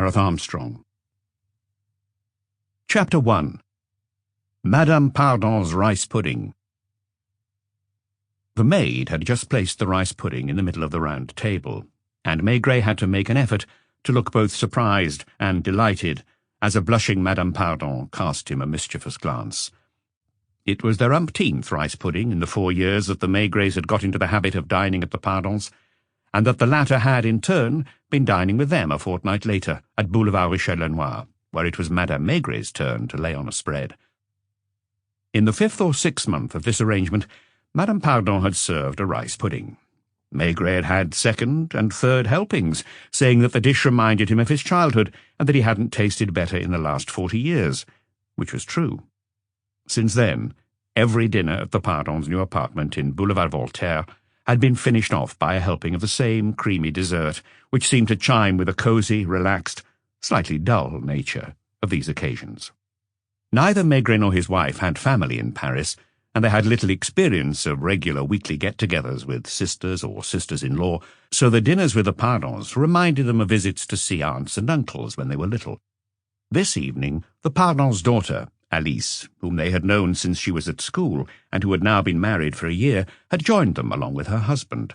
Gareth Armstrong. Chapter 1. Madame Pardon's Rice Pudding. The maid had just placed the rice pudding in the middle of the round table, and Maigret had to make an effort to look both surprised and delighted as a blushing Madame Pardon cast him a mischievous glance. It was their umpteenth rice pudding in the 4 years that the Maigrets had got into the habit of dining at the Pardons, and that the latter had, in turn, been dining with them a fortnight later at Boulevard Richelieu-Lenoir, where it was Madame Maigret's turn to lay on a spread. In the 5th or 6th month of this arrangement, Madame Pardon had served a rice pudding. Maigret had had 2nd and 3rd helpings, saying that the dish reminded him of his childhood and that he hadn't tasted better in the last 40 years, which was true. Since then, every dinner at the Pardons' new apartment in Boulevard Voltaire had been finished off by a helping of the same creamy dessert, which seemed to chime with the cosy, relaxed, slightly dull nature of these occasions. Neither Maigret nor his wife had family in Paris, and they had little experience of regular weekly get-togethers with sisters or sisters-in-law, so the dinners with the Pardons reminded them of visits to see aunts and uncles when they were little. This evening, the Pardons' daughter, Alice, whom they had known since she was at school, and who had now been married for a year, had joined them along with her husband.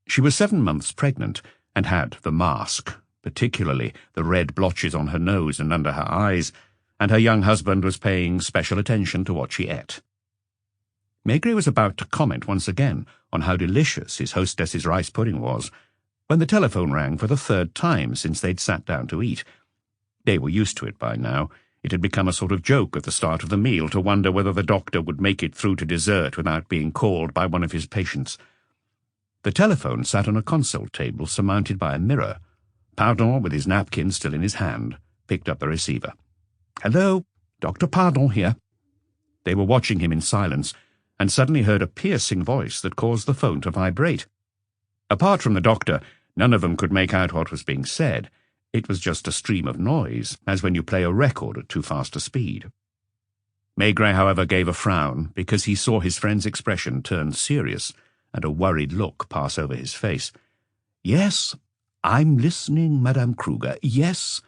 She was 7 months pregnant, and had the mask, particularly the red blotches on her nose and under her eyes, and her young husband was paying special attention to what she ate. Maigret was about to comment once again on how delicious his hostess's rice pudding was, when the telephone rang for the 3rd time since they'd sat down to eat. They were used to it by now. It had become a sort of joke at the start of the meal to wonder whether the doctor would make it through to dessert without being called by one of his patients. The telephone sat on a console table surmounted by a mirror. Pardon, with his napkin still in his hand, picked up the receiver. "Hello, Dr. Pardon here." They were watching him in silence, and suddenly heard a piercing voice that caused the phone to vibrate. Apart from the doctor, none of them could make out what was being said. It was just a stream of noise, as when you play a record at too fast a speed. Maigret, however, gave a frown, because he saw his friend's expression turn serious, and a worried look pass over his face. "Yes, I'm listening, Madame Kruger, yes."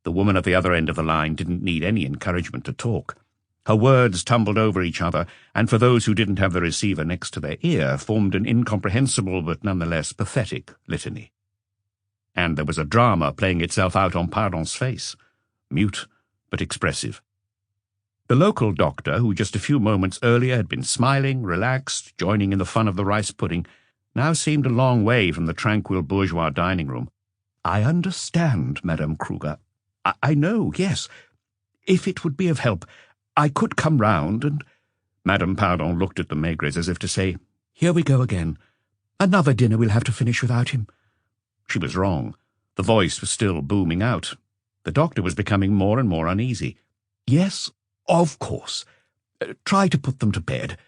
The woman at the other end of the line didn't need any encouragement to talk. Her words tumbled over each other, and for those who didn't have the receiver next to their ear, formed an incomprehensible but nonetheless pathetic litany. And there was a drama playing itself out on Pardon's face, mute but expressive. The local doctor, who just a few moments earlier had been smiling, relaxed, joining in the fun of the rice pudding, now seemed a long way from the tranquil bourgeois dining room. "I understand, Madame Kruger. I know, yes. If it would be of help, I could come round and—" Madame Pardon looked at the Maigrets as if to say, "Here we go again. Another dinner we'll have to finish without him." She was wrong. The voice was still booming out. The doctor was becoming more and more uneasy. "Yes, of course. Try to put them to bed."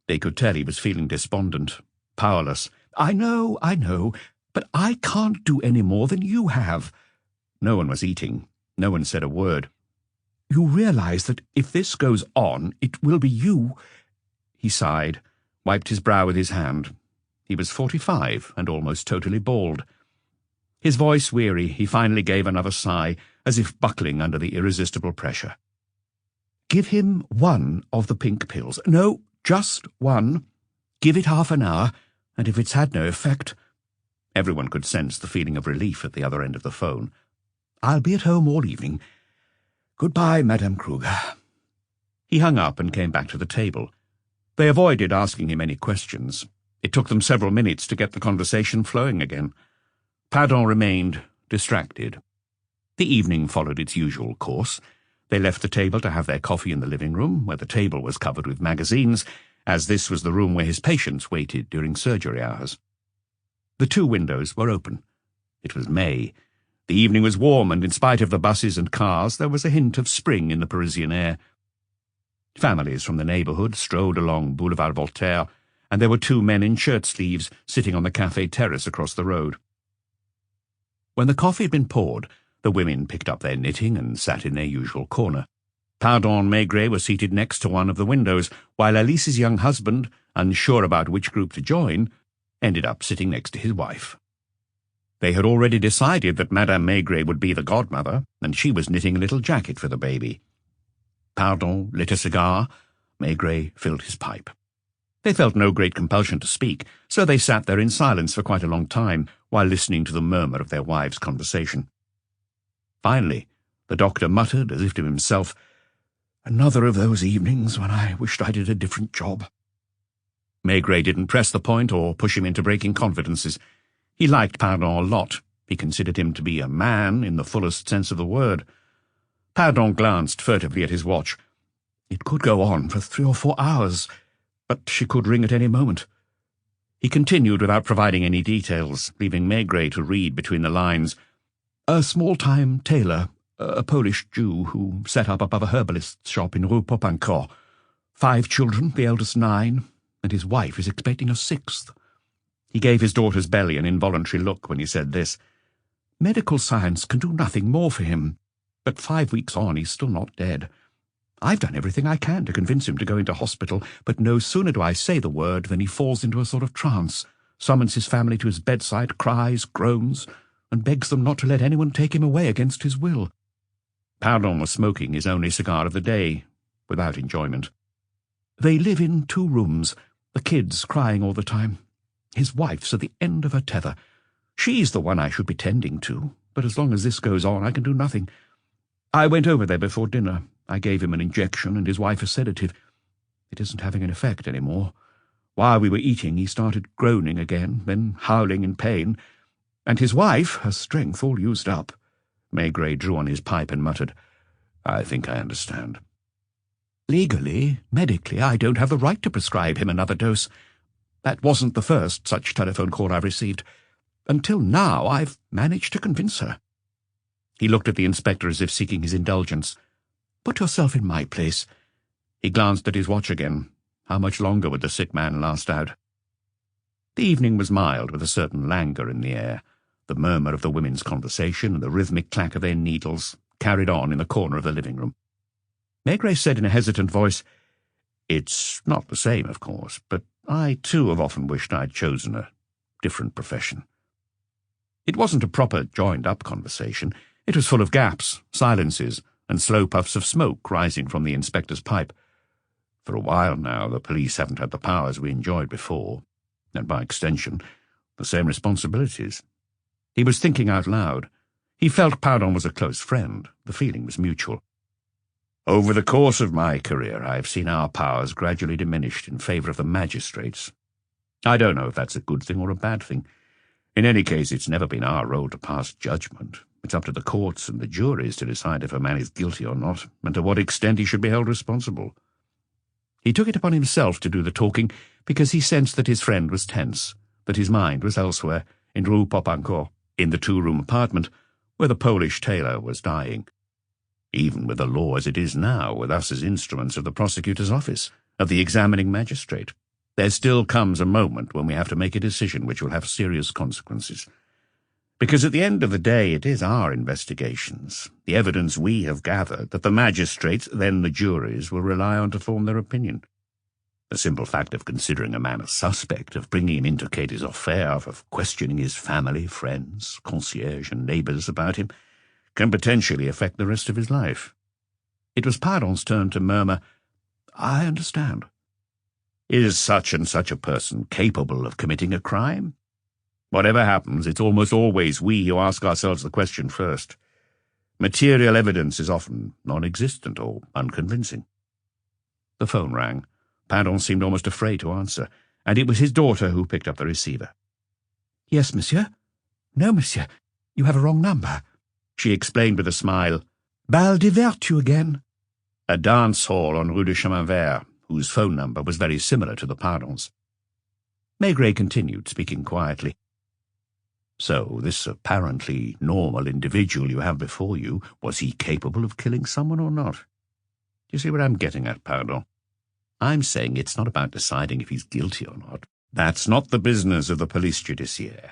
They could tell he was feeling despondent, powerless. I know, but I can't do any more than you have." No one was eating. No one said a word. "You realize that if this goes on, it will be you—" He sighed, wiped his brow with his hand. He was 45 and almost totally bald. His voice weary, he finally gave another sigh, as if buckling under the irresistible pressure. "Give him 1 of the pink pills. No, just 1. Give it half an hour, and if it's had no effect—" Everyone could sense the feeling of relief at the other end of the phone. "I'll be at home all evening. Goodbye, Madame Kruger." He hung up and came back to the table. They avoided asking him any questions. It took them several minutes to get the conversation flowing again. Pardon remained distracted. The evening followed its usual course. They left the table to have their coffee in the living room, where the table was covered with magazines, as this was the room where his patients waited during surgery hours. The 2 windows were open. It was May. The evening was warm, and in spite of the buses and cars, there was a hint of spring in the Parisian air. Families from the neighbourhood strolled along Boulevard Voltaire, and there were 2 men in shirt-sleeves sitting on the café terrace across the road. When the coffee had been poured, the women picked up their knitting and sat in their usual corner. Pardon and Maigret were seated next to one of the windows, while Alice's young husband, unsure about which group to join, ended up sitting next to his wife. They had already decided that Madame Maigret would be the godmother, and she was knitting a little jacket for the baby. Pardon lit a cigar. Maigret filled his pipe. They felt no great compulsion to speak, so they sat there in silence for quite a long time, while listening to the murmur of their wives' conversation. Finally, the doctor muttered, as if to himself, "Another of those evenings when I wished I did a different job." Maigret didn't press the point or push him into breaking confidences. He liked Pardon a lot. He considered him to be a man in the fullest sense of the word. Pardon glanced furtively at his watch. It could go on for 3 or 4 hours, but she could ring at any moment. He continued without providing any details, leaving Maigret to read between the lines. A small-time tailor, a Polish Jew who set up above a herbalist's shop in Rue Popincourt. 5 children, the eldest 9, and his wife is expecting a 6th. He gave his daughter's belly an involuntary look when he said this. Medical science can do nothing more for him, but 5 weeks on he's still not dead. I've done everything I can to convince him to go into hospital, but no sooner do I say the word than he falls into a sort of trance, summons his family to his bedside, cries, groans, and begs them not to let anyone take him away against his will. Pardon was smoking his only cigar of the day, without enjoyment. They live in 2 rooms, the kids crying all the time. His wife's at the end of her tether. She's the one I should be tending to, but as long as this goes on I can do nothing. I went over there before dinner. I gave him an injection and his wife a sedative. It isn't having an effect any more. While we were eating he started groaning again, then howling in pain, and his wife, her strength all used up. Maigret drew on his pipe and muttered, I think I understand. Legally, medically, I don't have the right to prescribe him another dose. That wasn't the first such telephone call I've received. Until now, I've managed to convince her. He looked at the inspector as if seeking his indulgence. Put yourself in my place. He glanced at his watch again. How much longer would the sick man last out? The evening was mild, with a certain languor in the air. The murmur of the women's conversation and the rhythmic clack of their needles carried on in the corner of the living room. Maigret said in a hesitant voice, It's not the same, of course, but I, too, have often wished I'd chosen a different profession. It wasn't a proper, joined-up conversation. It was full of gaps, silences, and slow puffs of smoke rising from the inspector's pipe. For a while now, the police haven't had the powers we enjoyed before, and by extension, the same responsibilities. He was thinking out loud. He felt Pardon was a close friend. The feeling was mutual. Over the course of my career, I have seen our powers gradually diminished in favour of the magistrates. I don't know if that's a good thing or a bad thing. In any case, it's never been our role to pass judgment. It's up to the courts and the juries to decide if a man is guilty or not, and to what extent he should be held responsible. He took it upon himself to do the talking because he sensed that his friend was tense, that his mind was elsewhere, in Rue Popincourt, in the 2-room apartment, where the Polish tailor was dying. Even with the law as it is now, with us as instruments of the prosecutor's office, of the examining magistrate, there still comes a moment when we have to make a decision which will have serious consequences. Because at the end of the day it is our investigations, the evidence we have gathered, that the magistrates, then the juries, will rely on to form their opinion. The simple fact of considering a man a suspect, of bringing him in to Katie's affair, of questioning his family, friends, concierge, and neighbours about him, can potentially affect the rest of his life. It was Pardon's turn to murmur, I understand. Is such and such a person capable of committing a crime? Whatever happens, it's almost always we who ask ourselves the question first. Material evidence is often non-existent or unconvincing. The phone rang. Pardon seemed almost afraid to answer, and it was his daughter who picked up the receiver. Yes, monsieur? No, monsieur. You have a wrong number. She explained with a smile. Bal de Vertu again. A dance hall on Rue de Chemin Vert, whose phone number was very similar to the Pardon's. Maigret continued, speaking quietly. So this apparently normal individual you have before you, was he capable of killing someone or not? Do you see what I'm getting at, Pardon? I'm saying it's not about deciding if he's guilty or not. That's not the business of the police judiciaire.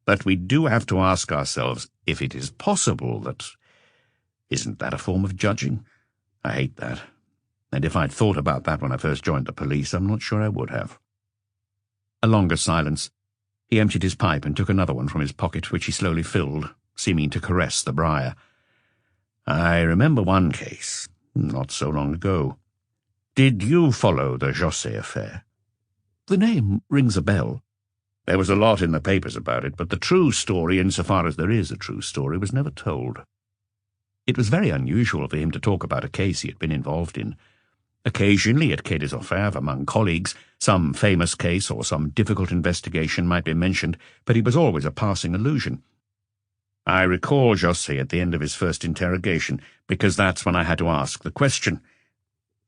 But we do have to ask ourselves if it is possible that... Isn't that a form of judging? I hate that. And if I'd thought about that when I first joined the police, I'm not sure I would have. A longer silence. He emptied his pipe and took another one from his pocket, which he slowly filled, seeming to caress the briar. "I remember one case, not so long ago. Did you follow the Josset affair?" "The name rings a bell." "There was a lot in the papers about it, but the true story, insofar as there is a true story, was never told." It was very unusual for him to talk about a case he had been involved in. Occasionally, at Quai des Orfèvres, among colleagues, some famous case or some difficult investigation might be mentioned, but he was always a passing allusion. "I recall Josset at the end of his first interrogation, because that's when I had to ask the question.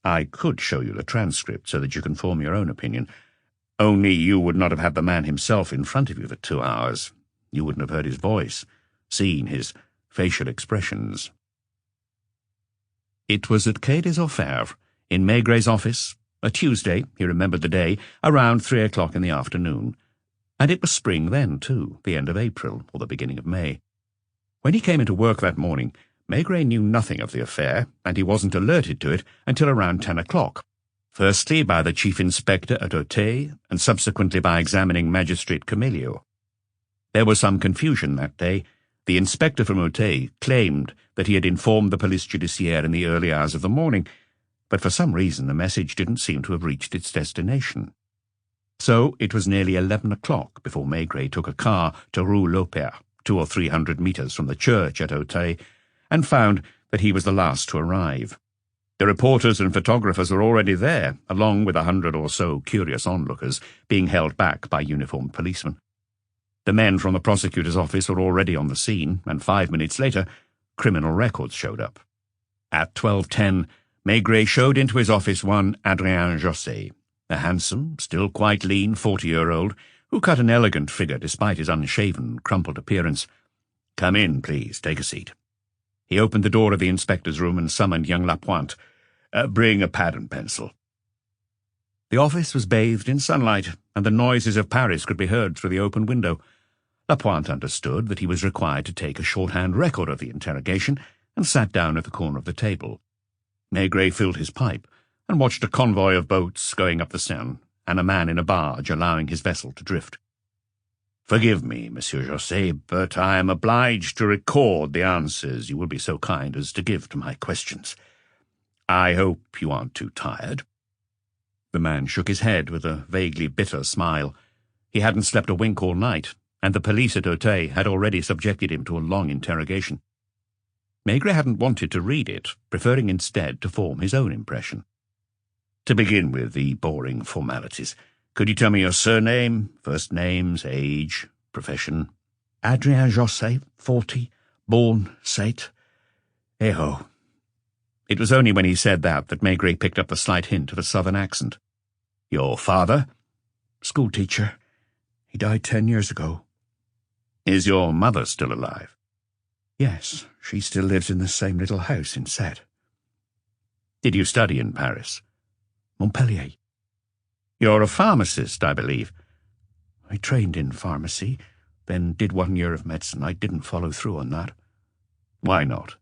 I could show you the transcript so that you can form your own opinion. Only you would not have had the man himself in front of you for 2 hours. You wouldn't have heard his voice, seen his facial expressions." It was at Quai des Orfèvres, in Maigret's office, a Tuesday, he remembered the day, around 3 o'clock in the afternoon. And it was spring then, too, the end of April or the beginning of May. When he came into work that morning, Maigret knew nothing of the affair, and he wasn't alerted to it until around 10 o'clock, firstly by the chief inspector at Auteuil, and subsequently by examining magistrate Camilio. There was some confusion that day. The inspector from Auteuil claimed that he had informed the police judiciaire in the early hours of the morning, but for some reason the message didn't seem to have reached its destination. So it was nearly 11 o'clock before Maigret took a car to Rue Laupert, 200 or 300 metres from the church at Auteuil, and found that he was the last to arrive. The reporters and photographers were already there, along with 100 or so curious onlookers, being held back by uniformed policemen. The men from the prosecutor's office were already on the scene, and 5 minutes later, criminal records showed up. At 12:10, Maigret showed into his office one Adrien Josset, a handsome, still quite lean 40-year-old, who cut an elegant figure despite his unshaven, crumpled appearance. "Come in, please. Take a seat." He opened the door of the inspector's room and summoned young Lapointe. "Bring a pad and pencil." The office was bathed in sunlight, and the noises of Paris could be heard through the open window. Lapointe understood that he was required to take a shorthand record of the interrogation, and sat down at the corner of the table. Maigret filled his pipe, and watched a convoy of boats going up the Seine, and a man in a barge allowing his vessel to drift. "Forgive me, Monsieur Josset, but I am obliged to record the answers you will be so kind as to give to my questions. I hope you aren't too tired." The man shook his head with a vaguely bitter smile. He hadn't slept a wink all night, and the police at Auteuil had already subjected him to a long interrogation. Maigret hadn't wanted to read it, preferring instead to form his own impression. "To begin with, the boring formalities. Could you tell me your surname, first names, age, profession?" "Adrien Josset, 40, born Sète. Eh-ho." It was only when he said that Maigret picked up the slight hint of a southern accent. "Your father?" "Schoolteacher. He died 10 years ago." "Is your mother still alive?" "Yes, she still lives in the same little house in Sète." "Did you study in Paris?" "Montpellier." "You're a pharmacist, I believe." "I trained in pharmacy, then did 1 year of medicine. I didn't follow through on that." "Why not?"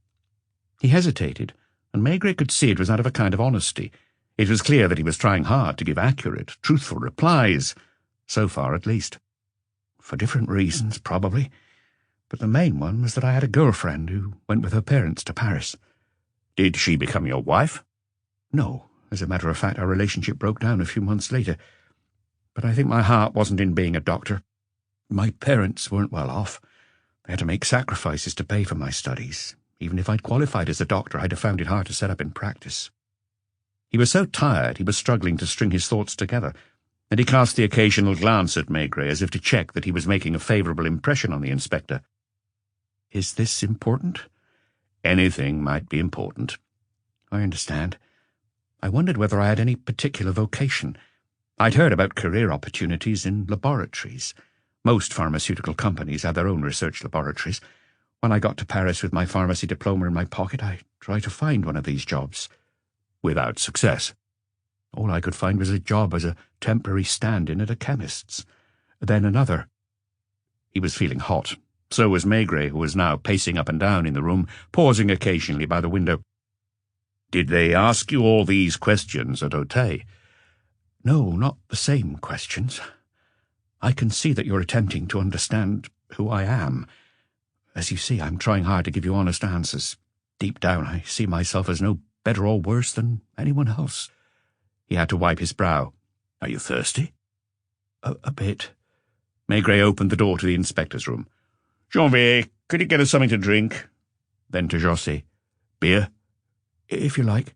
He hesitated, and Maigret could see it was out of a kind of honesty. It was clear that he was trying hard to give accurate, truthful replies, so far at least. "For different reasons, probably. But the main one was that I had a girlfriend who went with her parents to Paris." "Did she become your wife?" "No. As a matter of fact, our relationship broke down a few months later. But I think my heart wasn't in being a doctor. My parents weren't well off. They had to make sacrifices to pay for my studies. Even if I'd qualified as a doctor, I'd have found it hard to set up in practice." He was so tired he was struggling to string his thoughts together, and he cast the occasional glance at Maigret as if to check that he was making a favourable impression on the inspector. "Is this important?" "Anything might be important." "I understand. I wondered whether I had any particular vocation. I'd heard about career opportunities in laboratories. Most pharmaceutical companies had their own research laboratories. When I got to Paris with my pharmacy diploma in my pocket, I tried to find one of these jobs." "Without success?" "All I could find was a job as a temporary stand-in at a chemist's. Then another." He was feeling hot. So was Maigret, who was now pacing up and down in the room, pausing occasionally by the window. "Did they ask you all these questions at Auteuil?" "No, not the same questions. I can see that you're attempting to understand who I am. As you see, I'm trying hard to give you honest answers. Deep down, I see myself as no better or worse than anyone else." He had to wipe his brow. "Are you thirsty?" A bit." Maigret opened the door to the inspector's room. "Janvier, could you get us something to drink?" Then to José, "Beer?" "If you like."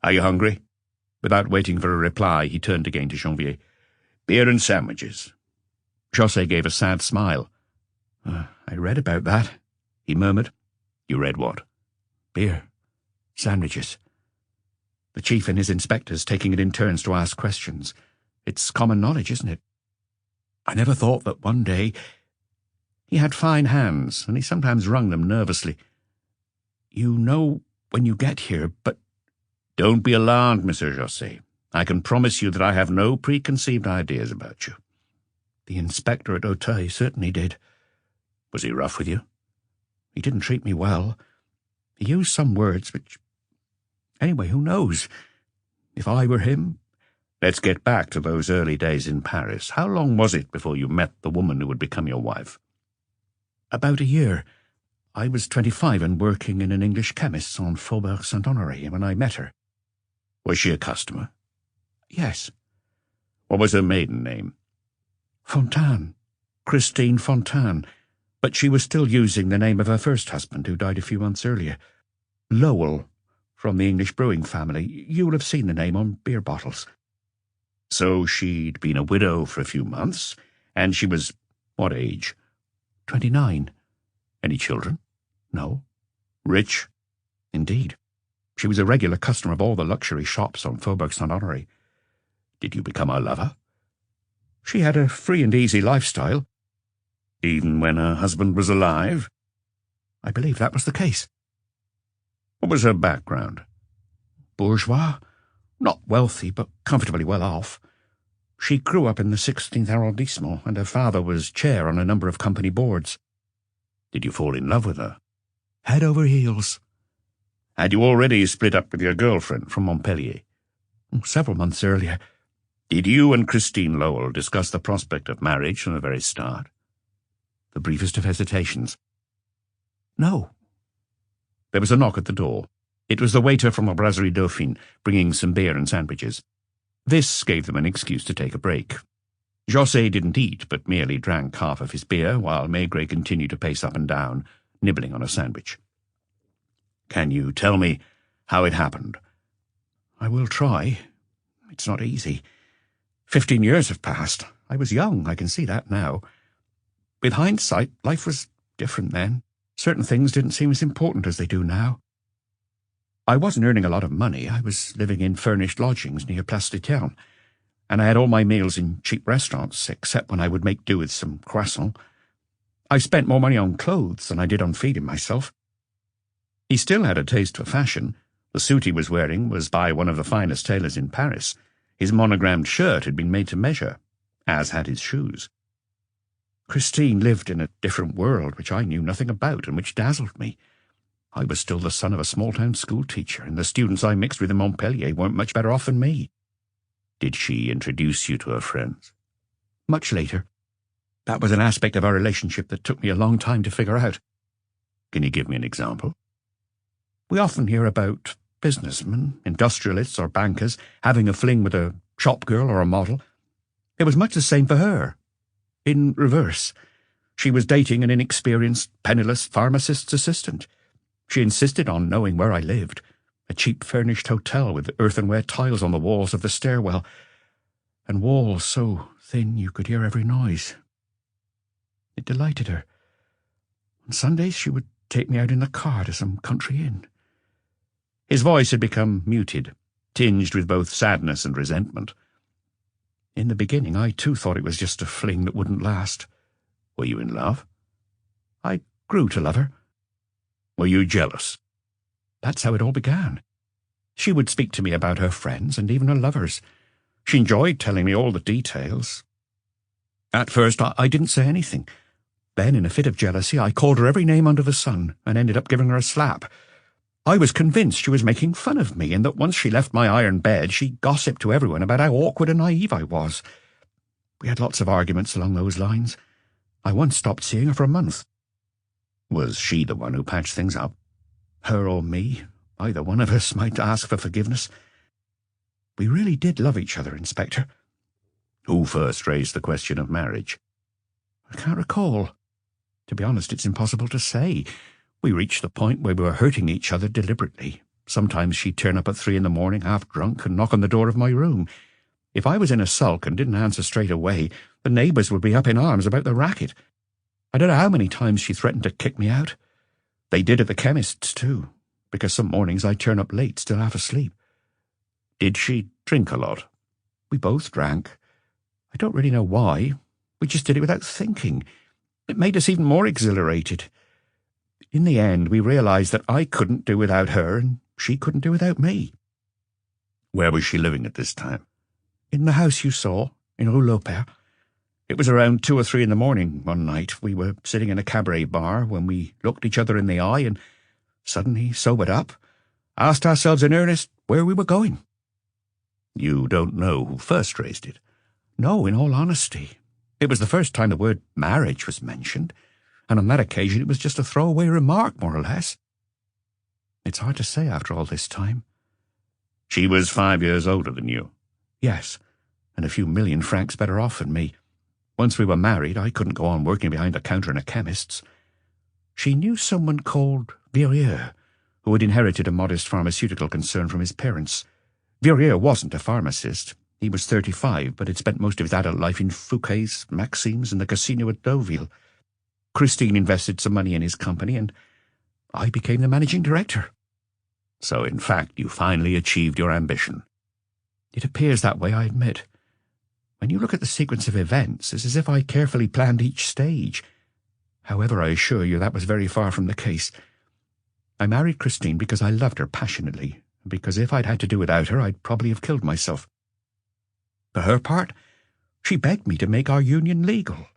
"Are you hungry?" Without waiting for a reply, he turned again to Janvier. "Beer and sandwiches." José gave a sad smile. "I read about that," he murmured. "You read what?" "Beer. Sandwiches." The chief and his inspectors taking it in turns to ask questions. It's common knowledge, isn't it? I never thought that one day... He had fine hands, and he sometimes wrung them nervously. "You know when you get here, but..." "Don't be alarmed, Monsieur José. I can promise you that I have no preconceived ideas about you." "The inspector at Auteuil certainly did." "Was he rough with you?" "He didn't treat me well. He used some words which... Anyway, who knows? If I were him..." "Let's get back to those early days in Paris. How long was it before you met the woman who would become your wife?" "About a year. I was 25 and working in an English chemist's on Faubourg Saint-Honoré when I met her." "Was she a customer?" "Yes." "What was her maiden name?" "Fontaine. Christine Fontaine. But she was still using the name of her first husband, who died a few months earlier. Lowell, from the English brewing family. You will have seen the name on beer bottles." "So she'd been a widow for a few months, and she was what age?" 29. "Any children?" "No." "Rich?" "Indeed. She was a regular customer of all the luxury shops on Faubourg Saint-Honoré." "Did you become her lover?" "She had a free and easy lifestyle." "Even when her husband was alive?" "I believe that was the case." "What was her background?" "Bourgeois. Not wealthy, but comfortably well off. She grew up in the 16th arrondissement, and her father was chair on a number of company boards." "Did you fall in love with her?" "Head over heels." "Had you already split up with your girlfriend from Montpellier?" "Several months earlier." "Did you and Christine Lowell discuss the prospect of marriage from the very start?" The briefest of hesitations. "No." There was a knock at the door. It was the waiter from the Brasserie Dauphine, bringing some beer and sandwiches. This gave them an excuse to take a break. José didn't eat, but merely drank half of his beer, while Maigret continued to pace up and down, nibbling on a sandwich. "Can you tell me how it happened?" "I will try. It's not easy. 15 years have passed. I was young, I can see that now. With hindsight, life was different then. Certain things didn't seem as important as they do now. I wasn't earning a lot of money. I was living in furnished lodgings near Place de Ternes, and I had all my meals in cheap restaurants, except when I would make do with some croissants. I spent more money on clothes than I did on feeding myself." He still had a taste for fashion. The suit he was wearing was by one of the finest tailors in Paris. His monogrammed shirt had been made to measure, as had his shoes. Christine lived in a different world which I knew nothing about and which dazzled me. I was still the son of a small-town schoolteacher, and the students I mixed with in Montpellier weren't much better off than me. "Did she introduce you to her friends?" "Much later. That was an aspect of our relationship that took me a long time to figure out." "Can you give me an example?" "We often hear about businessmen, industrialists or bankers having a fling with a shop girl or a model. It was much the same for her. In reverse. She was dating an inexperienced, penniless pharmacist's assistant. She insisted on knowing where I lived, a cheap furnished hotel with earthenware tiles on the walls of the stairwell, and walls so thin you could hear every noise. It delighted her. On Sundays she would take me out in the car to some country inn." His voice had become muted, tinged with both sadness and resentment. "In the beginning I too thought it was just a fling that wouldn't last." "Were you in love?" "I grew to love her." "Were you jealous?" "That's how it all began. She would speak to me about her friends and even her lovers. She enjoyed telling me all the details. At first I didn't say anything. Then, in a fit of jealousy, I called her every name under the sun and ended up giving her a slap. I was convinced she was making fun of me, and that once she left my iron bed she gossiped to everyone about how awkward and naive I was. We had lots of arguments along those lines. I once stopped seeing her for a month. Was she the one who patched things up? Her or me. Either one of us might ask for forgiveness. We really did love each other, Inspector. Who first raised the question of marriage? I can't recall. To be honest, it's impossible to say. We reached the point where we were hurting each other deliberately. Sometimes she'd turn up at 3 a.m, half drunk, and knock on the door of my room. If I was in a sulk and didn't answer straight away, the neighbours would be up in arms about the racket. I don't know how many times she threatened to kick me out. They did at the chemist's, too, because some mornings I'd turn up late, still half asleep. Did she drink a lot? We both drank. I don't really know why. We just did it without thinking. It made us even more exhilarated. In the end, we realised that I couldn't do without her and she couldn't do without me. Where was she living at this time? In the house you saw, in Rue Lopère. It was around 2 or 3 a.m. one night. We were sitting in a cabaret bar when we looked each other in the eye and suddenly sobered up, asked ourselves in earnest where we were going. You don't know who first raised it? No, in all honesty. It was the first time the word marriage was mentioned, and on that occasion it was just a throwaway remark, more or less. It's hard to say after all this time. She was 5 years older than you? Yes, and a few million francs better off than me. Once we were married, I couldn't go on working behind a counter in a chemist's. She knew someone called Virieux, who had inherited a modest pharmaceutical concern from his parents. Virieux wasn't a pharmacist. He was 35, but had spent most of his adult life in Fouquet's, Maxime's, and the casino at Deauville. Christine invested some money in his company, and I became the managing director. So, in fact, you finally achieved your ambition. It appears that way, I admit. When you look at the sequence of events, it's as if I carefully planned each stage. However, I assure you that was very far from the case. I married Christine because I loved her passionately, and because if I'd had to do without her, I'd probably have killed myself. For her part, she begged me to make our union legal.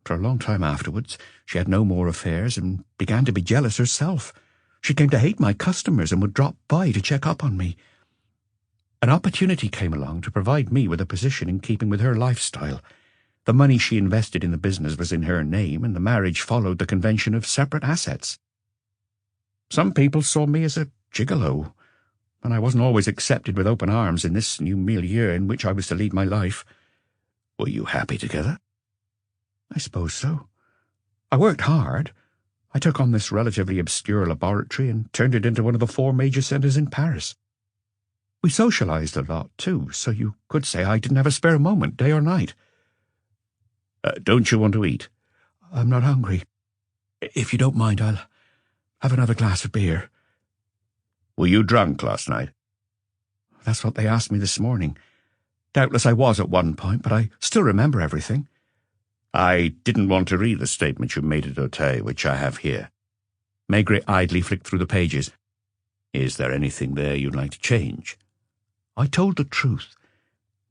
For a long time afterwards, she had no more affairs and began to be jealous herself. She came to hate my customers and would drop by to check up on me. An opportunity came along to provide me with a position in keeping with her lifestyle. The money she invested in the business was in her name, and the marriage followed the convention of separate assets. Some people saw me as a gigolo, and I wasn't always accepted with open arms in this new milieu in which I was to lead my life. Were you happy together? I suppose so. I worked hard. I took on this relatively obscure laboratory and turned it into one of the 4 major centres in Paris. We socialised a lot, too, so you could say I didn't have a spare moment, day or night. Don't you want to eat? I'm not hungry. If you don't mind, I'll have another glass of beer. Were you drunk last night? That's what they asked me this morning. Doubtless I was at one point, but I still remember everything. I didn't want to read the statement you made at Auteuil, which I have here. Maigret idly flicked through the pages. Is there anything there you'd like to change? I told the truth.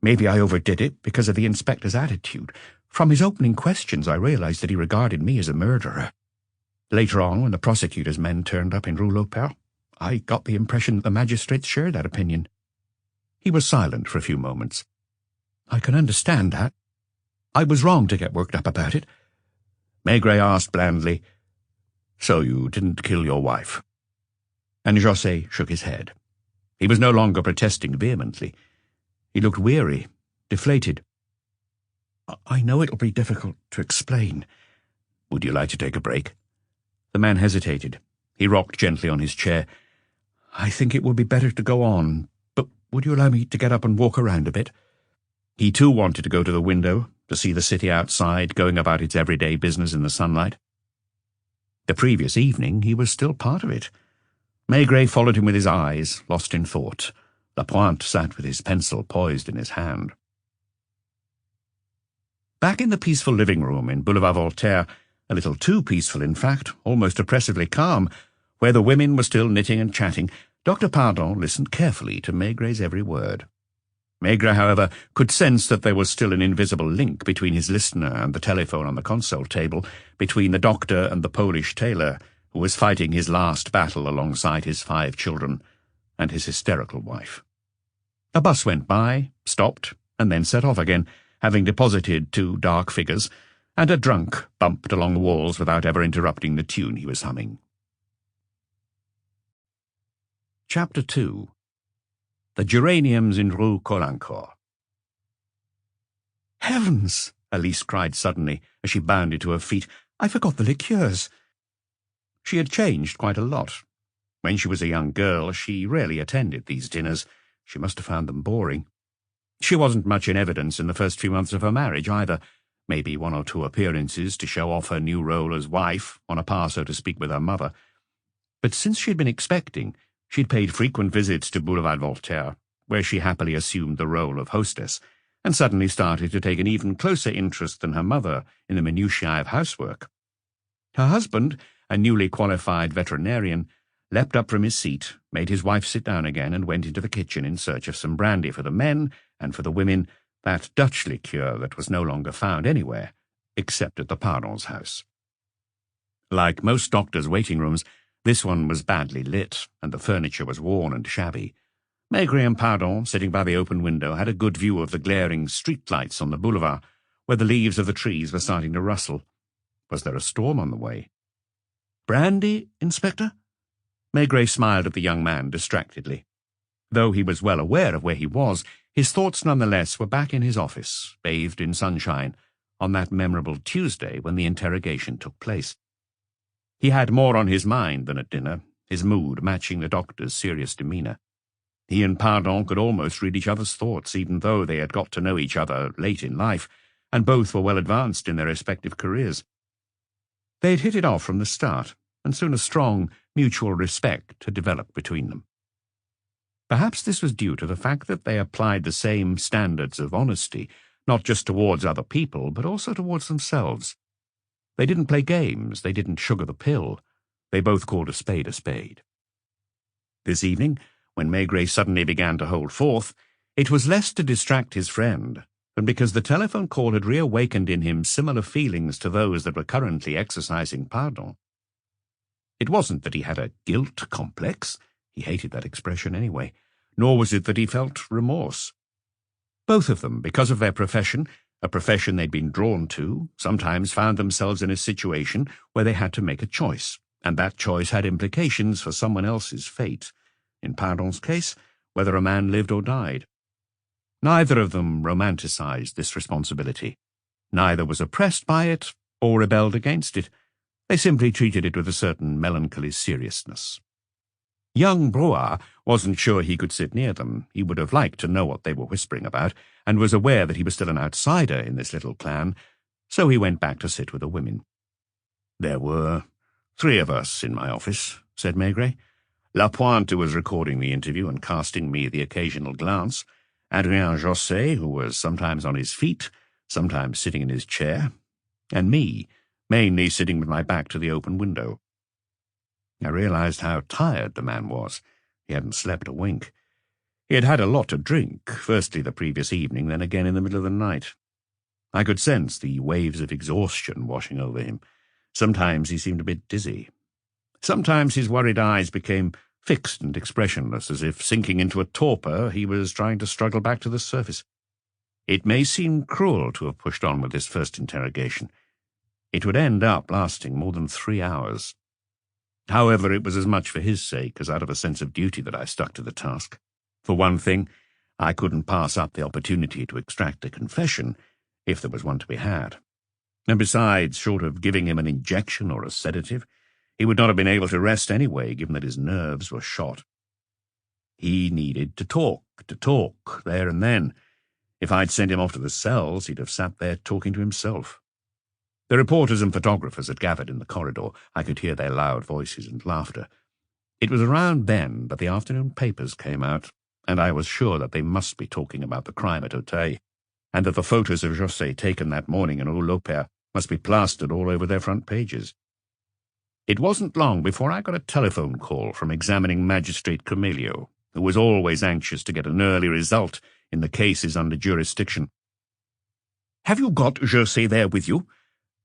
Maybe I overdid it because of the inspector's attitude. From his opening questions, I realised that he regarded me as a murderer. Later on, when the prosecutor's men turned up in Rue Lopère, I got the impression that the magistrates shared that opinion. He was silent for a few moments. I can understand that. I was wrong to get worked up about it. Maigret asked blandly, So you didn't kill your wife? And José shook his head. He was no longer protesting vehemently. He looked weary, deflated. I know it'll be difficult to explain. Would you like to take a break? The man hesitated. He rocked gently on his chair. I think it would be better to go on, but would you allow me to get up and walk around a bit? He too wanted to go to the window, to see the city outside going about its everyday business in the sunlight. The previous evening he was still part of it. Maigret followed him with his eyes, lost in thought. Lapointe sat with his pencil poised in his hand. Back in the peaceful living room in Boulevard Voltaire, a little too peaceful, in fact, almost oppressively calm, where the women were still knitting and chatting, Dr. Pardon listened carefully to Maigret's every word. Maigret, however, could sense that there was still an invisible link between his listener and the telephone on the console table, between the doctor and the Polish tailor, who was fighting his last battle alongside his 5 children and his hysterical wife. A bus went by, stopped, and then set off again, having deposited 2 dark figures, and a drunk bumped along the walls without ever interrupting the tune he was humming. Chapter 2. The Geraniums in Rue Caulaincourt. "Heavens!" Elise cried suddenly as she bounded to her feet. "I forgot the liqueurs." She had changed quite a lot. When she was a young girl, she rarely attended these dinners. She must have found them boring. She wasn't much in evidence in the first few months of her marriage, either. Maybe 1 or 2 appearances to show off her new role as wife, on a par, so to speak, with her mother. But since she had been expecting, she'd paid frequent visits to Boulevard Voltaire, where she happily assumed the role of hostess, and suddenly started to take an even closer interest than her mother in the minutiae of housework. Her husband, a newly qualified veterinarian, leapt up from his seat, made his wife sit down again, and went into the kitchen in search of some brandy for the men, and for the women, that Dutch liqueur that was no longer found anywhere, except at the Pardon's house. Like most doctors' waiting rooms, this one was badly lit, and the furniture was worn and shabby. Maigret and Pardon, sitting by the open window, had a good view of the glaring street lights on the boulevard, where the leaves of the trees were starting to rustle. Was there a storm on the way? "Brandy, Inspector?" Maigret smiled at the young man distractedly. Though he was well aware of where he was, his thoughts nonetheless were back in his office, bathed in sunshine, on that memorable Tuesday when the interrogation took place. He had more on his mind than at dinner, his mood matching the doctor's serious demeanour. He and Pardon could almost read each other's thoughts, even though they had got to know each other late in life, and both were well advanced in their respective careers. They'd hit it off from the start, and soon a strong mutual respect had developed between them. Perhaps this was due to the fact that they applied the same standards of honesty, not just towards other people, but also towards themselves. They didn't play games, they didn't sugar the pill. They both called a spade a spade. This evening, when Maigret suddenly began to hold forth, it was less to distract his friend than because the telephone call had reawakened in him similar feelings to those that were currently exercising Pardon. It wasn't that he had a guilt complex. He hated that expression anyway. Nor was it that he felt remorse. Both of them, because of their profession, a profession they'd been drawn to, sometimes found themselves in a situation where they had to make a choice, and that choice had implications for someone else's fate. In Pardon's case, whether a man lived or died. Neither of them romanticized this responsibility. Neither was oppressed by it or rebelled against it. They simply treated it with a certain melancholy seriousness. Young Brouard wasn't sure he could sit near them. He would have liked to know what they were whispering about, and was aware that he was still an outsider in this little clan, so he went back to sit with the women. "There were 3 of us in my office," said Maigret. Lapointe, who was recording the interview and casting me the occasional glance, Adrien Josset, who was sometimes on his feet, sometimes sitting in his chair, and me, mainly sitting with my back to the open window. I realized how tired the man was. He hadn't slept a wink. He had had a lot to drink, firstly the previous evening, then again in the middle of the night. I could sense the waves of exhaustion washing over him. Sometimes he seemed a bit dizzy. Sometimes his worried eyes became fixed and expressionless, as if sinking into a torpor he was trying to struggle back to the surface. It may seem cruel to have pushed on with this first interrogation. It would end up lasting more than 3 hours. However, it was as much for his sake as out of a sense of duty that I stuck to the task. For one thing, I couldn't pass up the opportunity to extract a confession, if there was one to be had. And besides, short of giving him an injection or a sedative, he would not have been able to rest anyway, given that his nerves were shot. He needed to talk, there and then. If I'd sent him off to the cells, he'd have sat there talking to himself. The reporters and photographers had gathered in the corridor. I could hear their loud voices and laughter. It was around then that the afternoon papers came out, and I was sure that they must be talking about the crime at Auteuil, and that the photos of Josset taken that morning in Rue Lopère must be plastered all over their front pages. It wasn't long before I got a telephone call from examining Magistrate Camelio, who was always anxious to get an early result in the cases under jurisdiction. "Have you got Josset there with you?"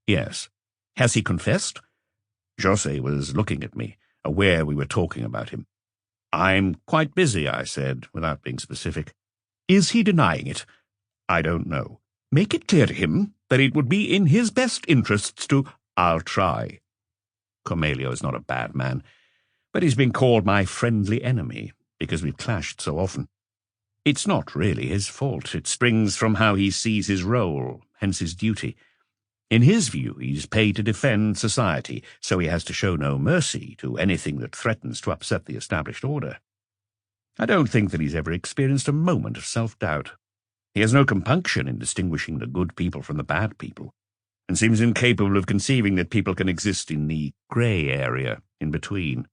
"Yes." "Has he confessed?" Josset was looking at me, aware we were talking about him. "I'm quite busy," I said, without being specific. "Is he denying it?" "I don't know." Make it clear to him that it would be in his best interests to— I'll try. Cormelio is not a bad man, but he's been called my friendly enemy because we've clashed so often. It's not really his fault. It springs from how he sees his role, hence his duty. In his view, he's paid to defend society, so he has to show no mercy to anything that threatens to upset the established order. I don't think that he's ever experienced a moment of self-doubt. He has no compunction in distinguishing the good people from the bad people, and seems incapable of conceiving that people can exist in the grey area in between.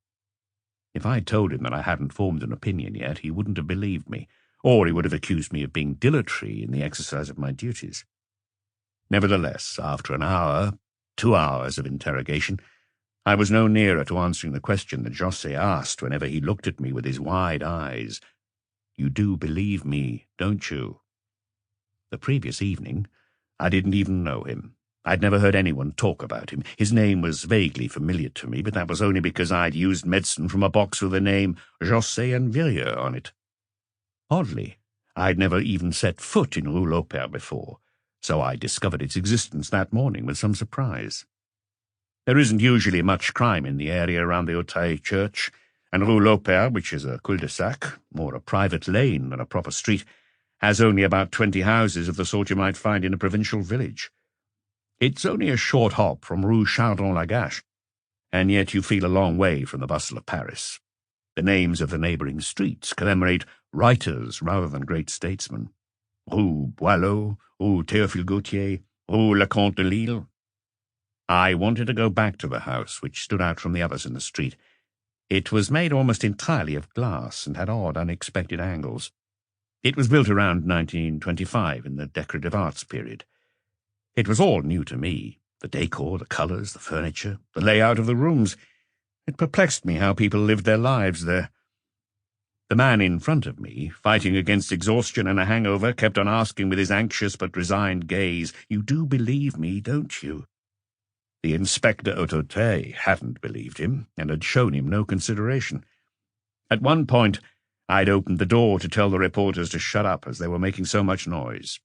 If I'd told him that I hadn't formed an opinion yet, he wouldn't have believed me, or he would have accused me of being dilatory in the exercise of my duties. Nevertheless, after an hour, 2 hours of interrogation, I was no nearer to answering the question that José asked whenever he looked at me with his wide eyes. You do believe me, don't you? The previous evening, I didn't even know him. I'd never heard anyone talk about him. His name was vaguely familiar to me, but that was only because I'd used medicine from a box with the name José Envilia on it. Oddly, I'd never even set foot in Rue Laupert before, so I discovered its existence that morning with some surprise. There isn't usually much crime in the area around the Auteuil church, and Rue Laupert, which is a cul-de-sac, more a private lane than a proper street, has only about 20 houses of the sort you might find in a provincial village. It's only a short hop from Rue Chardon-Lagache, and yet you feel a long way from the bustle of Paris. The names of the neighbouring streets commemorate writers rather than great statesmen. Rue Boileau, Rue Théophile Gautier, Rue Lecomte de Lille. I wanted to go back to the house, which stood out from the others in the street. It was made almost entirely of glass and had odd, unexpected angles. It was built around 1925 in the decorative arts period. It was all new to me, the decor, the colours, the furniture, the layout of the rooms. It perplexed me how people lived their lives there. The man in front of me, fighting against exhaustion and a hangover, kept on asking with his anxious but resigned gaze, "You do believe me, don't you?" The inspector at Auteuil hadn't believed him, and had shown him no consideration. At one point, I'd opened the door to tell the reporters to shut up as they were making so much noise.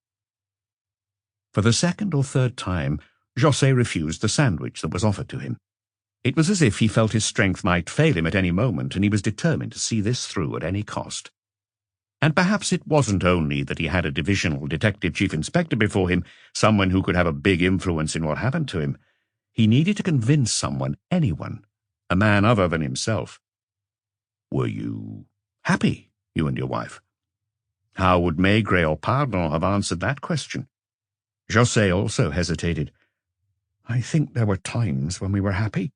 For the second or third time, José refused the sandwich that was offered to him. It was as if he felt his strength might fail him at any moment, and he was determined to see this through at any cost. And perhaps it wasn't only that he had a divisional detective chief inspector before him, someone who could have a big influence in what happened to him. He needed to convince someone, anyone, a man other than himself. Were you happy, you and your wife? How would Maigret or Pardon have answered that question? José also hesitated. I think there were times when we were happy,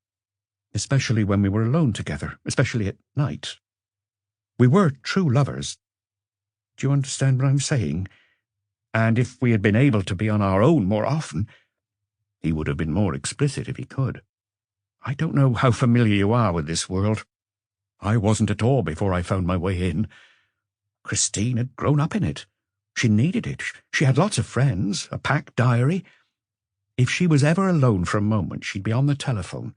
especially when we were alone together, especially at night. We were true lovers. Do you understand what I'm saying? And if we had been able to be on our own more often— He would have been more explicit if he could. I don't know how familiar you are with this world. I wasn't at all before I found my way in. Christine had grown up in it. She needed it. She had lots of friends, a packed diary. If she was ever alone for a moment, she'd be on the telephone.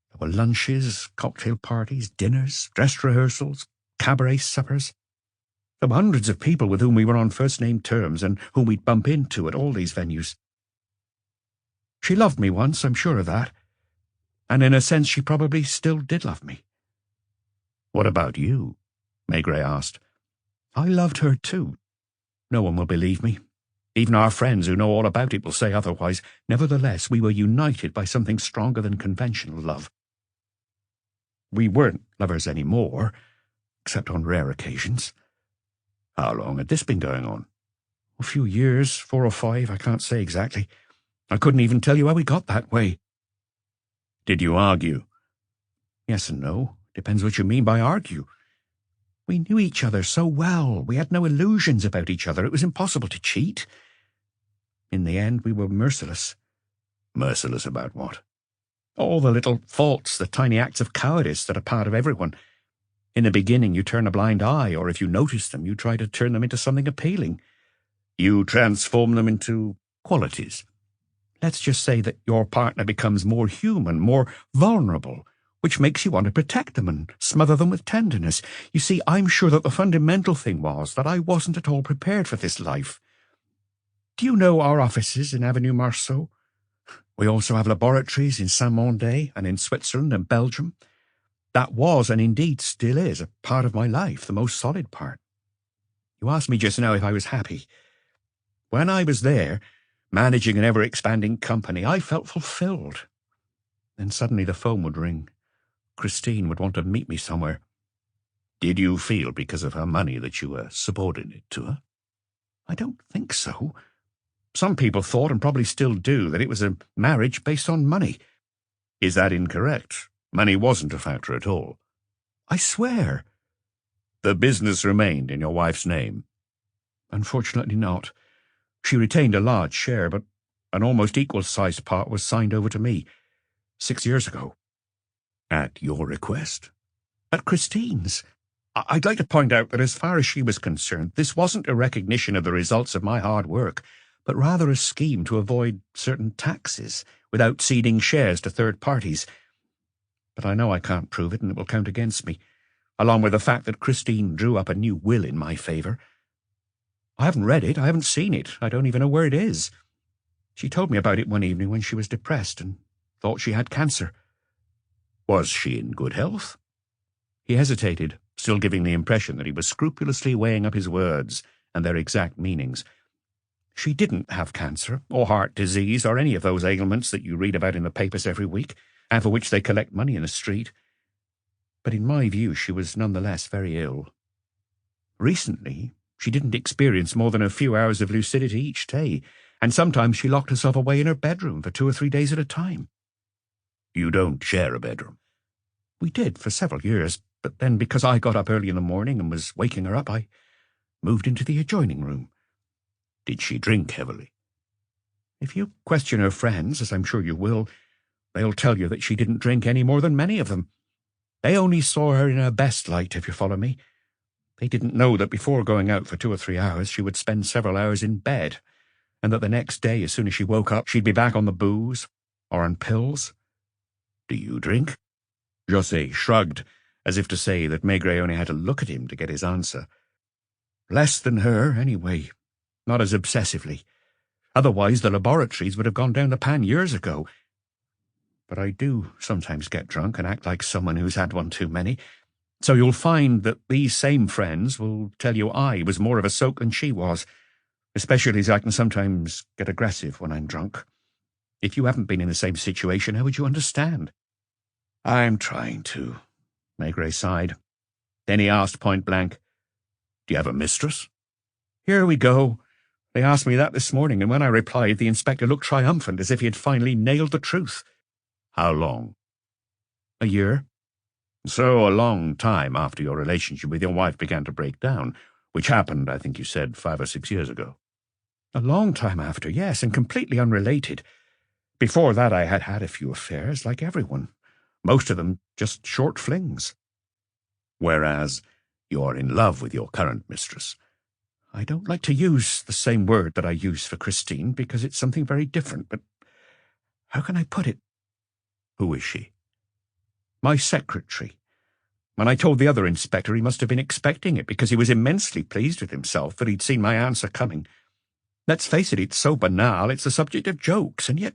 There were lunches, cocktail parties, dinners, dress rehearsals, cabaret suppers. There were hundreds of people with whom we were on first-name terms and whom we'd bump into at all these venues. She loved me once, I'm sure of that. And in a sense she probably still did love me. What about you? Maigret asked. I loved her too. No one will believe me. Even our friends who know all about it will say otherwise. Nevertheless, we were united by something stronger than conventional love. We weren't lovers anymore, except on rare occasions. How long had this been going on? A few years, 4 or 5, I can't say exactly. I couldn't even tell you how we got that way. Did you argue? Yes and no. Depends what you mean by argue. We knew each other so well. We had no illusions about each other. It was impossible to cheat. In the end, we were merciless. Merciless about what? All the little faults, the tiny acts of cowardice that are part of everyone. In the beginning, you turn a blind eye, or if you notice them, you try to turn them into something appealing. You transform them into qualities. Let's just say that your partner becomes more human, more vulnerable, which makes you want to protect them and smother them with tenderness. You see, I'm sure that the fundamental thing was that I wasn't at all prepared for this life. Do you know our offices in Avenue Marceau? We also have laboratories in Saint-Mandé and in Switzerland and Belgium. That was, and indeed still is, a part of my life, the most solid part. You asked me just now if I was happy. When I was there, managing an ever-expanding company, I felt fulfilled. Then suddenly the phone would ring. Christine would want to meet me somewhere. Did you feel, because of her money, that you were subordinate to her? I don't think so. Some people thought, and probably still do, that it was a marriage based on money. Is that incorrect? Money wasn't a factor at all. I swear. The business remained in your wife's name? Unfortunately not. She retained a large share, but an almost equal-sized part was signed over to me 6 years ago. At your request? At Christine's. I'd like to point out that as far as she was concerned, this wasn't a recognition of the results of my hard work, but rather a scheme to avoid certain taxes without ceding shares to third parties. But I know I can't prove it, and it will count against me, along with the fact that Christine drew up a new will in my favour. I haven't read it, I haven't seen it, I don't even know where it is. She told me about it one evening when she was depressed and thought she had cancer. Was she in good health? He hesitated, still giving the impression that he was scrupulously weighing up his words and their exact meanings. She didn't have cancer, or heart disease, or any of those ailments that you read about in the papers every week, and for which they collect money in the street. But in my view, she was nonetheless very ill. Recently, she didn't experience more than a few hours of lucidity each day, and sometimes she locked herself away in her bedroom for 2 or 3 days at a time. You don't share a bedroom? We did for several years, but then because I got up early in the morning and was waking her up, I moved into the adjoining room. Did she drink heavily? If you question her friends, as I'm sure you will, they'll tell you that she didn't drink any more than many of them. They only saw her in her best light, if you follow me. They didn't know that before going out for 2 or 3 hours, she would spend several hours in bed, and that the next day, as soon as she woke up, she'd be back on the booze or on pills. Do you drink? José shrugged, as if to say that Maigret only had to look at him to get his answer. Less than her, anyway. Not as obsessively. Otherwise, the laboratories would have gone down the pan years ago. But I do sometimes get drunk and act like someone who's had one too many. So you'll find that these same friends will tell you I was more of a soak than she was, especially as I can sometimes get aggressive when I'm drunk. If you haven't been in the same situation, how would you understand? I'm trying to, Maigret sighed. Then he asked point blank, Do you have a mistress? Here we go. They asked me that this morning, and when I replied, the inspector looked triumphant, as if he had finally nailed the truth. How long? A year. So a long time after your relationship with your wife began to break down, which happened, I think you said, 5 or 6 years ago. A long time after, yes, and completely unrelated. Before that I had had a few affairs, like everyone. Most of them just short flings. Whereas you're in love with your current mistress. I don't like to use the same word that I use for Christine, because it's something very different, but how can I put it? Who is she? My secretary. When I told the other inspector, he must have been expecting it, because he was immensely pleased with himself that he'd seen my answer coming. Let's face it, it's so banal, it's the subject of jokes, and yet...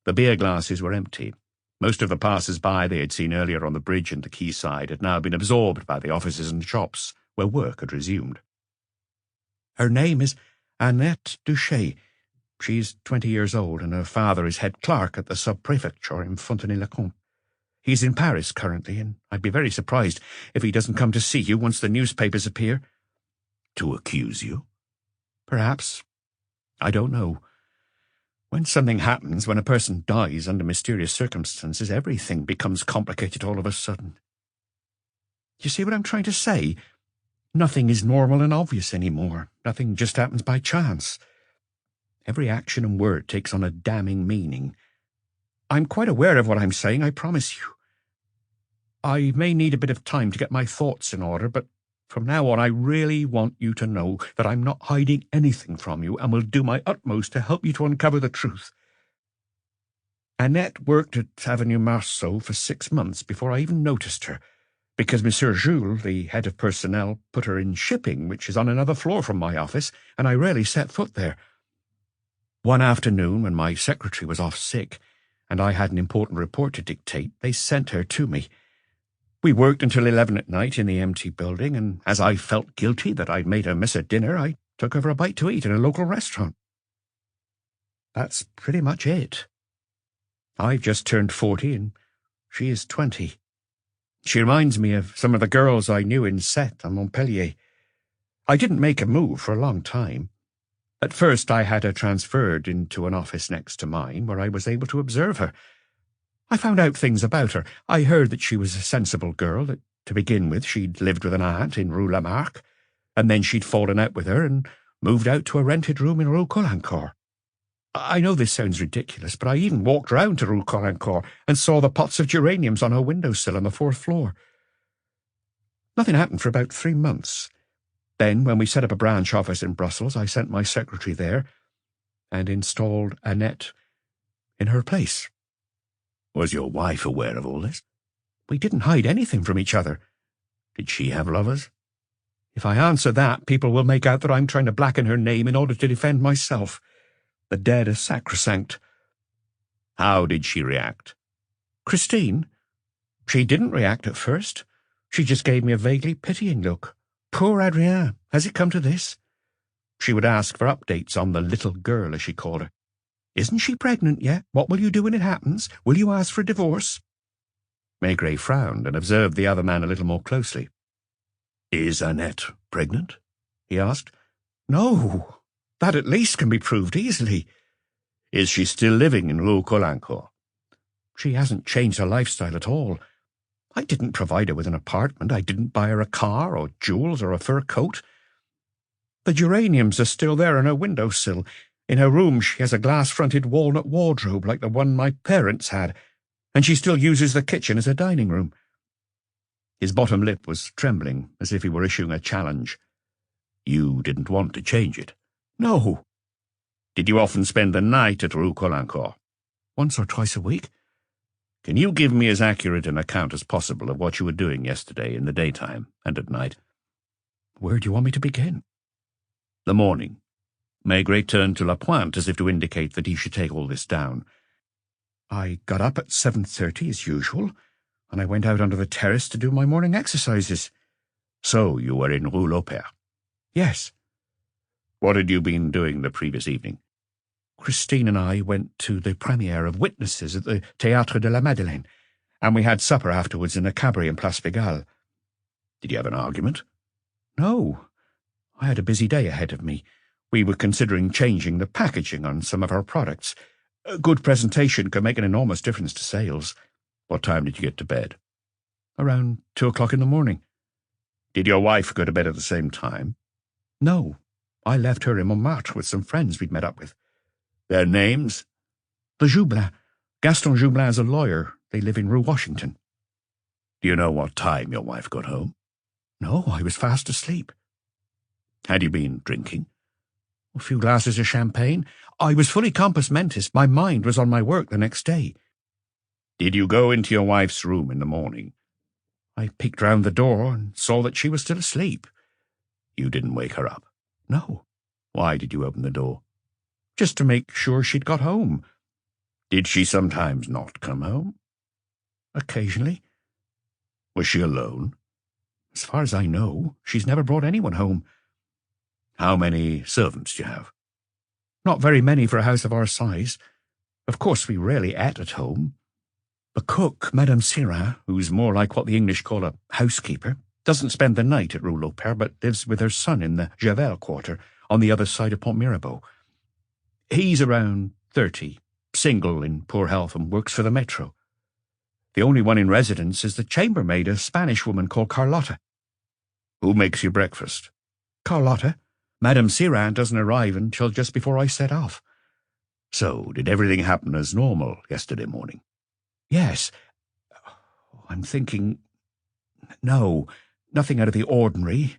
The beer glasses were empty. Most of the passers-by they had seen earlier on the bridge and the quayside had now been absorbed by the offices and shops, where work had resumed. Her name is Annette Duché. She's 20 years old, and her father is head clerk at the sub-prefecture in Fontenay-le-Comte. He's in Paris currently, and I'd be very surprised if he doesn't come to see you once the newspapers appear. To accuse you? Perhaps. I don't know. When something happens, when a person dies under mysterious circumstances, everything becomes complicated all of a sudden. You see what I'm trying to say? Nothing is normal and obvious anymore. Nothing just happens by chance. Every action and word takes on a damning meaning. I'm quite aware of what I'm saying, I promise you. I may need a bit of time to get my thoughts in order, but from now on I really want you to know that I'm not hiding anything from you and will do my utmost to help you to uncover the truth. Annette worked at Avenue Marceau for 6 months before I even noticed her, because Monsieur Jules, the head of personnel, put her in shipping, which is on another floor from my office, and I rarely set foot there. One afternoon, when my secretary was off sick, and I had an important report to dictate, they sent her to me. We worked until 11 at night in the empty building, and as I felt guilty that I'd made her miss a dinner, I took her for a bite to eat in a local restaurant. That's pretty much it. I've just turned 40, and she is 20. She reminds me of some of the girls I knew in Sète and Montpellier. I didn't make a move for a long time. At first I had her transferred into an office next to mine, where I was able to observe her. I found out things about her. I heard that she was a sensible girl, that to begin with she'd lived with an aunt in Rue Lamarck, and then she'd fallen out with her and moved out to a rented room in Rue Caulaincourt. I know this sounds ridiculous, but I even walked round to Rue Caulaincourt and saw the pots of geraniums on her windowsill on the 4th floor. Nothing happened for about 3 months. Then, when we set up a branch office in Brussels, I sent my secretary there and installed Annette in her place. Was your wife aware of all this? We didn't hide anything from each other. Did she have lovers? If I answer that, people will make out that I'm trying to blacken her name in order to defend myself. The dead are sacrosanct. How did she react? Christine? She didn't react at first. She just gave me a vaguely pitying look. Poor Adrien, has it come to this? She would ask for updates on the little girl, as she called her. Isn't she pregnant yet? What will you do when it happens? Will you ask for a divorce? Maigret frowned and observed the other man a little more closely. Is Annette pregnant? He asked. No, that at least can be proved easily. Is she still living in Rue Caulaincourt? She hasn't changed her lifestyle at all. I didn't provide her with an apartment. I didn't buy her a car or jewels or a fur coat. The geraniums are still there on her windowsill. In her room she has a glass-fronted walnut wardrobe like the one my parents had, and she still uses the kitchen as a dining room. His bottom lip was trembling, as if he were issuing a challenge. You didn't want to change it? No. Did you often spend the night at Rue Caulaincourt? Once or twice a week. Can you give me as accurate an account as possible of what you were doing yesterday in the daytime and at night? Where do you want me to begin? The morning. Maigret turned to Lapointe as if to indicate that he should take all this down. I got up at 7:30 as usual, and I went out onto the terrace to do my morning exercises. So you were in Rue Laupert? Yes. What had you been doing the previous evening? Christine and I went to the premiere of Witnesses at the Théâtre de la Madeleine, and we had supper afterwards in a cabaret in Place Pigalle. Did you have an argument? No. I had a busy day ahead of me. We were considering changing the packaging on some of our products. A good presentation could make an enormous difference to sales. What time did you get to bed? Around 2 o'clock in the morning. Did your wife go to bed at the same time? No. I left her in Montmartre with some friends we'd met up with. Their names? The Joublin. Gaston Joublin is a lawyer. They live in Rue Washington. Do you know what time your wife got home? No, I was fast asleep. Had you been drinking? A few glasses of champagne. I was fully compos mentis. My mind was on my work the next day. Did you go into your wife's room in the morning? I peeked round the door and saw that she was still asleep. You didn't wake her up? No. Why did you open the door? Just to make sure she'd got home. Did she sometimes not come home? Occasionally. Was she alone? As far as I know, she's never brought anyone home. How many servants do you have? Not very many for a house of our size. Of course, we rarely ate at home. The cook, Madame Sirin, who's more like what the English call a housekeeper, doesn't spend the night at Rue Laupert, but lives with her son in the Javel quarter, on the other side of Pont Mirabeau. He's around 30, single, in poor health, and works for the Metro. The only one in residence is the chambermaid, a Spanish woman called Carlotta. Who makes you breakfast? Carlotta. Madame Sirin doesn't arrive until just before I set off. So, did everything happen as normal yesterday morning? Yes. I'm thinking... No, nothing out of the ordinary.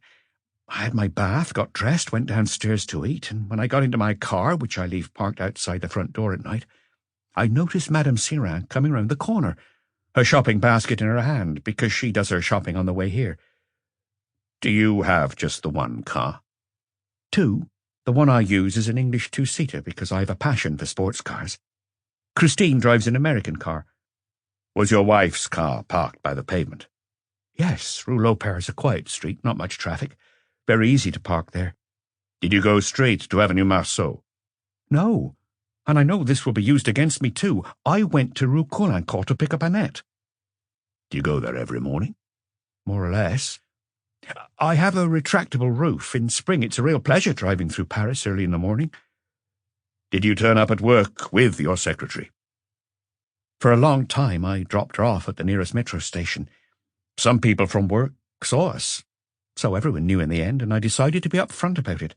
I had my bath, got dressed, went downstairs to eat, and when I got into my car, which I leave parked outside the front door at night, I noticed Madame Sirin coming round the corner, her shopping basket in her hand, because she does her shopping on the way here. Do you have just the one car? 2, The one I use is an English two-seater because I have a passion for sports cars. Christine drives an American car. Was your wife's car parked by the pavement? Yes, Rue Laupert is a quiet street, not much traffic. Very easy to park there. Did you go straight to Avenue Marceau? No, and I know this will be used against me too. I went to Rue Caulaincourt to pick up Annette. Do you go there every morning? More or less. I have a retractable roof. In spring it's a real pleasure driving through Paris early in the morning. Did you turn up at work with your secretary? For a long time I dropped her off at the nearest metro station. Some people from work saw us, so everyone knew in the end, and I decided to be upfront about it.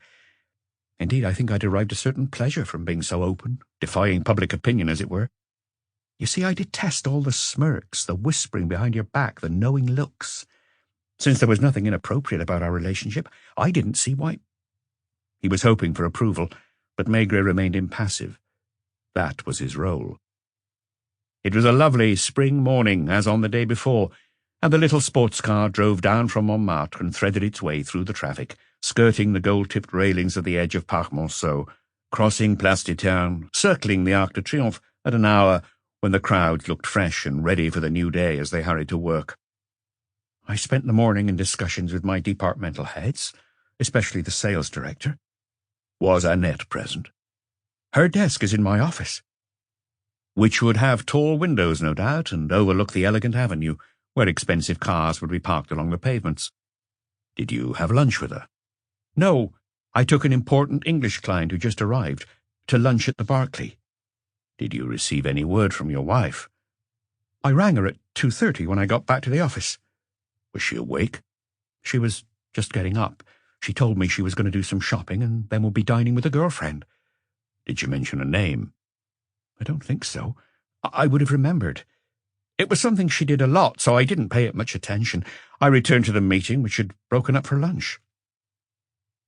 Indeed, I think I derived a certain pleasure from being so open, defying public opinion, as it were. You see, I detest all the smirks, the whispering behind your back, the knowing looks. Since there was nothing inappropriate about our relationship, I didn't see why. He was hoping for approval, but Maigret remained impassive. That was his role. It was a lovely spring morning, as on the day before, and the little sports car drove down from Montmartre and threaded its way through the traffic, skirting the gold-tipped railings of the edge of Parc Monceau, crossing Place d'Éterne, circling the Arc de Triomphe at an hour when the crowds looked fresh and ready for the new day as they hurried to work. I spent the morning in discussions with my departmental heads, especially the sales director. Was Annette present? Her desk is in my office. Which would have tall windows, no doubt, and overlook the elegant avenue, where expensive cars would be parked along the pavements. Did you have lunch with her? No, I took an important English client who just arrived to lunch at the Berkeley. Did you receive any word from your wife? I rang her at 2:30 when I got back to the office. Was she awake? She was just getting up. She told me she was going to do some shopping and then would be dining with a girlfriend. Did she mention a name? I don't think so. I would have remembered. It was something she did a lot, so I didn't pay it much attention. I returned to the meeting, which had broken up for lunch.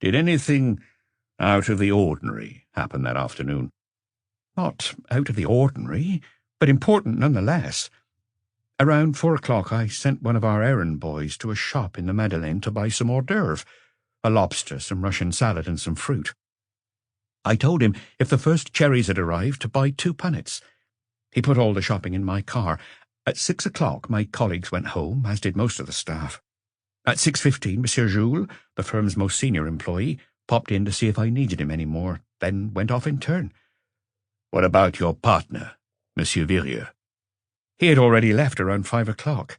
Did anything out of the ordinary happen that afternoon? Not out of the ordinary, but important nonetheless. Around 4 o'clock I sent one of our errand boys to a shop in the Madeleine to buy some hors d'oeuvre, a lobster, some Russian salad, and some fruit. I told him if the first cherries had arrived to buy 2 punnets. He put all the shopping in my car. At 6 o'clock my colleagues went home, as did most of the staff. At 6:15 Monsieur Jules, the firm's most senior employee, popped in to see if I needed him any more, then went off in turn. What about your partner, Monsieur Virieux? He had already left around 5 o'clock.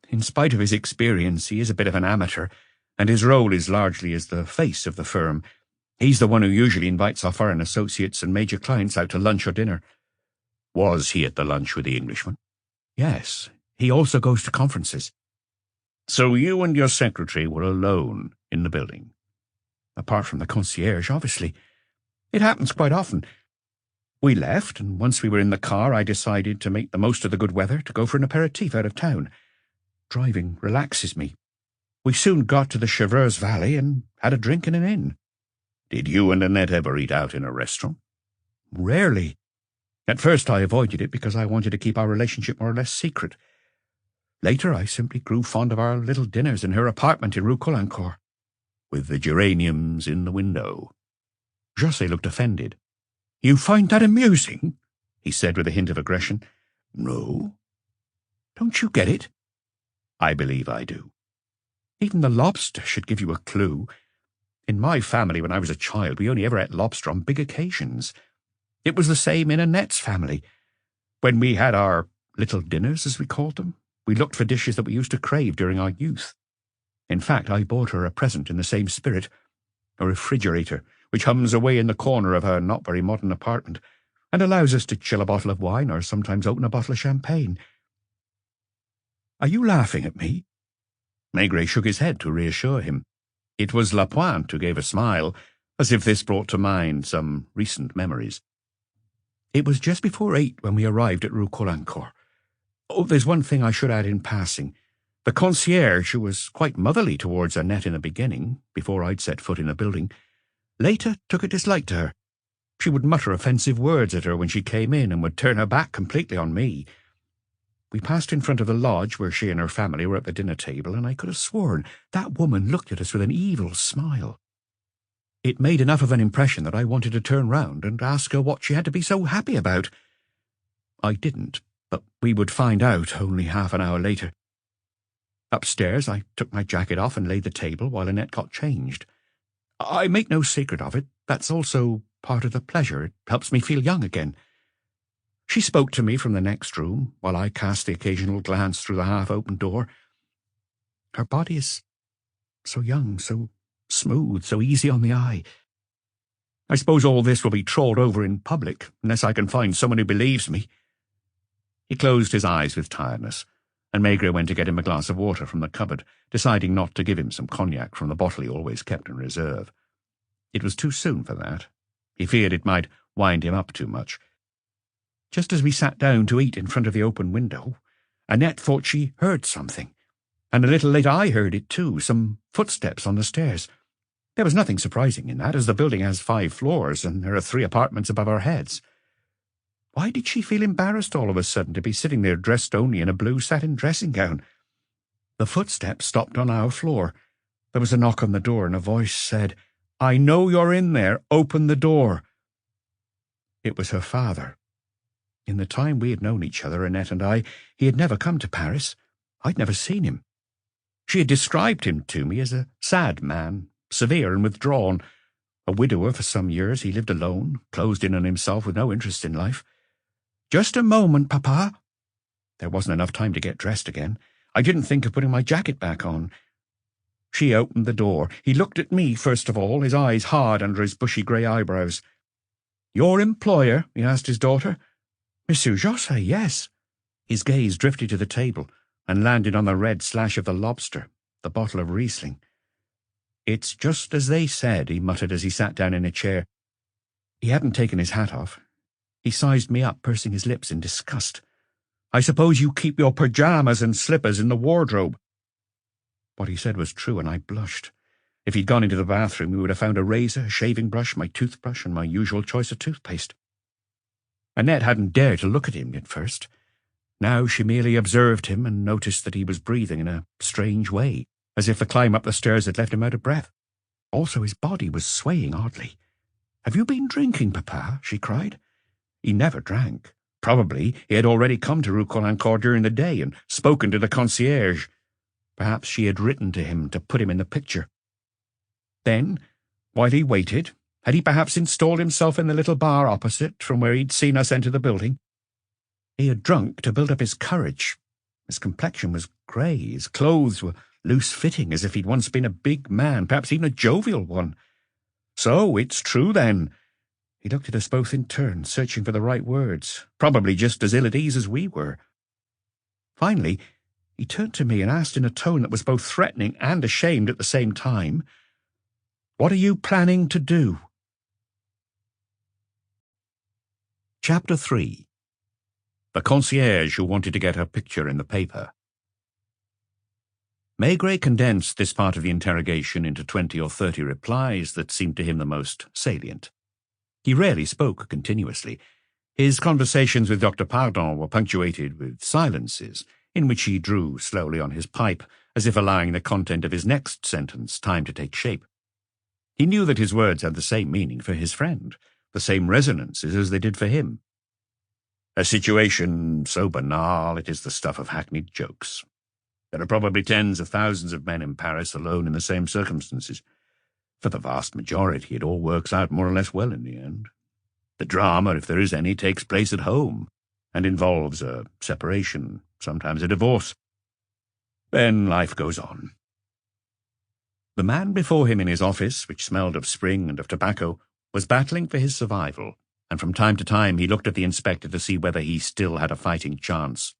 In spite of his experience, he is a bit of an amateur, and his role is largely as the face of the firm. He's the one who usually invites our foreign associates and major clients out to lunch or dinner. Was he at the lunch with the Englishman? Yes, he also goes to conferences. So you and your secretary were alone in the building? Apart from the concierge, obviously. It happens quite often. We left, and once we were in the car, I decided to make the most of the good weather to go for an aperitif out of town. Driving relaxes me. We soon got to the Chevreuse Valley and had a drink in an inn. Did you and Annette ever eat out in a restaurant? Rarely. At first I avoided it because I wanted to keep our relationship more or less secret. Later I simply grew fond of our little dinners in her apartment in Rue Caulaincourt. With the geraniums in the window. José looked offended. "You find that amusing?" he said with a hint of aggression. "No." "Don't you get it?" "I believe I do." "Even the lobster should give you a clue. In my family, when I was a child, we only ever ate lobster on big occasions. It was the same in Annette's family. When we had our little dinners, as we called them, we looked for dishes that we used to crave during our youth. In fact, I bought her a present in the same spirit, a refrigerator, which hums away in the corner of her not very modern apartment, and allows us to chill a bottle of wine or sometimes open a bottle of champagne. Are you laughing at me?" Maigret shook his head to reassure him. It was Lapointe who gave a smile, as if this brought to mind some recent memories. "It was just before 8 when we arrived at Rue Caulaincourt. Oh, there's one thing I should add in passing. The concierge, who was quite motherly towards Annette in the beginning, before I'd set foot in the building, later took a dislike to her. She would mutter offensive words at her when she came in and would turn her back completely on me. We passed in front of the lodge where she and her family were at the dinner table, and I could have sworn that woman looked at us with an evil smile. It made enough of an impression that I wanted to turn round and ask her what she had to be so happy about. I didn't, but we would find out only half an hour later. Upstairs, I took my jacket off and laid the table while Annette got changed. I make no secret of it. That's also part of the pleasure. It helps me feel young again. She spoke to me from the next room, while I cast the occasional glance through the half-open door. Her body is so young, so smooth, so easy on the eye. I suppose all this will be trawled over in public, unless I can find someone who believes me. He closed his eyes with tiredness, and Maigret went to get him a glass of water from the cupboard, deciding not to give him some cognac from the bottle he always kept in reserve. It was too soon for that. He feared it might wind him up too much. Just as we sat down to eat in front of the open window, Annette thought she heard something, and a little later I heard it too, some footsteps on the stairs. There was nothing surprising in that, as the building has 5 floors, and there are 3 apartments above our heads. Why did she feel embarrassed all of a sudden to be sitting there dressed only in a blue satin dressing-gown? The footsteps stopped on our floor. There was a knock on the door, and a voice said, "I know you're in there. Open the door." It was her father. In the time we had known each other, Annette and I, he had never come to Paris. I'd never seen him. She had described him to me as a sad man, severe and withdrawn. A widower for some years, he lived alone, closed in on himself with no interest in life. "Just a moment, Papa." There wasn't enough time to get dressed again. I didn't think of putting my jacket back on. She opened the door. He looked at me first of all, his eyes hard under his bushy grey eyebrows. "Your employer?" he asked his daughter. "Monsieur Josset, yes." His gaze drifted to the table and landed on the red slash of the lobster, the bottle of Riesling. "It's just as they said," he muttered as he sat down in a chair. He hadn't taken his hat off. He sized me up, pursing his lips in disgust. "I suppose you keep your pyjamas and slippers in the wardrobe." What he said was true, and I blushed. If he'd gone into the bathroom, he would have found a razor, a shaving brush, my toothbrush, and my usual choice of toothpaste. Annette hadn't dared to look at him at first. Now she merely observed him and noticed that he was breathing in a strange way, as if the climb up the stairs had left him out of breath. Also his body was swaying oddly. "Have you been drinking, Papa?" she cried. He never drank. Probably he had already come to Rue Caulaincourt during the day and spoken to the concierge. Perhaps she had written to him to put him in the picture. Then, while he waited, had he perhaps installed himself in the little bar opposite, from where he'd seen us enter the building? He had drunk to build up his courage. His complexion was grey, his clothes were loose-fitting, as if he'd once been a big man, perhaps even a jovial one. So, it's true, then. He looked at us both in turn, searching for the right words, probably just as ill at ease as we were. Finally, he turned to me and asked in a tone that was both threatening and ashamed at the same time, "What are you planning to do?" Chapter 3. The concierge who wanted to get her picture in the paper. Maigret condensed this part of the interrogation into 20 or 30 replies that seemed to him the most salient. He rarely spoke continuously. His conversations with Dr. Pardon were punctuated with silences, in which he drew slowly on his pipe, as if allowing the content of his next sentence time to take shape. He knew that his words had the same meaning for his friend, the same resonances as they did for him. A situation so banal it is the stuff of hackneyed jokes. There are probably tens of thousands of men in Paris alone in the same circumstances. For the vast majority, it all works out more or less well in the end. The drama, if there is any, takes place at home, and involves a separation, sometimes a divorce. Then life goes on. The man before him in his office, which smelled of spring and of tobacco, was battling for his survival, and from time to time he looked at the inspector to see whether he still had a fighting chance.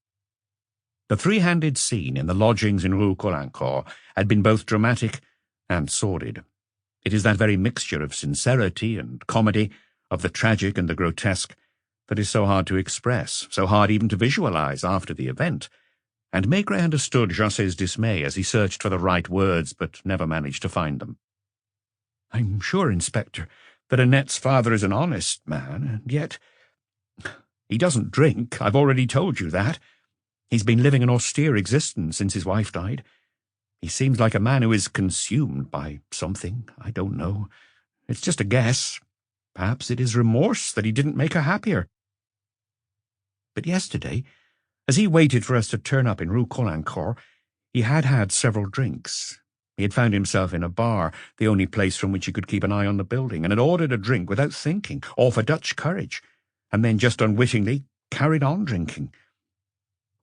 The three-handed scene in the lodgings in Rue Caulaincourt had been both dramatic and sordid. It is that very mixture of sincerity and comedy, of the tragic and the grotesque, that is so hard to express, so hard even to visualize after the event, and Maigret understood Josset's dismay as he searched for the right words but never managed to find them. "I'm sure, Inspector, that Annette's father is an honest man, and yet he doesn't drink, I've already told you that. He's been living an austere existence since his wife died. He seems like a man who is consumed by something, I don't know. It's just a guess. Perhaps it is remorse that he didn't make her happier. But yesterday, as he waited for us to turn up in Rue Caulaincourt, he had had several drinks. He had found himself in a bar, the only place from which he could keep an eye on the building, and had ordered a drink without thinking, all for Dutch courage, and then just unwittingly carried on drinking.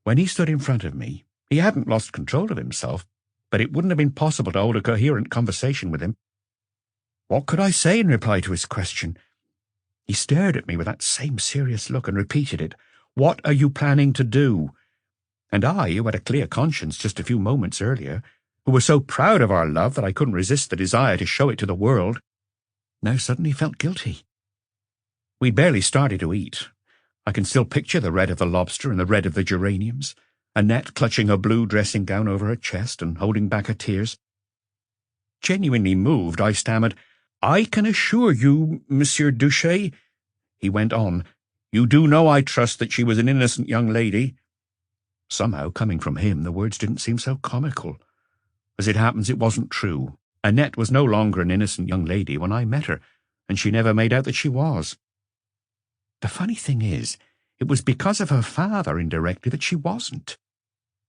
When he stood in front of me, he hadn't lost control of himself, but it wouldn't have been possible to hold a coherent conversation with him. What could I say in reply to his question? He stared at me with that same serious look and repeated it. "What are you planning to do?" And I, who had a clear conscience just a few moments earlier, who was so proud of our love that I couldn't resist the desire to show it to the world, now suddenly felt guilty. We'd barely started to eat. I can still picture the red of the lobster and the red of the geraniums, Annette clutching her blue dressing gown over her chest and holding back her tears. Genuinely moved, I stammered, "I can assure you, Monsieur Duché," he went on, "you do know, I trust, that she was an innocent young lady." Somehow, coming from him, the words didn't seem so comical. As it happens, it wasn't true. Annette was no longer an innocent young lady when I met her, and she never made out that she was. The funny thing is, it was because of her father, indirectly, that she wasn't.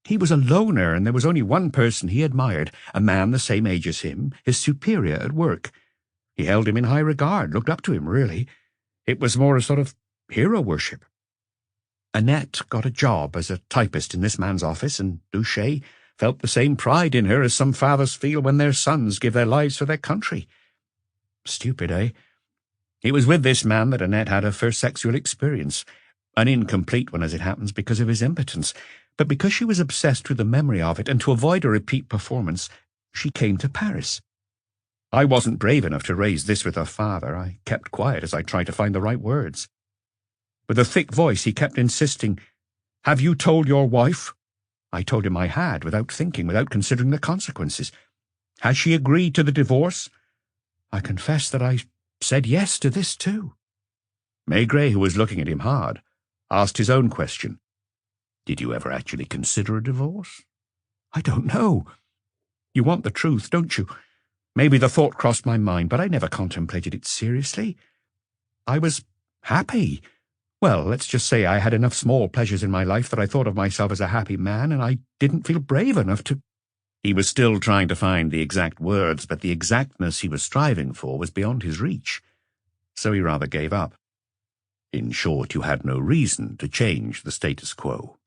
He was a loner, and there was only one person he admired, a man the same age as him, his superior at work. He held him in high regard, looked up to him, really. It was more a sort of hero worship. Annette got a job as a typist in this man's office, and Duché felt the same pride in her as some fathers feel when their sons give their lives for their country. Stupid, eh? It was with this man that Annette had her first sexual experience, an incomplete one as it happens because of his impotence, but because she was obsessed with the memory of it, and to avoid a repeat performance, she came to Paris. I wasn't brave enough to raise this with her father. I kept quiet as I tried to find the right words. With a thick voice, he kept insisting, "Have you told your wife?" I told him I had, without thinking, without considering the consequences. Has she agreed to the divorce? I confess that I said yes to this too. Maigret, who was looking at him hard, asked his own question. Did you ever actually consider a divorce? I don't know. You want the truth, don't you? Maybe the thought crossed my mind, but I never contemplated it seriously. I was happy. Well, let's just say I had enough small pleasures in my life that I thought of myself as a happy man, and I didn't feel brave enough to... He was still trying to find the exact words, but the exactness he was striving for was beyond his reach. So he rather gave up. In short, you had no reason to change the status quo.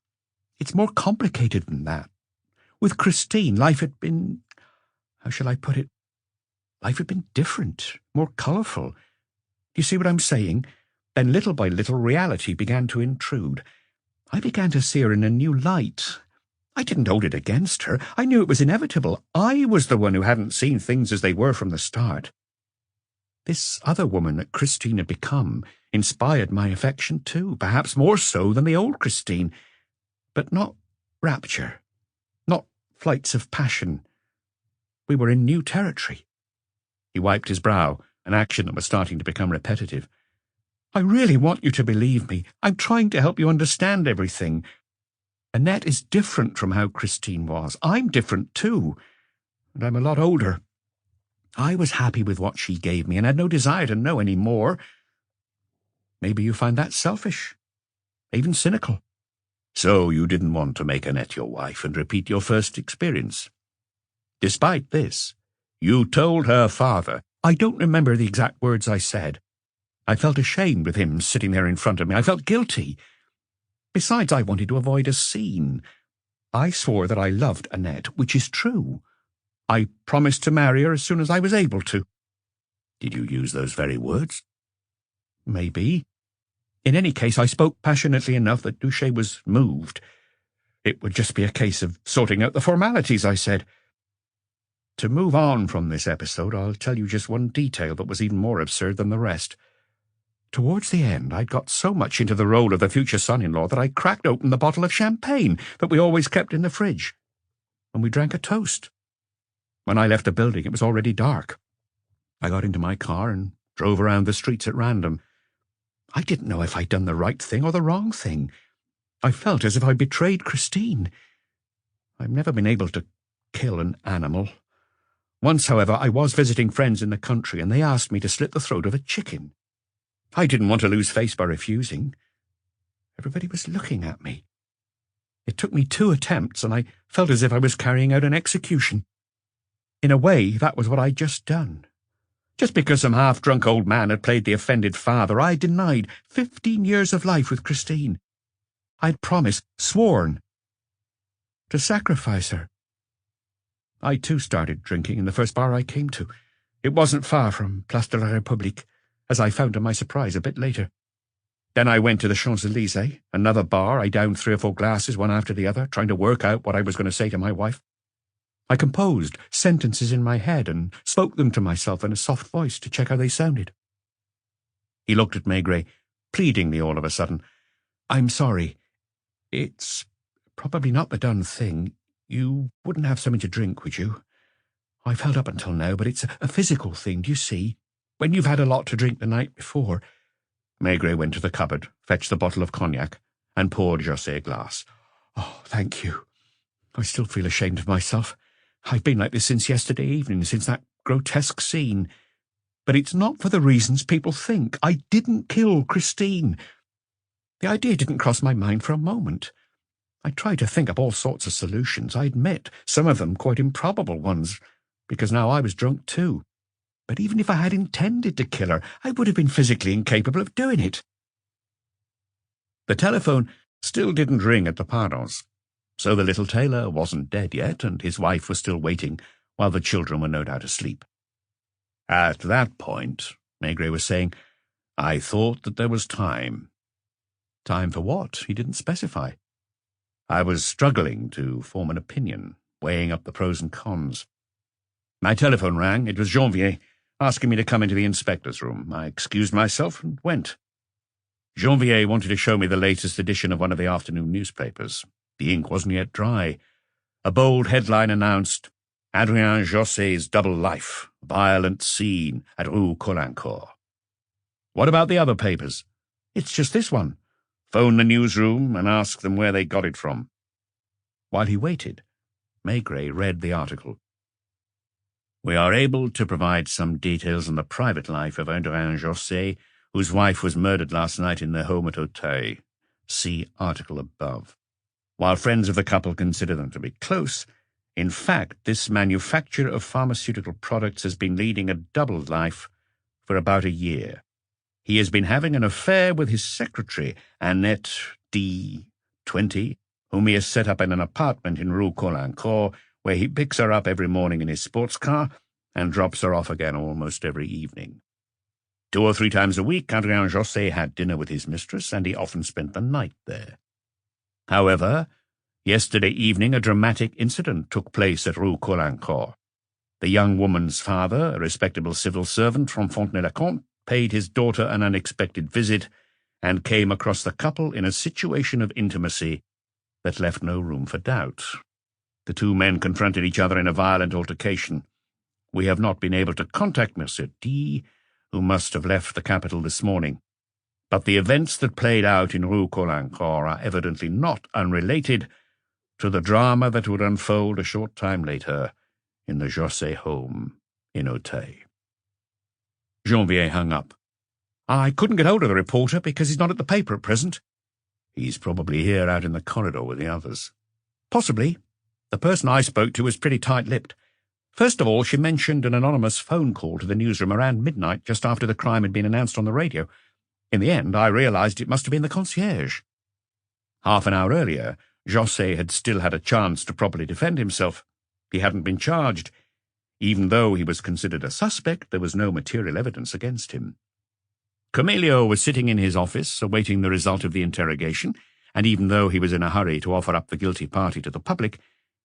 It's more complicated than that. With Christine, life had been... How shall I put it? Life had been different, more colourful. Do you see what I'm saying? Then little by little reality began to intrude. I began to see her in a new light. I didn't hold it against her. I knew it was inevitable. I was the one who hadn't seen things as they were from the start. This other woman that Christine had become inspired my affection too, perhaps more so than the old Christine. But not rapture, not flights of passion. We were in new territory. He wiped his brow, an action that was starting to become repetitive. I really want you to believe me. I'm trying to help you understand everything. Annette is different from how Christine was. I'm different too, and I'm a lot older. I was happy with what she gave me and had no desire to know any more. Maybe you find that selfish, even cynical. So you didn't want to make Annette your wife and repeat your first experience. Despite this, you told her father. I don't remember the exact words I said. I felt ashamed with him sitting there in front of me. I felt guilty. Besides, I wanted to avoid a scene. I swore that I loved Annette, which is true. I promised to marry her as soon as I was able to. Did you use those very words? Maybe. In any case, I spoke passionately enough that Duché was moved. It would just be a case of sorting out the formalities, I said. To move on from this episode, I'll tell you just one detail that was even more absurd than the rest. Towards the end, I'd got so much into the role of the future son-in-law that I cracked open the bottle of champagne that we always kept in the fridge, and we drank a toast. When I left the building, it was already dark. I got into my car and drove around the streets at random. I didn't know if I'd done the right thing or the wrong thing. I felt as if I betrayed Christine. I've never been able to kill an animal. Once, however, I was visiting friends in the country, and they asked me to slit the throat of a chicken. I didn't want to lose face by refusing. Everybody was looking at me. It took me 2 attempts, and I felt as if I was carrying out an execution. In a way, that was what I'd just done. Just because some half-drunk old man had played the offended father, I denied 15 years of life with Christine. I'd promised, sworn, to sacrifice her. I too started drinking in the first bar I came to. It wasn't far from Place de la République, as I found to my surprise a bit later. Then I went to the Champs-Élysées, another bar. I downed 3 or 4 glasses, one after the other, trying to work out what I was going to say to my wife. I composed sentences in my head and spoke them to myself in a soft voice to check how they sounded. He looked at Maigret, pleadingly all of a sudden. "I'm sorry. It's probably not the done thing. You wouldn't have something to drink, would you? I've held up until now, but it's a physical thing, do you see? When you've had a lot to drink the night before." Maigret went to the cupboard, fetched the bottle of cognac, and poured José a glass. "Oh, thank you. I still feel ashamed of myself. I've been like this since yesterday evening, since that grotesque scene. But it's not for the reasons people think. I didn't kill Christine. The idea didn't cross my mind for a moment. I tried to think up all sorts of solutions, I admit, some of them quite improbable ones, because now I was drunk too. But even if I had intended to kill her, I would have been physically incapable of doing it." The telephone still didn't ring at the Pardons, so the little tailor wasn't dead yet, and his wife was still waiting while the children were no doubt asleep. At that point, Maigret was saying, I thought that there was time. Time for what? He didn't specify. I was struggling to form an opinion, weighing up the pros and cons. My telephone rang. It was Janvier, asking me to come into the inspector's room. I excused myself and went. Janvier wanted to show me the latest edition of one of the afternoon newspapers. The ink wasn't yet dry. A bold headline announced, Adrien José's double life, violent scene at Rue Colincourt. What about the other papers? It's just this one. Phone the newsroom and ask them where they got it from. While he waited, Maigret read the article. We are able to provide some details on the private life of Adrien José, whose wife was murdered last night in their home at Auteuil. See article above. While friends of the couple consider them to be close, in fact, this manufacturer of pharmaceutical products has been leading a double life for about a year. He has been having an affair with his secretary, Annette D. 20, whom he has set up in an apartment in Rue Colincourt, where he picks her up every morning in his sports car and drops her off again almost every evening. 2 or 3 times a week, Adrien José had dinner with his mistress, and he often spent the night there. However, yesterday evening a dramatic incident took place at Rue Colincourt. The young woman's father, a respectable civil servant from Fontenay-le-Comte, paid his daughter an unexpected visit and came across the couple in a situation of intimacy that left no room for doubt. The 2 men confronted each other in a violent altercation. We have not been able to contact Monsieur D., who must have left the capital this morning. But the events that played out in Rue Colincourt are evidently not unrelated to the drama that would unfold a short time later in the José home in Auteuil. Janvier hung up. I couldn't get hold of the reporter because he's not at the paper at present. He's probably here out in the corridor with the others. Possibly. The person I spoke to was pretty tight-lipped. First of all, she mentioned an anonymous phone call to the newsroom around midnight, just after the crime had been announced on the radio. In the end, I realized it must have been the concierge. Half an hour earlier, José had still had a chance to properly defend himself. He hadn't been charged. Even though he was considered a suspect, there was no material evidence against him. Camillo was sitting in his office, awaiting the result of the interrogation, and even though he was in a hurry to offer up the guilty party to the public,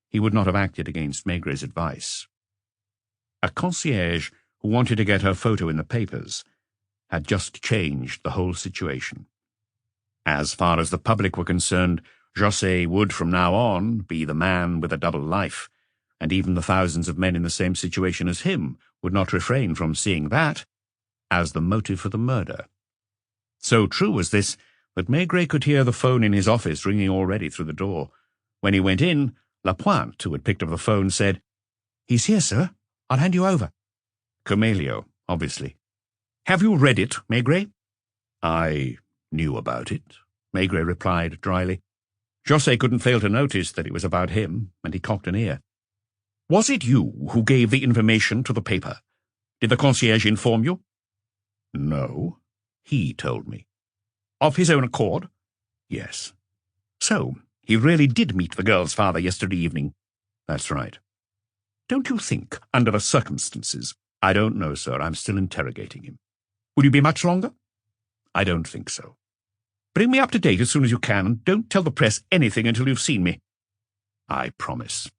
he would not have acted against Maigret's advice. A concierge who wanted to get her photo in the papers had just changed the whole situation. As far as the public were concerned, José would from now on be the man with a double life, and even the thousands of men in the same situation as him would not refrain from seeing that as the motive for the murder. So true was this that Maigret could hear the phone in his office ringing already through the door. When he went in, Lapointe, who had picked up the phone, said, He's here, sir. I'll hand you over. Camelio, obviously. Have you read it, Maigret? I knew about it, Maigret replied dryly. José couldn't fail to notice that it was about him, and he cocked an ear. Was it you who gave the information to the paper? Did the concierge inform you? No, he told me. Of his own accord? Yes. So, he really did meet the girl's father yesterday evening? That's right. Don't you think, under the circumstances— I don't know, sir. I'm still interrogating him. Will you be much longer? I don't think so. Bring me up to date as soon as you can, and don't tell the press anything until you've seen me. I promise.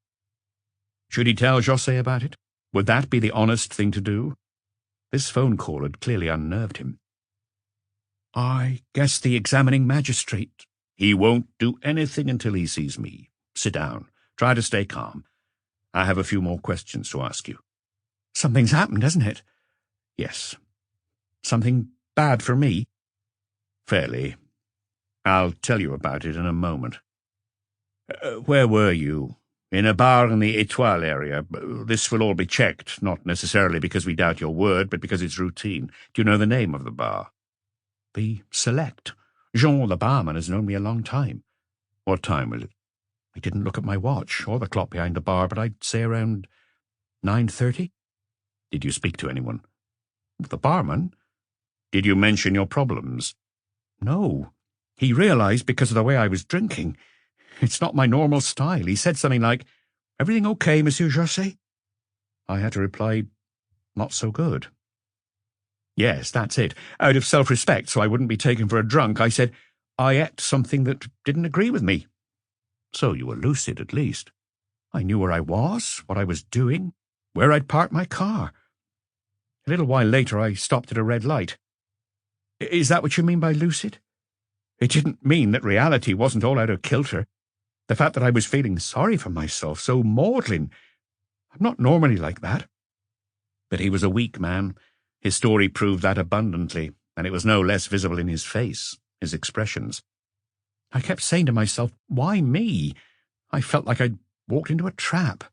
Should he tell José about it? Would that be the honest thing to do? This phone call had clearly unnerved him. I guess the examining magistrate— He won't do anything until he sees me. Sit down. Try to stay calm. I have a few more questions to ask you. Something's happened, hasn't it? Yes. Something bad for me? Fairly. I'll tell you about it in a moment. Where were you? In a bar in the Étoile area. This will all be checked, not necessarily because we doubt your word, but because it's routine. Do you know the name of the bar? The Select. Jean, the barman, has known me a long time. What time was it? I didn't look at my watch or the clock behind the bar, but I'd say around 9:30. Did you speak to anyone? The barman? Did you mention your problems? No. He realized because of the way I was drinking. It's not my normal style. He said something like, "Everything okay, Monsieur José?" I had to reply, "Not so good." Yes, that's it. Out of self-respect, so I wouldn't be taken for a drunk, I said, I ate something that didn't agree with me. So you were lucid, at least. I knew where I was, what I was doing, where I'd parked my car. A little while later, I stopped at a red light. Is that what you mean by lucid? It didn't mean that reality wasn't all out of kilter. The fact that I was feeling sorry for myself, so maudlin. I'm not normally like that. But he was a weak man. His story proved that abundantly, and it was no less visible in his face, his expressions. I kept saying to myself, why me? I felt like I'd walked into a trap.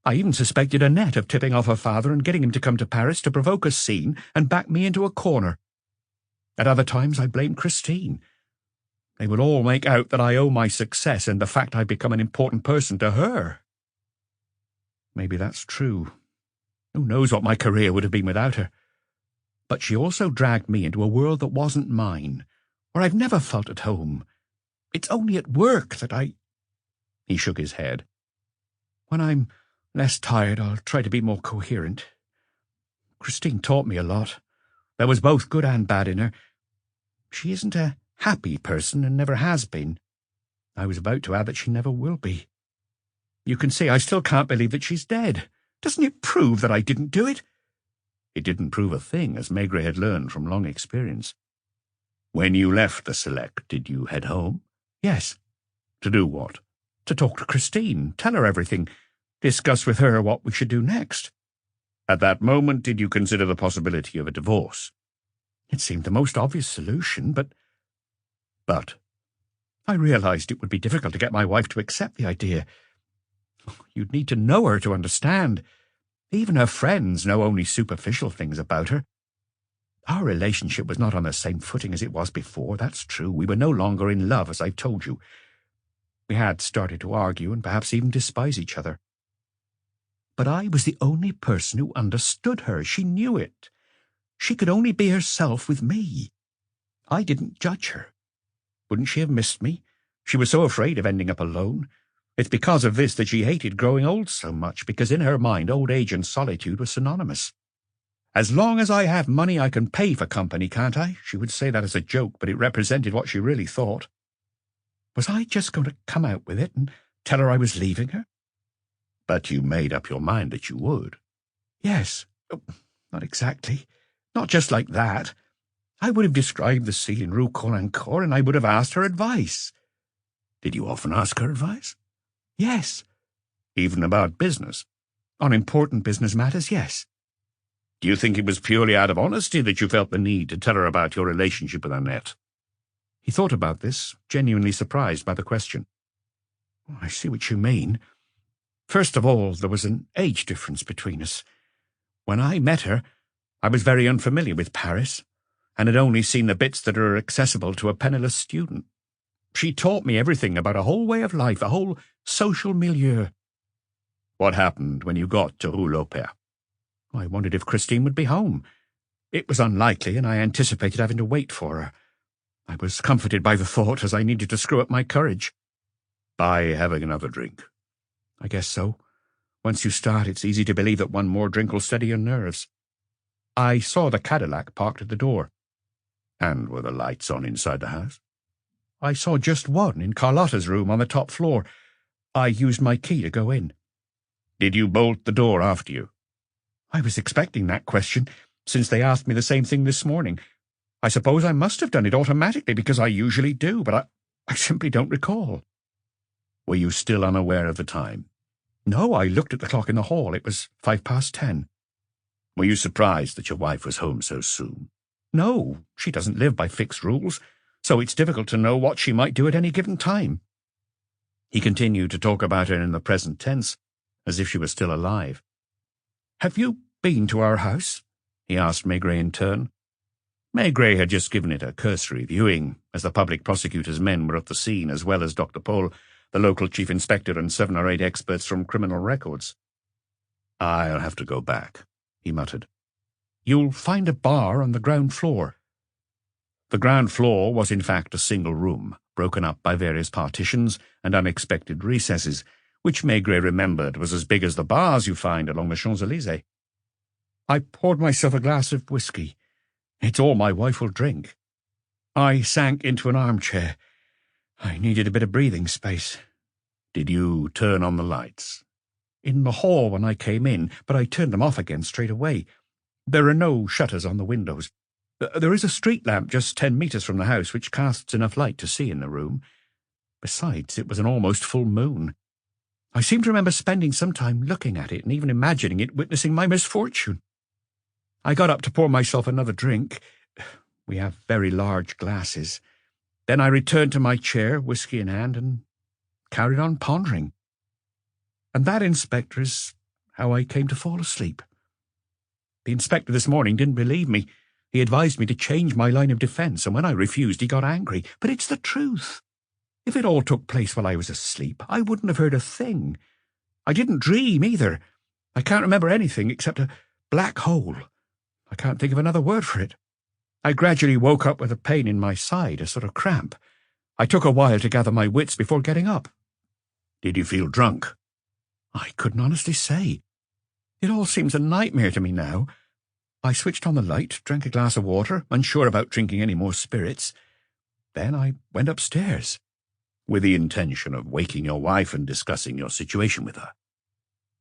I even suspected Annette of tipping off her father and getting him to come to Paris to provoke a scene and back me into a corner. At other times I blamed Christine. They would all make out that I owe my success and the fact I'd become an important person to her. Maybe that's true. Who knows what my career would have been without her? But she also dragged me into a world that wasn't mine, where I've never felt at home. It's only at work that I— He shook his head. When I'm less tired, I'll try to be more coherent. Christine taught me a lot. There was both good and bad in her. She isn't a happy person and never has been. I was about to add that she never will be. You can see I still can't believe that she's dead. Doesn't it prove that I didn't do it? It didn't prove a thing, as Maigret had learned from long experience. When you left the Select, did you head home? Yes. To do what? To talk to Christine, tell her everything, discuss with her what we should do next. At that moment, did you consider the possibility of a divorce? It seemed the most obvious solution, but I realized it would be difficult to get my wife to accept the idea. You'd need to know her to understand. Even her friends know only superficial things about her. Our relationship was not on the same footing as it was before, that's true. We were no longer in love, as I've told you. We had started to argue and perhaps even despise each other. But I was the only person who understood her. She knew it. She could only be herself with me. I didn't judge her. Wouldn't she have missed me? She was so afraid of ending up alone. It's because of this that she hated growing old so much, because in her mind old age and solitude were synonymous. As long as I have money, I can pay for company, can't I? She would say that as a joke, but it represented what she really thought. Was I just going to come out with it and tell her I was leaving her? But you made up your mind that you would. Yes. Oh, not exactly. Not just like that. I would have described the scene in Rue Caulaincourt, and I would have asked her advice. Did you often ask her advice? Yes. Even about business? On important business matters, yes. Do you think it was purely out of honesty that you felt the need to tell her about your relationship with Annette? He thought about this, genuinely surprised by the question. I see what you mean. First of all, there was an age difference between us. When I met her, I was very unfamiliar with Paris, and had only seen the bits that are accessible to a penniless student. She taught me everything about a whole way of life, a whole social milieu. What happened when you got to Rue Lopère? I wondered if Christine would be home. It was unlikely, and I anticipated having to wait for her. I was comforted by the thought, as I needed to screw up my courage. By having another drink? I guess so. Once you start, it's easy to believe that one more drink will steady your nerves. I saw the Cadillac parked at the door. And were the lights on inside the house? I saw just one in Carlotta's room on the top floor. I used my key to go in. Did you bolt the door after you? I was expecting that question, since they asked me the same thing this morning. I suppose I must have done it automatically, because I usually do, but I simply don't recall. Were you still unaware of the time? No, I looked at the clock in the hall. It was 10:05. Were you surprised that your wife was home so soon? No, she doesn't live by fixed rules, so it's difficult to know what she might do at any given time. He continued to talk about her in the present tense, as if she were still alive. "Have you been to our house?" he asked Maigret in turn. Maigret had just given it a cursory viewing, as the public prosecutor's men were at the scene, as well as Dr. Paul, the local chief inspector, and 7 or 8 experts from criminal records. "I'll have to go back," he muttered. "You'll find a bar on the ground floor." The ground floor was in fact a single room, broken up by various partitions and unexpected recesses, which Maigret remembered was as big as the bars you find along the Champs-Élysées. I poured myself a glass of whiskey. It's all my wife will drink. I sank into an armchair. I needed a bit of breathing space. Did you turn on the lights? In the hall when I came in, but I turned them off again straight away. There are no shutters on the windows. There is a street lamp just 10 metres from the house, which casts enough light to see in the room. Besides, it was an almost full moon. I seem to remember spending some time looking at it and even imagining it witnessing my misfortune. I got up to pour myself another drink. We have very large glasses. Then I returned to my chair, whiskey in hand, and carried on pondering. And that, Inspector, is how I came to fall asleep. The inspector this morning didn't believe me. He advised me to change my line of defence, and when I refused, he got angry. But it's the truth. If it all took place while I was asleep, I wouldn't have heard a thing. I didn't dream either. I can't remember anything except a black hole. I can't think of another word for it. I gradually woke up with a pain in my side, a sort of cramp. I took a while to gather my wits before getting up. Did you feel drunk? I couldn't honestly say. It all seems a nightmare to me now. I switched on the light, drank a glass of water, unsure about drinking any more spirits. Then I went upstairs. With the intention of waking your wife and discussing your situation with her?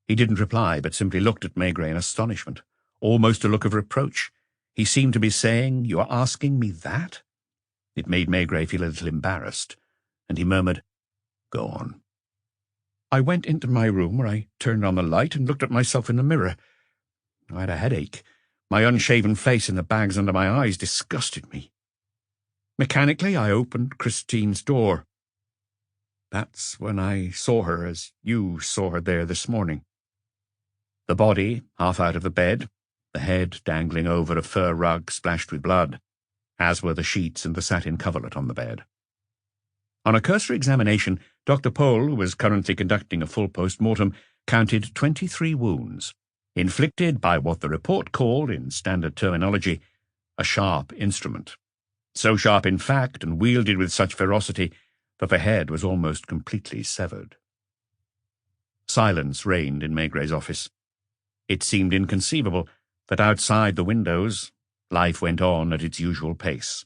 He didn't reply, but simply looked at Maigret in astonishment, almost a look of reproach. He seemed to be saying, "You are asking me that?" It made Maigret feel a little embarrassed, and he murmured, "Go on." I went into my room, where I turned on the light and looked at myself in the mirror. I had a headache. My unshaven face and the bags under my eyes disgusted me. Mechanically, I opened Christine's door. That's when I saw her as you saw her there this morning. The body, half out of the bed, the head dangling over a fur rug splashed with blood, as were the sheets and the satin coverlet on the bed. On a cursory examination, Dr. Paul, who was currently conducting a full post-mortem, counted 23 wounds, inflicted by what the report called, in standard terminology, a sharp instrument. So sharp, in fact, and wielded with such ferocity, that the head was almost completely severed. Silence reigned in Maigret's office. It seemed inconceivable that outside the windows life went on at its usual pace,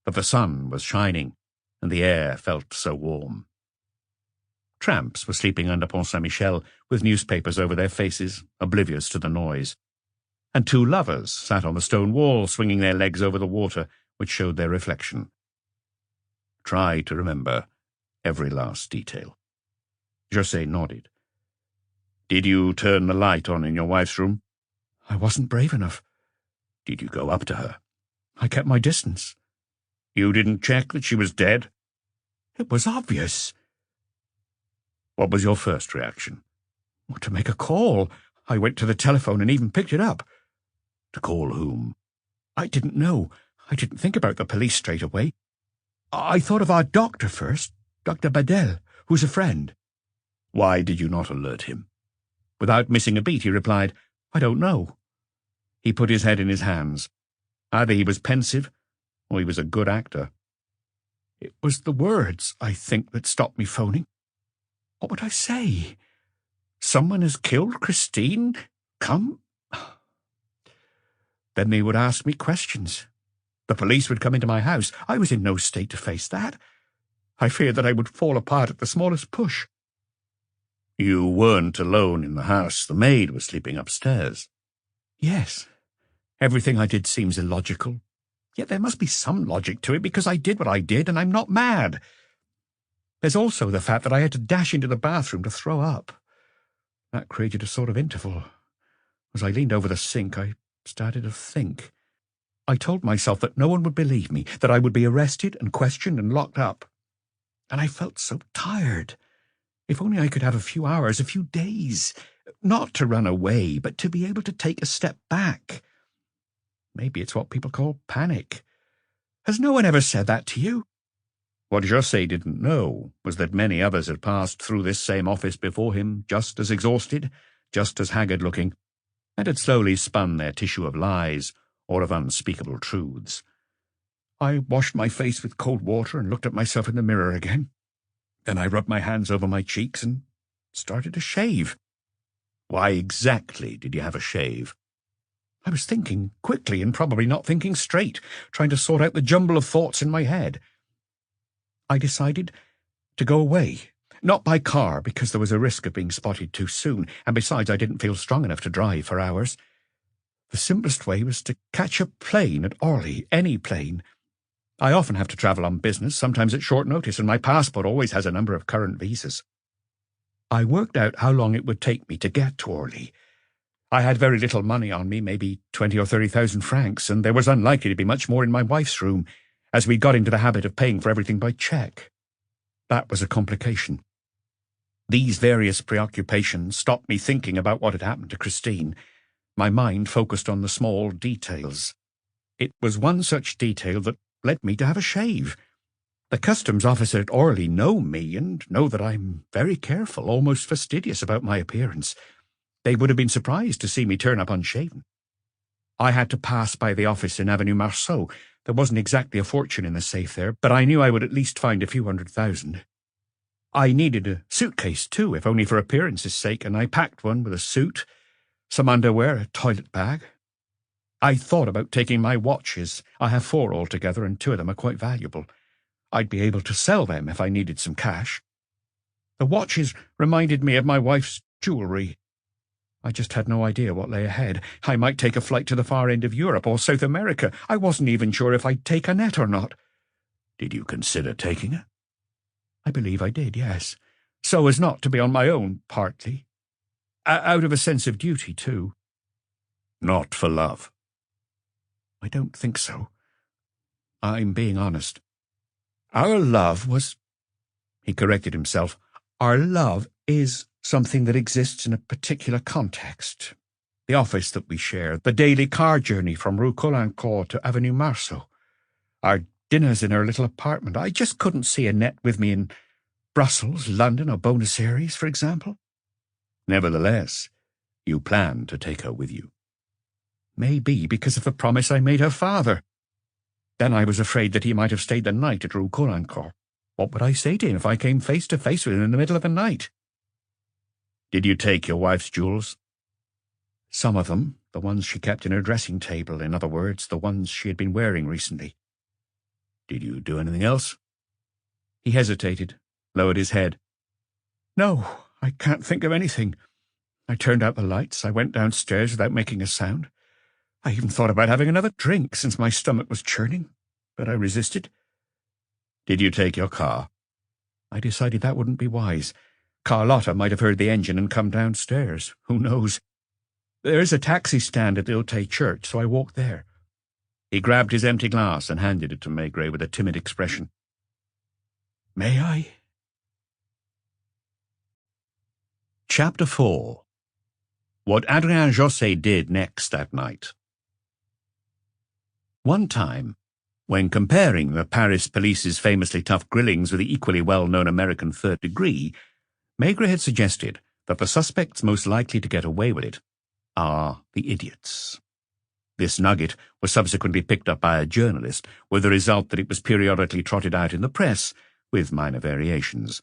that the sun was shining and the air felt so warm. Tramps were sleeping under Pont Saint-Michel with newspapers over their faces, oblivious to the noise, and 2 lovers sat on the stone wall swinging their legs over the water which showed their reflection. Try to remember every last detail. José nodded. Did you turn the light on in your wife's room? I wasn't brave enough. Did you go up to her? I kept my distance. You didn't check that she was dead? It was obvious. What was your first reaction? To make a call. I went to the telephone and even picked it up. To call whom? I didn't know. I didn't think about the police straight away. I thought of our doctor first, Dr. Badel, who's a friend. Why did you not alert him? Without missing a beat, he replied, I don't know. He put his head in his hands. Either he was pensive, or he was a good actor. It was the words, I think, that stopped me phoning. What would I say? Someone has killed Christine? Come? Then they would ask me questions. The police would come into my house. I was in no state to face that. I feared that I would fall apart at the smallest push. You weren't alone in the house. The maid was sleeping upstairs. Yes. Everything I did seems illogical. Yet there must be some logic to it, because I did what I did, and I'm not mad. There's also the fact that I had to dash into the bathroom to throw up. That created a sort of interval. As I leaned over the sink, I started to think. I told myself that no one would believe me, that I would be arrested and questioned and locked up. And I felt so tired. If only I could have a few hours, a few days, not to run away, but to be able to take a step back. Maybe it's what people call panic. Has no one ever said that to you? What José didn't know was that many others had passed through this same office before him, just as exhausted, just as haggard-looking, and had slowly spun their tissue of lies or of unspeakable truths. I washed my face with cold water and looked at myself in the mirror again. Then I rubbed my hands over my cheeks and started to shave. Why exactly did you have a shave? I was thinking quickly and probably not thinking straight, trying to sort out the jumble of thoughts in my head. I decided to go away, not by car because there was a risk of being spotted too soon, and besides I didn't feel strong enough to drive for hours. The simplest way was to catch a plane at Orly, any plane. I often have to travel on business, sometimes at short notice, and my passport always has a number of current visas. I worked out how long it would take me to get to Orly. I had very little money on me, maybe 20 or 30,000 francs, and there was unlikely to be much more in my wife's room, as we got into the habit of paying for everything by cheque. That was a complication. These various preoccupations stopped me thinking about what had happened to Christine. My mind focused on the small details. It was one such detail that led me to have a shave. The customs officer at Orly know me and know that I'm very careful, almost fastidious about my appearance. They would have been surprised to see me turn up unshaven. I had to pass by the office in Avenue Marceau. There wasn't exactly a fortune in the safe there, but I knew I would at least find a few 100,000. I needed a suitcase too, if only for appearance's sake, and I packed one with a suit, some underwear, a toilet bag. I thought about taking my watches. I have 4 altogether, and 2 of them are quite valuable. I'd be able to sell them if I needed some cash. The watches reminded me of my wife's jewellery. I just had no idea what lay ahead. I might take a flight to the far end of Europe or South America. I wasn't even sure if I'd take Annette or not. Did you consider taking her? I believe I did, yes. So as not to be on my own, partly. Out of a sense of duty, too. Not for love? I don't think so. I'm being honest. Our love was... He corrected himself. Our love is something that exists in a particular context. The office that we share, the daily car journey from Rue Caulaincourt to Avenue Marceau, our dinners in her little apartment. I just couldn't see Annette with me in Brussels, London, or Buenos Aires, for example. Nevertheless, you planned to take her with you. Maybe because of the promise I made her father. Then I was afraid that he might have stayed the night at Rue Caulaincourt. What would I say to him if I came face to face with him in the middle of the night? Did you take your wife's jewels? Some of them, the ones she kept in her dressing table, in other words, the ones she had been wearing recently. Did you do anything else? He hesitated, lowered his head. No, I can't think of anything. I turned out the lights. I went downstairs without making a sound. I even thought about having another drink since my stomach was churning, but I resisted. Did you take your car? I decided that wouldn't be wise. Carlotta might have heard the engine and come downstairs. Who knows? There is a taxi stand at the Hôtel Church, so I walked there. He grabbed his empty glass and handed it to Maigret with a timid expression. May I? Chapter 4. what Adrien Josset did next that night. One time, when comparing the Paris police's famously tough grillings with the equally well-known American Third Degree, Maigret had suggested that the suspects most likely to get away with it are the idiots. This nugget was subsequently picked up by a journalist, with the result that it was periodically trotted out in the press, with minor variations.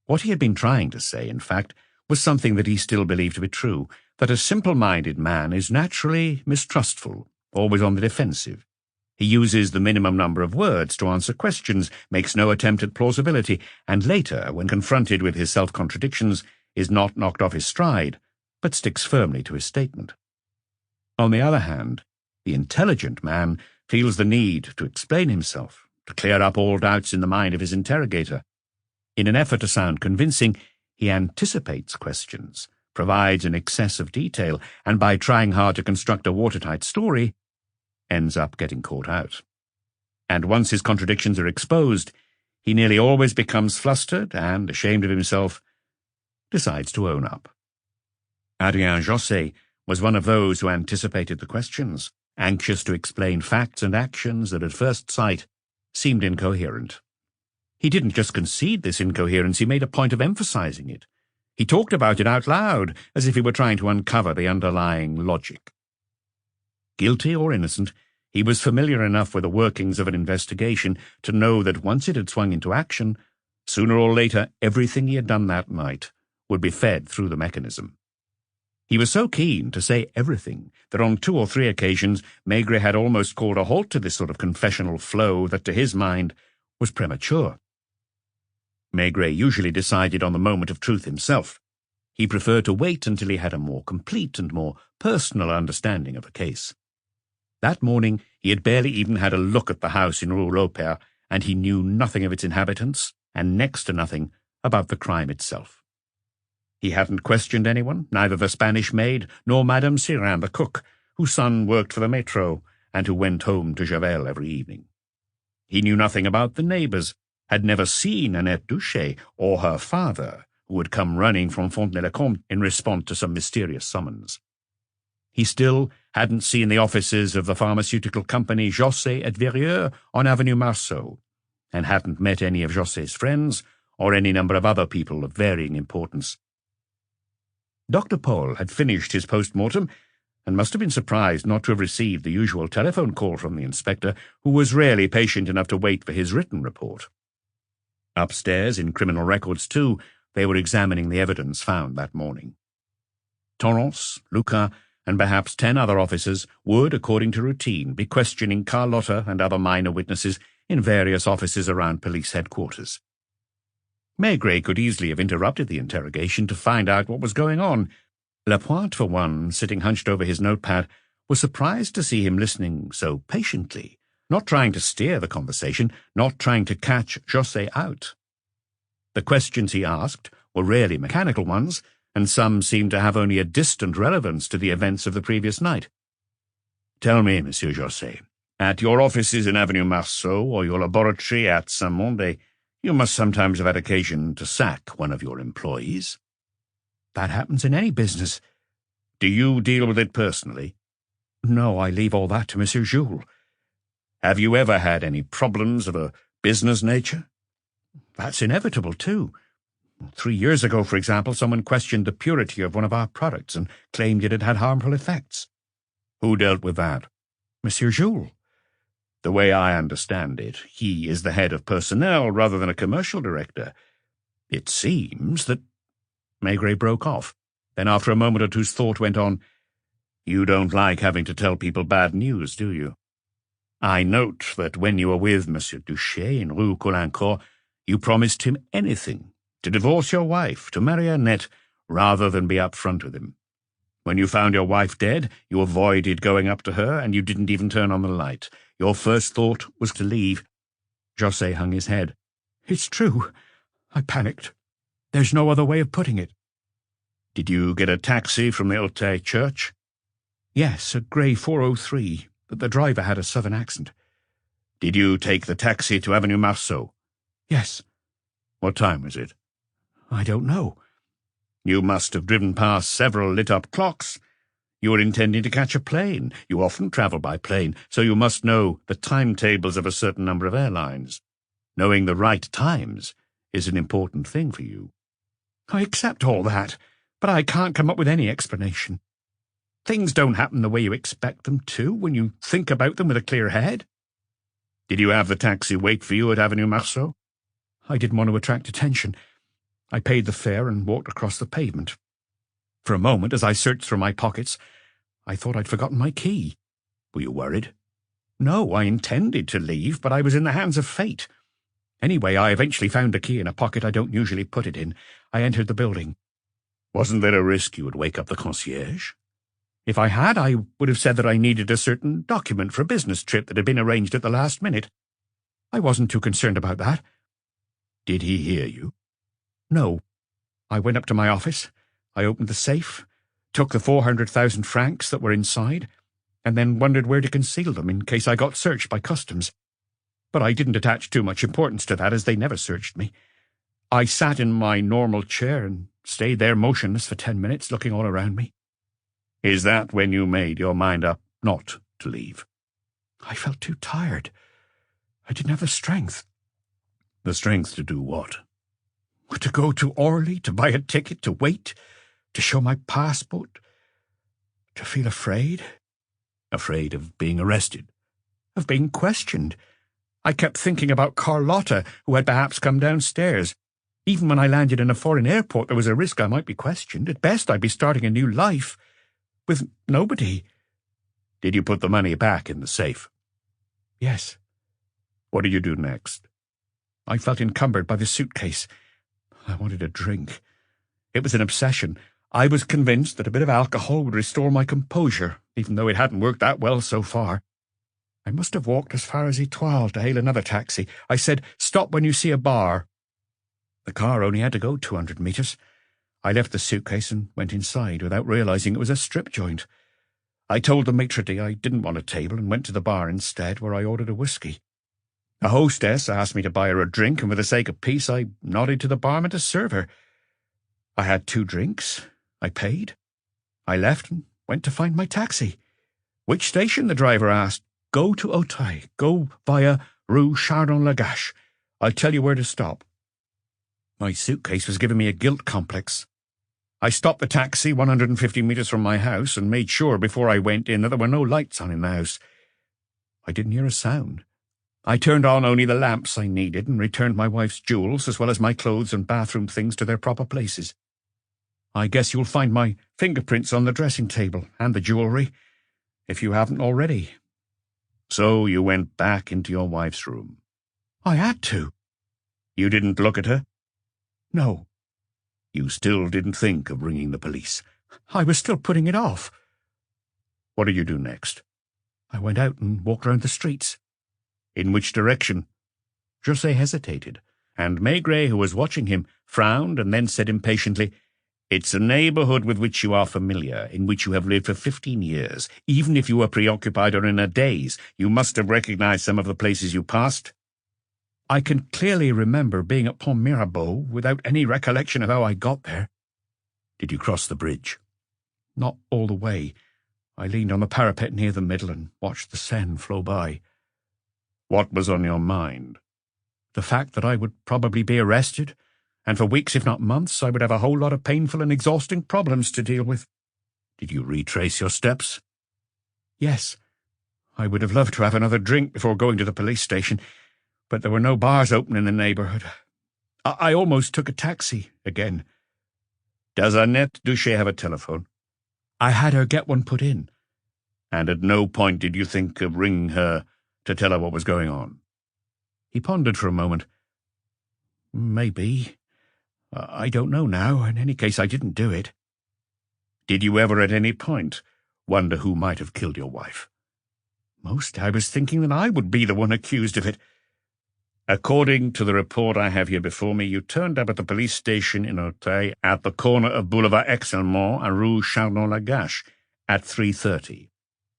What he had been trying to say, in fact, was something that he still believed to be true, that a simple-minded man is naturally mistrustful, always on the defensive. He uses the minimum number of words to answer questions, makes no attempt at plausibility, and later, when confronted with his self-contradictions, is not knocked off his stride, but sticks firmly to his statement. On the other hand, the intelligent man feels the need to explain himself, to clear up all doubts in the mind of his interrogator. In an effort to sound convincing, he anticipates questions, provides an excess of detail, and by trying hard to construct a watertight story, ends up getting caught out. And once his contradictions are exposed, he nearly always becomes flustered and, ashamed of himself, decides to own up. Adrien Josset was one of those who anticipated the questions, anxious to explain facts and actions that at first sight seemed incoherent. He didn't just concede this incoherence, he made a point of emphasizing it. He talked about it out loud, as if he were trying to uncover the underlying logic. Guilty or innocent, he was familiar enough with the workings of an investigation to know that once it had swung into action, sooner or later everything he had done that night would be fed through the mechanism. He was so keen to say everything that on 2 or 3 occasions Maigret had almost called a halt to this sort of confessional flow that to his mind was premature. Maigret usually decided on the moment of truth himself. He preferred to wait until he had a more complete and more personal understanding of a case. That morning he had barely even had a look at the house in Rue Lauper, and he knew nothing of its inhabitants, and next to nothing about the crime itself. He hadn't questioned anyone, neither the Spanish maid nor Madame Sirin, the cook, whose son worked for the Metro, and who went home to Javel every evening. He knew nothing about the neighbours, had never seen Annette Duché or her father, who had come running from Fontenay-le-Comte in response to some mysterious summons. He still hadn't seen the offices of the pharmaceutical company Josset at Verrières on Avenue Marceau, and hadn't met any of Josset's friends or any number of other people of varying importance. Dr. Paul had finished his post-mortem and must have been surprised not to have received the usual telephone call from the inspector, who was rarely patient enough to wait for his written report. Upstairs, in criminal records too, they were examining the evidence found that morning. Torrance, Lucas, and perhaps 10 other officers would, according to routine, be questioning Carlotta and other minor witnesses in various offices around police headquarters. Maigret could easily have interrupted the interrogation to find out what was going on. Lapointe, for one, sitting hunched over his notepad, was surprised to see him listening so patiently, not trying to steer the conversation, not trying to catch Josset out. The questions he asked were rarely mechanical ones, and some seemed to have only a distant relevance to the events of the previous night. "Tell me, Monsieur Josset, at your offices in Avenue Marceau or your laboratory at Saint-Mandé, you must sometimes have had occasion to sack one of your employees." "That happens in any business." "Do you deal with it personally?" "No, I leave all that to Monsieur Jules." "Have you ever had any problems of a business nature?" "That's inevitable, too. 3 years ago, for example, someone questioned the purity of one of our products and claimed it had had harmful effects." "Who dealt with that?" "Monsieur Jules." "The way I understand it, he is the head of personnel rather than a commercial director. It seems that—" Maigret broke off. Then, after a moment or two's thought, went on, "You don't like having to tell people bad news, do you? I note that when you were with Monsieur Duché in Rue Caulaincourt, you promised him anything, to divorce your wife, to marry Annette, rather than be up front with him. When you found your wife dead, you avoided going up to her, and you didn't even turn on the light. Your first thought was to leave." Josset hung his head. "It's true. I panicked. There's no other way of putting it." "Did you get a taxi from the Auteuil church?" "Yes, a grey 403, but the driver had a southern accent." "Did you take the taxi to Avenue Marceau?" "Yes." "What time was it?" "I don't know." You must have driven past several lit-up clocks. You were intending to catch a plane. You often travel by plane, so you must know the timetables of a certain number of airlines. Knowing the right times is an important thing for you. I accept all that, but I can't come up with any explanation. Things don't happen the way you expect them to when you think about them with a clear head. Did you have the taxi wait for you at Avenue Marceau? I didn't want to attract attention. I paid the fare and walked across the pavement. For a moment, as I searched through my pockets, I thought I'd forgotten my key. Were you worried? No, I intended to leave, but I was in the hands of fate. Anyway, I eventually found the key in a pocket I don't usually put it in. I entered the building. Wasn't there a risk you would wake up the concierge? If I had, I would have said that I needed a certain document for a business trip that had been arranged at the last minute. I wasn't too concerned about that. Did he hear you? No. I went up to my office. I opened the safe, took the 400,000 francs that were inside, and then wondered where to conceal them in case I got searched by customs. But I didn't attach too much importance to that, as they never searched me. I sat in my normal chair and stayed there motionless for 10 minutes, looking all around me. Is that when you made your mind up not to leave? I felt too tired. I didn't have the strength. The strength to do what? To go to Orly, to buy a ticket, to wait, to show my passport, to feel afraid. Afraid of being arrested? Of being questioned. I kept thinking about Carlotta, who had perhaps come downstairs. Even when I landed in a foreign airport, there was a risk I might be questioned. At best, I'd be starting a new life, with nobody. Did you put the money back in the safe? Yes. What did you do next? I felt encumbered by the suitcase. I wanted a drink. It was an obsession. I was convinced that a bit of alcohol would restore my composure, even though it hadn't worked that well so far. I must have walked as far as Étoile to hail another taxi. I said, "Stop when you see a bar." The car only had to go 200 meters. I left the suitcase and went inside without realizing it was a strip joint. I told the maitre d' I didn't want a table and went to the bar instead, where I ordered a whiskey. The hostess asked me to buy her a drink, and for the sake of peace, I nodded to the barman to serve her. I had 2 drinks. I paid. I left and went to find my taxi. "Which station?" the driver asked. "Go to Auteuil. Go via Rue Chardon-Lagache. I'll tell you where to stop." My suitcase was giving me a guilt complex. I stopped the taxi 150 meters from my house and made sure before I went in that there were no lights on in the house. I didn't hear a sound. I turned on only the lamps I needed and returned my wife's jewels as well as my clothes and bathroom things to their proper places. I guess you'll find my fingerprints on the dressing table and the jewellery, if you haven't already. So you went back into your wife's room? I had to. You didn't look at her? No. You still didn't think of ringing the police? I was still putting it off. What did you do next? I went out and walked round the streets. In which direction? José hesitated, and Maigret, who was watching him, frowned and then said impatiently, "It's a neighbourhood with which you are familiar, in which you have lived for 15 years. Even if you were preoccupied or in a daze, you must have recognized some of the places you passed." I can clearly remember being at Pont Mirabeau without any recollection of how I got there. Did you cross the bridge? Not all the way. I leaned on the parapet near the middle and watched the Seine flow by. What was on your mind? The fact that I would probably be arrested, and for weeks, if not months, I would have a whole lot of painful and exhausting problems to deal with. Did you retrace your steps? Yes. I would have loved to have another drink before going to the police station, but there were no bars open in the neighbourhood. I almost took a taxi again. Does Annette Duché have a telephone? I had her get one put in. And at no point did you think of ringing her to tell her what was going on? He pondered for a moment. Maybe. I don't know now. In any case, I didn't do it. Did you ever at any point wonder who might have killed your wife? Most I was thinking that I would be the one accused of it. According to the report I have here before me, you turned up at the police station in Auteuil at the corner of Boulevard Excelmont and Rue Chardon-Lagache at 3:30.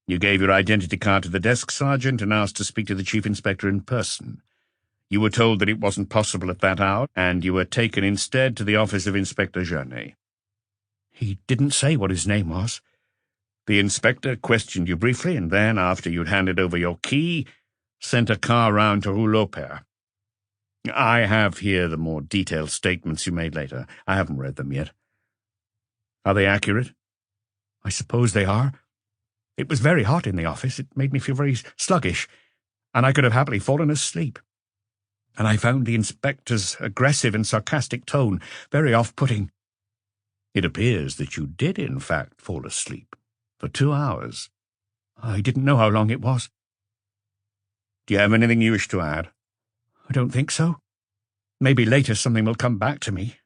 You gave your identity card to the desk sergeant and asked to speak to the chief inspector in person. You were told that it wasn't possible at that hour, and you were taken instead to the office of Inspector Jeannet. He didn't say what his name was. The inspector questioned you briefly, and then, after you'd handed over your key, sent a car round to Rouleau-Père. I have here the more detailed statements you made later. I haven't read them yet. Are they accurate? I suppose they are. It was very hot in the office. It made me feel very sluggish, and I could have happily fallen asleep. And I found the inspector's aggressive and sarcastic tone very off-putting. It appears that you did, in fact, fall asleep for 2 hours. I didn't know how long it was. Do you have anything you wish to add? I don't think so. Maybe later something will come back to me.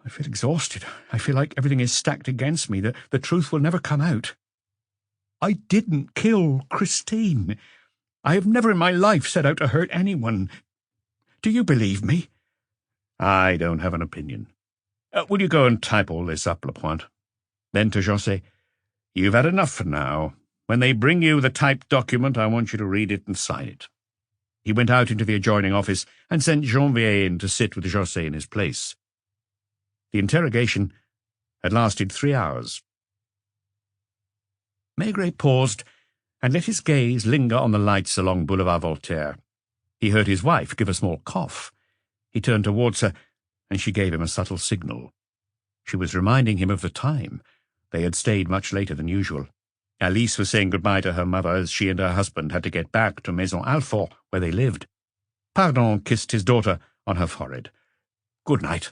I feel exhausted. I feel like everything is stacked against me. The truth will never come out. I didn't kill Christine. I have never in my life set out to hurt anyone. Do you believe me? I don't have an opinion. Will you go and type all this up, Lapointe? Then to José, you've had enough for now. When they bring you the typed document, I want you to read it and sign it. He went out into the adjoining office and sent Janvier in to sit with José in his place. The interrogation had lasted 3 hours. Maigret paused and let his gaze linger on the lights along Boulevard Voltaire. He heard his wife give a small cough. He turned towards her, and she gave him a subtle signal. She was reminding him of the time. They had stayed much later than usual. Alice was saying goodbye to her mother as she and her husband had to get back to Maison Alfort, where they lived. Pardon kissed his daughter on her forehead. Good night.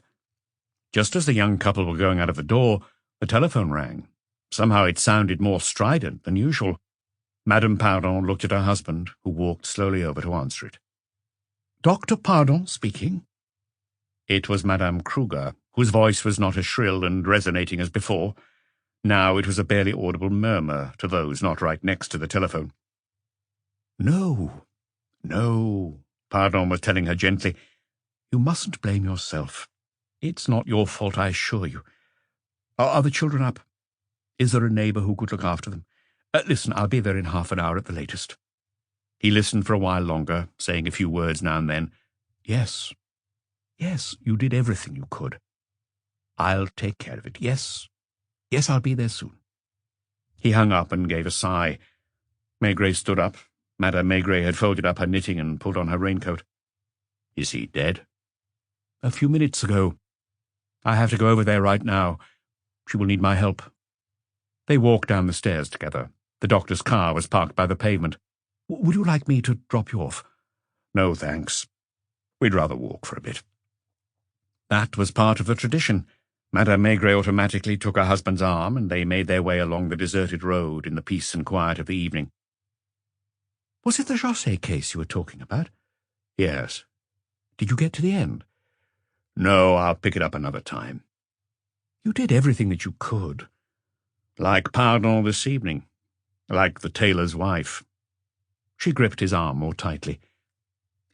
Just as the young couple were going out of the door, the telephone rang. Somehow it sounded more strident than usual. Madame Pardon looked at her husband, who walked slowly over to answer it. Dr. Pardon speaking. It was Madame Kruger, whose voice was not as shrill and resonating as before. Now it was a barely audible murmur to those not right next to the telephone. No, Pardon was telling her gently. You mustn't blame yourself. It's not your fault, I assure you. Are the children up? Is there a neighbour who could look after them? Listen, I'll be there in half an hour at the latest. He listened for a while longer, saying a few words now and then. Yes, you did everything you could. I'll take care of it. Yes, I'll be there soon. He hung up and gave a sigh. Maigret stood up. Madame Maigret had folded up her knitting and pulled on her raincoat. Is he dead? A few minutes ago. I have to go over there right now. She will need my help. They walked down the stairs together. The doctor's car was parked by the pavement. Would you like me to drop you off? No, thanks. We'd rather walk for a bit. That was part of the tradition. Madame Maigret automatically took her husband's arm, and they made their way along the deserted road in the peace and quiet of the evening. Was it the José case you were talking about? Yes. Did you get to the end? No, I'll pick it up another time. You did everything that you could. Like Pardon this evening. Like the tailor's wife. She gripped his arm more tightly.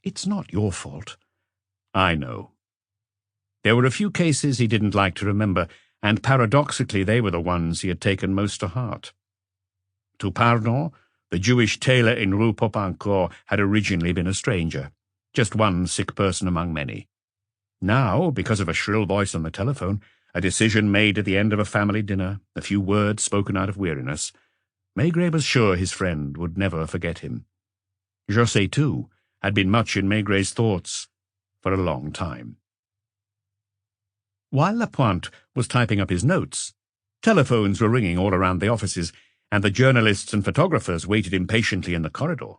It's not your fault. I know. There were a few cases he didn't like to remember, and paradoxically they were the ones he had taken most to heart. To Pardon, the Jewish tailor in Rue Popincourt had originally been a stranger, just one sick person among many. Now, because of a shrill voice on the telephone, a decision made at the end of a family dinner, a few words spoken out of weariness, Maigret was sure his friend would never forget him. José, too, had been much in Maigret's thoughts for a long time. While Lapointe was typing up his notes, telephones were ringing all around the offices, and the journalists and photographers waited impatiently in the corridor.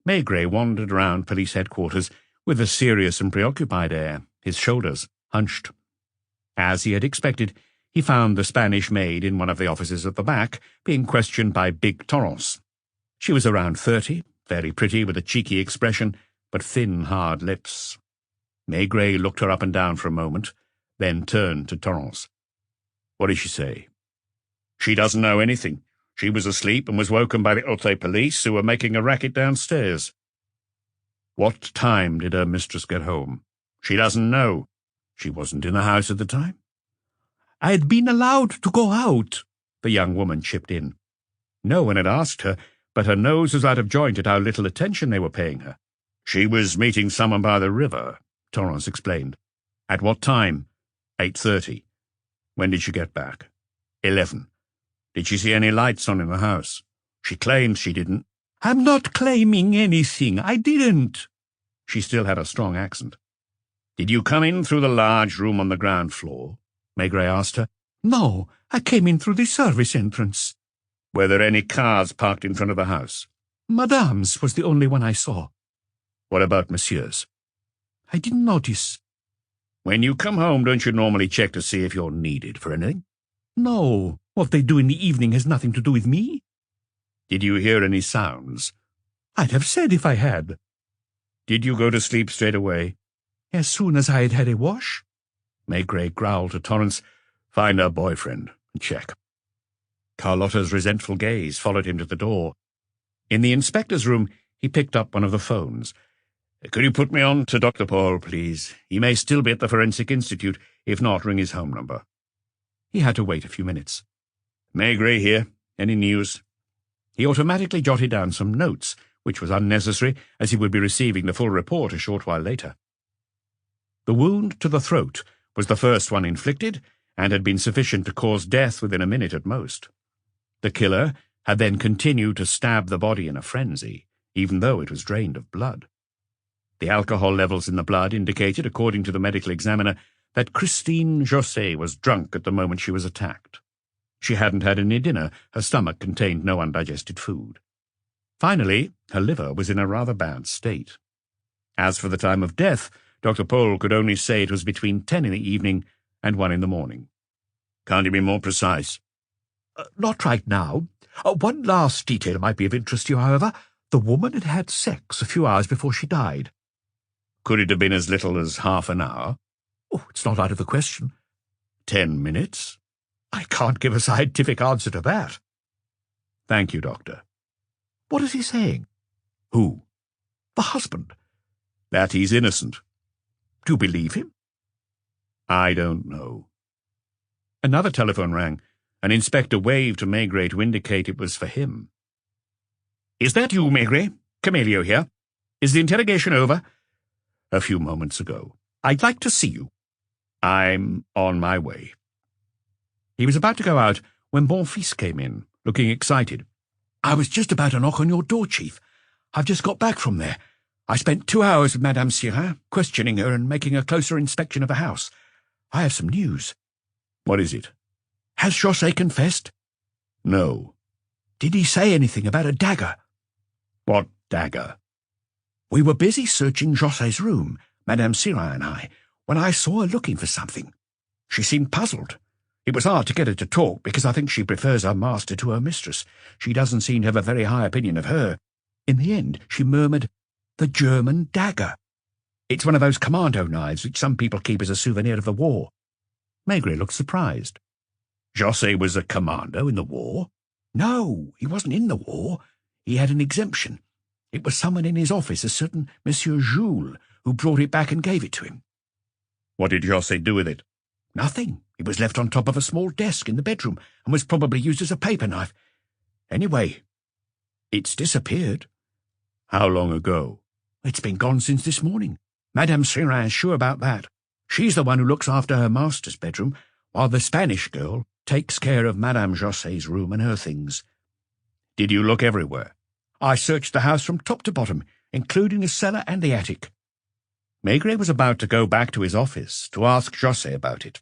Maigret wandered around police headquarters with a serious and preoccupied air, his shoulders hunched. As he had expected, he found the Spanish maid in one of the offices at the back, being questioned by Big Torrance. She was around 30, very pretty with a cheeky expression, but thin, hard lips. Maigret looked her up and down for a moment, then turned to Torrance. What did she say? She doesn't know anything. She was asleep and was woken by the Haute police, who were making a racket downstairs. What time did her mistress get home? She doesn't know. She wasn't in the house at the time. I had been allowed to go out, the young woman chipped in. No one had asked her, but her nose was out of joint at how little attention they were paying her. She was meeting someone by the river, Torrance explained. At what time? 8:30. When did she get back? 11. Did she see any lights on in the house? She claims she didn't. I'm not claiming anything. I didn't. She still had a strong accent. Did you come in through the large room on the ground floor? Maigret asked her. No, I came in through the service entrance. Were there any cars parked in front of the house? Madame's was the only one I saw. What about Monsieur's? I didn't notice. When you come home, don't you normally check to see if you're needed for anything? No, what they do in the evening has nothing to do with me. Did you hear any sounds? I'd have said if I had. Did you go to sleep straight away? As soon as I had had a wash. Maigret growled to Torrance, "Find her boyfriend and check." Carlotta's resentful gaze followed him to the door. In the inspector's room, he picked up one of the phones. "Could you put me on to Dr. Paul, please? He may still be at the Forensic Institute. If not, ring his home number." He had to wait a few minutes. "Maigret here. Any news?" He automatically jotted down some notes, which was unnecessary, as he would be receiving the full report a short while later. The wound to the throat was the first one inflicted, and had been sufficient to cause death within a minute at most. The killer had then continued to stab the body in a frenzy, even though it was drained of blood. The alcohol levels in the blood indicated, according to the medical examiner, that Christine Josset was drunk at the moment she was attacked. She hadn't had any dinner. Her stomach contained no undigested food. Finally, her liver was in a rather bad state. As for the time of death, Dr. Paul could only say it was between 10 in the evening and 1 in the morning. "Can't you be more precise?" Not right now. One last detail might be of interest to you, however. The woman had had sex a few hours before she died. Could it have been as little as half an hour? Oh, it's not out of the question. 10 minutes? I can't give a scientific answer to that. Thank you, Doctor. What is he saying? Who? The husband. That he's innocent. Do you believe him? I don't know. Another telephone rang. An inspector waved to Maigret to indicate it was for him. "Is that you, Maigret? Camelio here. Is the interrogation over?" "A few moments ago. I'd like to see you." "I'm on my way." He was about to go out when Bonfils came in, looking excited. "I was just about to knock on your door, Chief. I've just got back from there. I spent 2 hours with Madame Sirin, questioning her and making a closer inspection of the house. I have some news." "What is it?" "Has Josset confessed?" "No." "Did he say anything about a dagger?" "What dagger?" "We were busy searching Josset's room, Madame Sirin and I, when I saw her looking for something. She seemed puzzled. It was hard to get her to talk, because I think she prefers her master to her mistress. She doesn't seem to have a very high opinion of her. In the end, she murmured, 'The German dagger.' It's one of those commando knives which some people keep as a souvenir of the war." Maigret looked surprised. "Josset was a commando in the war?" "No, he wasn't in the war. He had an exemption. It was someone in his office, a certain Monsieur Jules, who brought it back and gave it to him." "What did Josset do with it?" "Nothing. It was left on top of a small desk in the bedroom and was probably used as a paper knife. Anyway, it's disappeared." "How long ago?" "It's been gone since this morning. Madame Sirin is sure about that. She's the one who looks after her master's bedroom, while the Spanish girl takes care of Madame Josset's room and her things." "Did you look everywhere?" "I searched the house from top to bottom, including the cellar and the attic." Maigret was about to go back to his office to ask Josset about it.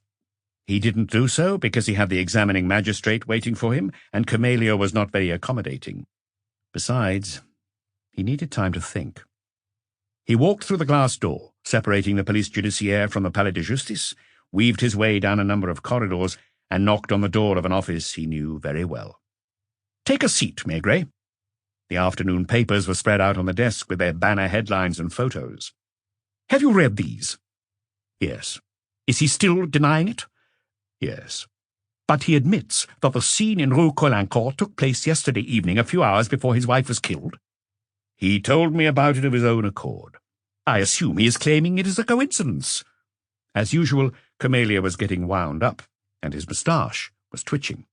He didn't do so because he had the examining magistrate waiting for him, and Camelio was not very accommodating. Besides, he needed time to think. He walked through the glass door, separating the police judiciaire from the Palais de Justice, weaved his way down a number of corridors, and knocked on the door of an office he knew very well. "Take a seat, Maigret." The afternoon papers were spread out on the desk with their banner headlines and photos. "Have you read these?" "Yes." "Is he still denying it?" "Yes." "But he admits that the scene in Rue Colincourt took place yesterday evening, a few hours before his wife was killed?" "He told me about it of his own accord." "I assume he is claiming it is a coincidence." As usual, Camellia was getting wound up, and his moustache was twitching.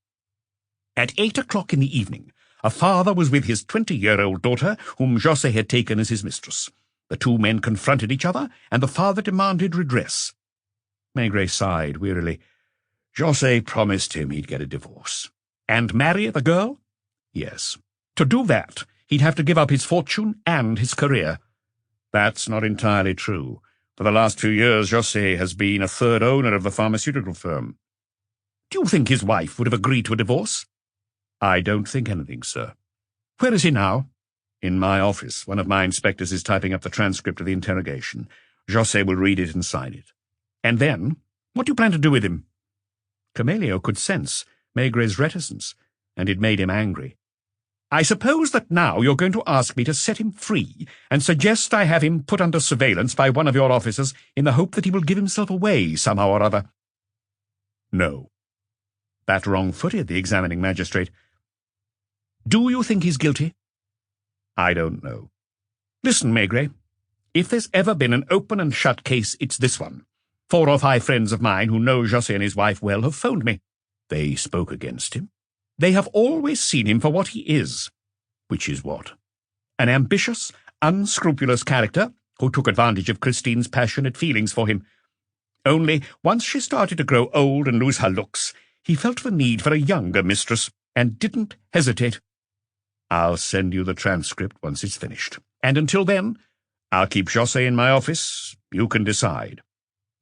"At 8 o'clock in the evening, a father was with his 20-year-old daughter, whom Josset had taken as his mistress. The two men confronted each other, and the father demanded redress." Maigret sighed wearily. José promised him he'd get a divorce. And marry the girl? Yes. To do that, he'd have to give up his fortune and his career. That's not entirely true. For the last few years, José has been a third owner of the pharmaceutical firm. Do you think his wife would have agreed to a divorce? I don't think anything, sir. Where is he now? In my office. One of my inspectors is typing up the transcript of the interrogation. José will read it and sign it. And then, what do you plan to do with him? Camillo could sense Maigrè's reticence, and it made him angry. I suppose that now you're going to ask me to set him free and suggest I have him put under surveillance by one of your officers in the hope that he will give himself away somehow or other. No. That wrong-footed the examining magistrate. Do you think he's guilty? I don't know. Listen, Maigré, if there's ever been an open and shut case, it's this one. 4 or 5 friends of mine who know José and his wife well have phoned me. They spoke against him. They have always seen him for what he is. Which is what? An ambitious, unscrupulous character who took advantage of Christine's passionate feelings for him. Only, once she started to grow old and lose her looks, he felt the need for a younger mistress, and didn't hesitate. I'll send you the transcript once it's finished. And until then, I'll keep José in my office. You can decide.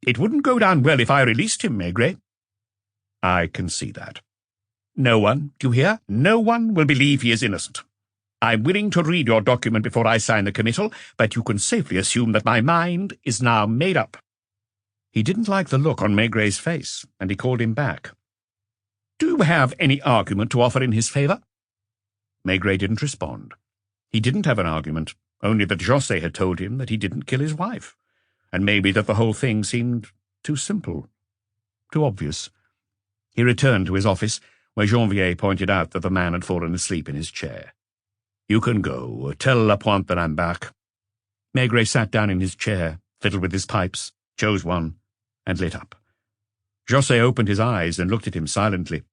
It wouldn't go down well if I released him, Maigret. I can see that. No one, do you hear? No one will believe he is innocent. I'm willing to read your document before I sign the committal, but you can safely assume that my mind is now made up. He didn't like the look on Maigret's face, and he called him back. Do you have any argument to offer in his favour? Maigret didn't respond. He didn't have an argument, only that José had told him that he didn't kill his wife, and maybe that the whole thing seemed too simple, too obvious. He returned to his office, where Janvier pointed out that the man had fallen asleep in his chair. You can go. Tell Lapointe that I'm back. Maigret sat down in his chair, fiddled with his pipes, chose one, and lit up. José opened his eyes and looked at him silently.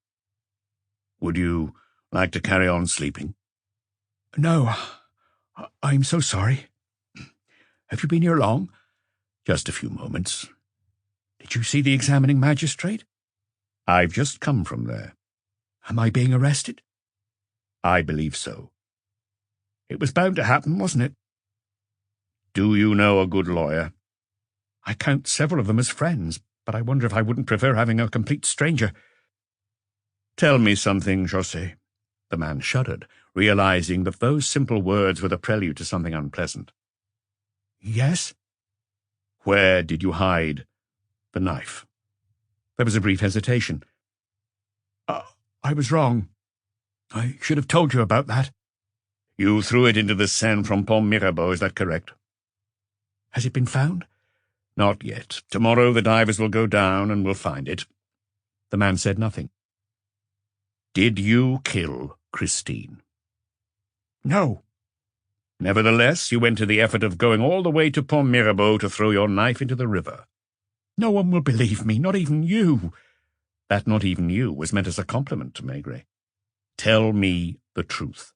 Would you like to carry on sleeping? No, I'm so sorry. Have you been here long? Just a few moments. Did you see the examining magistrate? I've just come from there. Am I being arrested? I believe so. It was bound to happen, wasn't it? Do you know a good lawyer? I count several of them as friends, but I wonder if I wouldn't prefer having a complete stranger. Tell me something, José. The man shuddered, realizing that those simple words were the prelude to something unpleasant. Yes? Where did you hide the knife? There was a brief hesitation. I was wrong. I should have told you about that. You threw it into the Seine from Pont Mirabeau, is that correct? Has it been found? Not yet. Tomorrow the divers will go down and will find it. The man said nothing. Did you kill Christine? No. Nevertheless, you went to the effort of going all the way to Pont Mirabeau to throw your knife into the river. No one will believe me, not even you. That not even you was meant as a compliment to Maigret. Tell me the truth.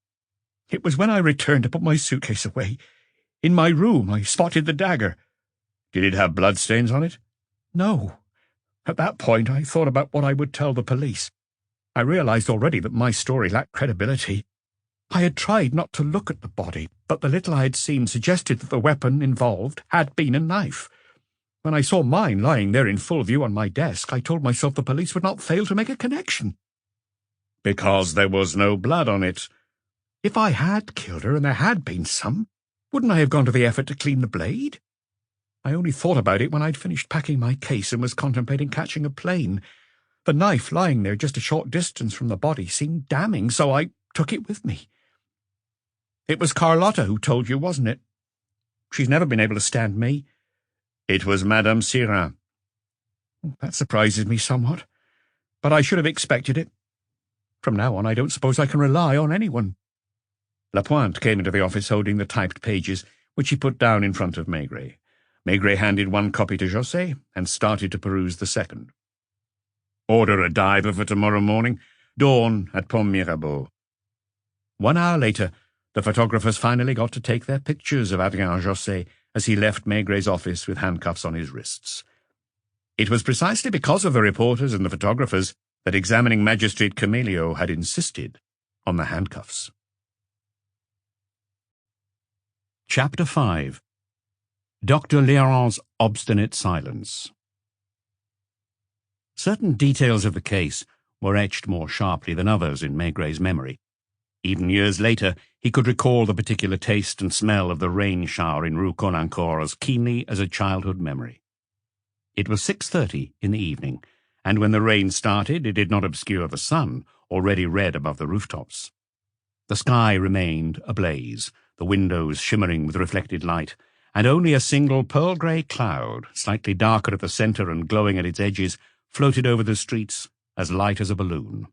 It was when I returned to put my suitcase away. In my room, I spotted the dagger. Did it have bloodstains on it? No. At that point, I thought about what I would tell the police. I realized already that my story lacked credibility. I had tried not to look at the body, but the little I had seen suggested that the weapon involved had been a knife. When I saw mine lying there in full view on my desk, I told myself the police would not fail to make a connection. Because there was no blood on it. If I had killed her, and there had been some, wouldn't I have gone to the effort to clean the blade? I only thought about it when I'd finished packing my case and was contemplating catching a plane. The knife lying there just a short distance from the body seemed damning, so I took it with me. It was Carlotta who told you, wasn't it? She's never been able to stand me. It was Madame Sirin. That surprises me somewhat, but I should have expected it. From now on, I don't suppose I can rely on anyone. Lapointe came into the office holding the typed pages, which he put down in front of Maigret. Maigret handed one copy to José and started to peruse the second. Order a diver for tomorrow morning. Dawn at Pont Mirabeau. 1 hour later, the photographers finally got to take their pictures of Adrien José as he left Maigret's office with handcuffs on his wrists. It was precisely because of the reporters and the photographers that examining Magistrate Camelio had insisted on the handcuffs. Chapter 5. Dr. Léron's obstinate silence. Certain details of the case were etched more sharply than others in Maigrè's memory. Even years later, he could recall the particular taste and smell of the rain shower in Rue Caulaincourt as keenly as a childhood memory. It was 6:30 in the evening, and when the rain started, it did not obscure the sun, already red above the rooftops. The sky remained ablaze, the windows shimmering with reflected light, and only a single pearl-grey cloud, slightly darker at the centre and glowing at its edges, floated over the streets, as light as a balloon.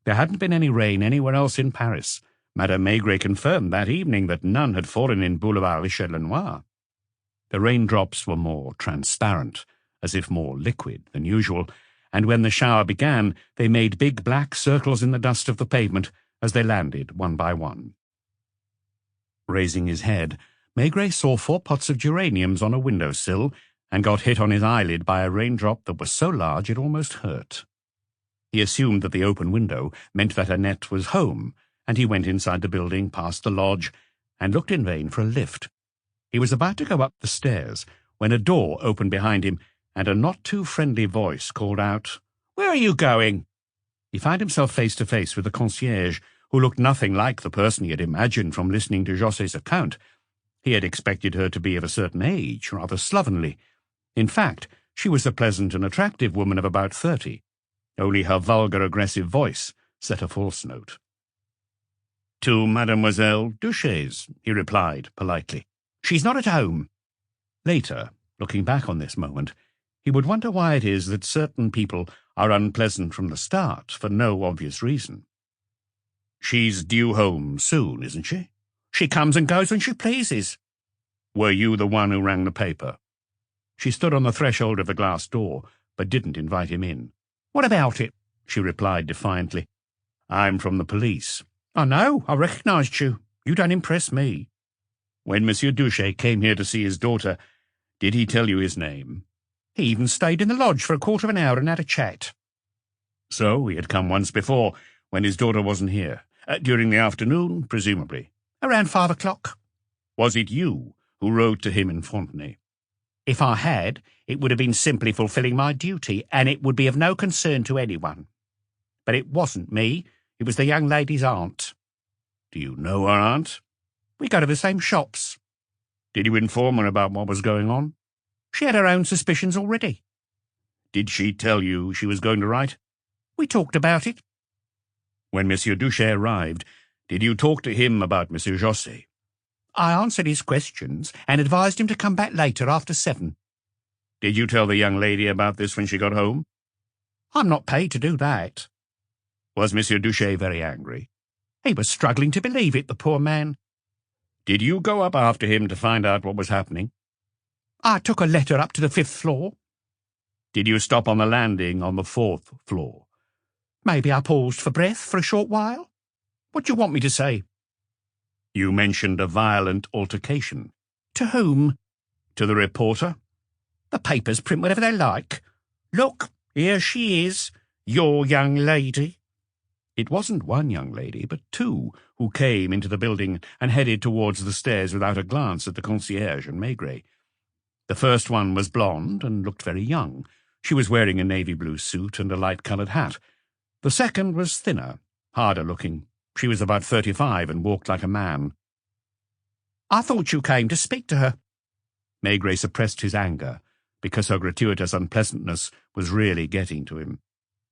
There hadn't been any rain anywhere else in Paris. Madame Maigret confirmed that evening that none had fallen in Boulevard Richelieu-Lenoir. The raindrops were more transparent, as if more liquid than usual, and when the shower began, they made big black circles in the dust of the pavement as they landed one by one. Raising his head, Maigret saw 4 pots of geraniums on a window-sill and got hit on his eyelid by a raindrop that was so large it almost hurt. He assumed that the open window meant that Annette was home, and he went inside the building, past the lodge, and looked in vain for a lift. He was about to go up the stairs when a door opened behind him, and a not-too-friendly voice called out, "Where are you going?" He found himself face to face with the concierge, who looked nothing like the person he had imagined from listening to José's account. He had expected her to be of a certain age, rather slovenly. In fact, she was a pleasant and attractive woman of about 30. Only her vulgar, aggressive voice set a false note. "To Mademoiselle Duchesne's," he replied politely. "She's not at home." Later, looking back on this moment, he would wonder why it is that certain people are unpleasant from the start for no obvious reason. "She's due home soon, isn't she?" "She comes and goes when she pleases." "Were you the one who rang the paper?" She stood on the threshold of the glass door, but didn't invite him in. "What about it?" she replied defiantly. "I'm from the police." "I know, I recognised you. You don't impress me." "When Monsieur Duché came here to see his daughter, did he tell you his name?" "He even stayed in the lodge for a quarter of an hour and had a chat." "So he had come once before, when his daughter wasn't here. During the afternoon, presumably." "Around 5 o'clock. "Was it you who wrote to him in Fontenay?" "If I had, it would have been simply fulfilling my duty, and it would be of no concern to anyone. But it wasn't me, it was the young lady's aunt." "Do you know her aunt?" "We go to the same shops." "Did you inform her about what was going on?" "She had her own suspicions already." "Did she tell you she was going to write?" "We talked about it." "When Monsieur Duché arrived, did you talk to him about Monsieur José?" "I answered his questions and advised him to come back later after 7. "Did you tell the young lady about this when she got home?" "I'm not paid to do that." "Was Monsieur Duché very angry?" "He was struggling to believe it, the poor man." "Did you go up after him to find out what was happening?" "I took a letter up to the 5th floor." "Did you stop on the landing on the 4th floor?" "Maybe I paused for breath for a short while. What do you want me to say?" "You mentioned a violent altercation." "To whom?" "To the reporter." "The papers print whatever they like. Look, here she is, your young lady." It wasn't one young lady, but 2, who came into the building and headed towards the stairs without a glance at the concierge and Maigret. The first one was blonde and looked very young. She was wearing a navy-blue suit and a light-coloured hat. The second was thinner, harder-looking. She was about 35 and walked like a man. "I thought you came to speak to her." Maigret suppressed his anger, because her gratuitous unpleasantness was really getting to him.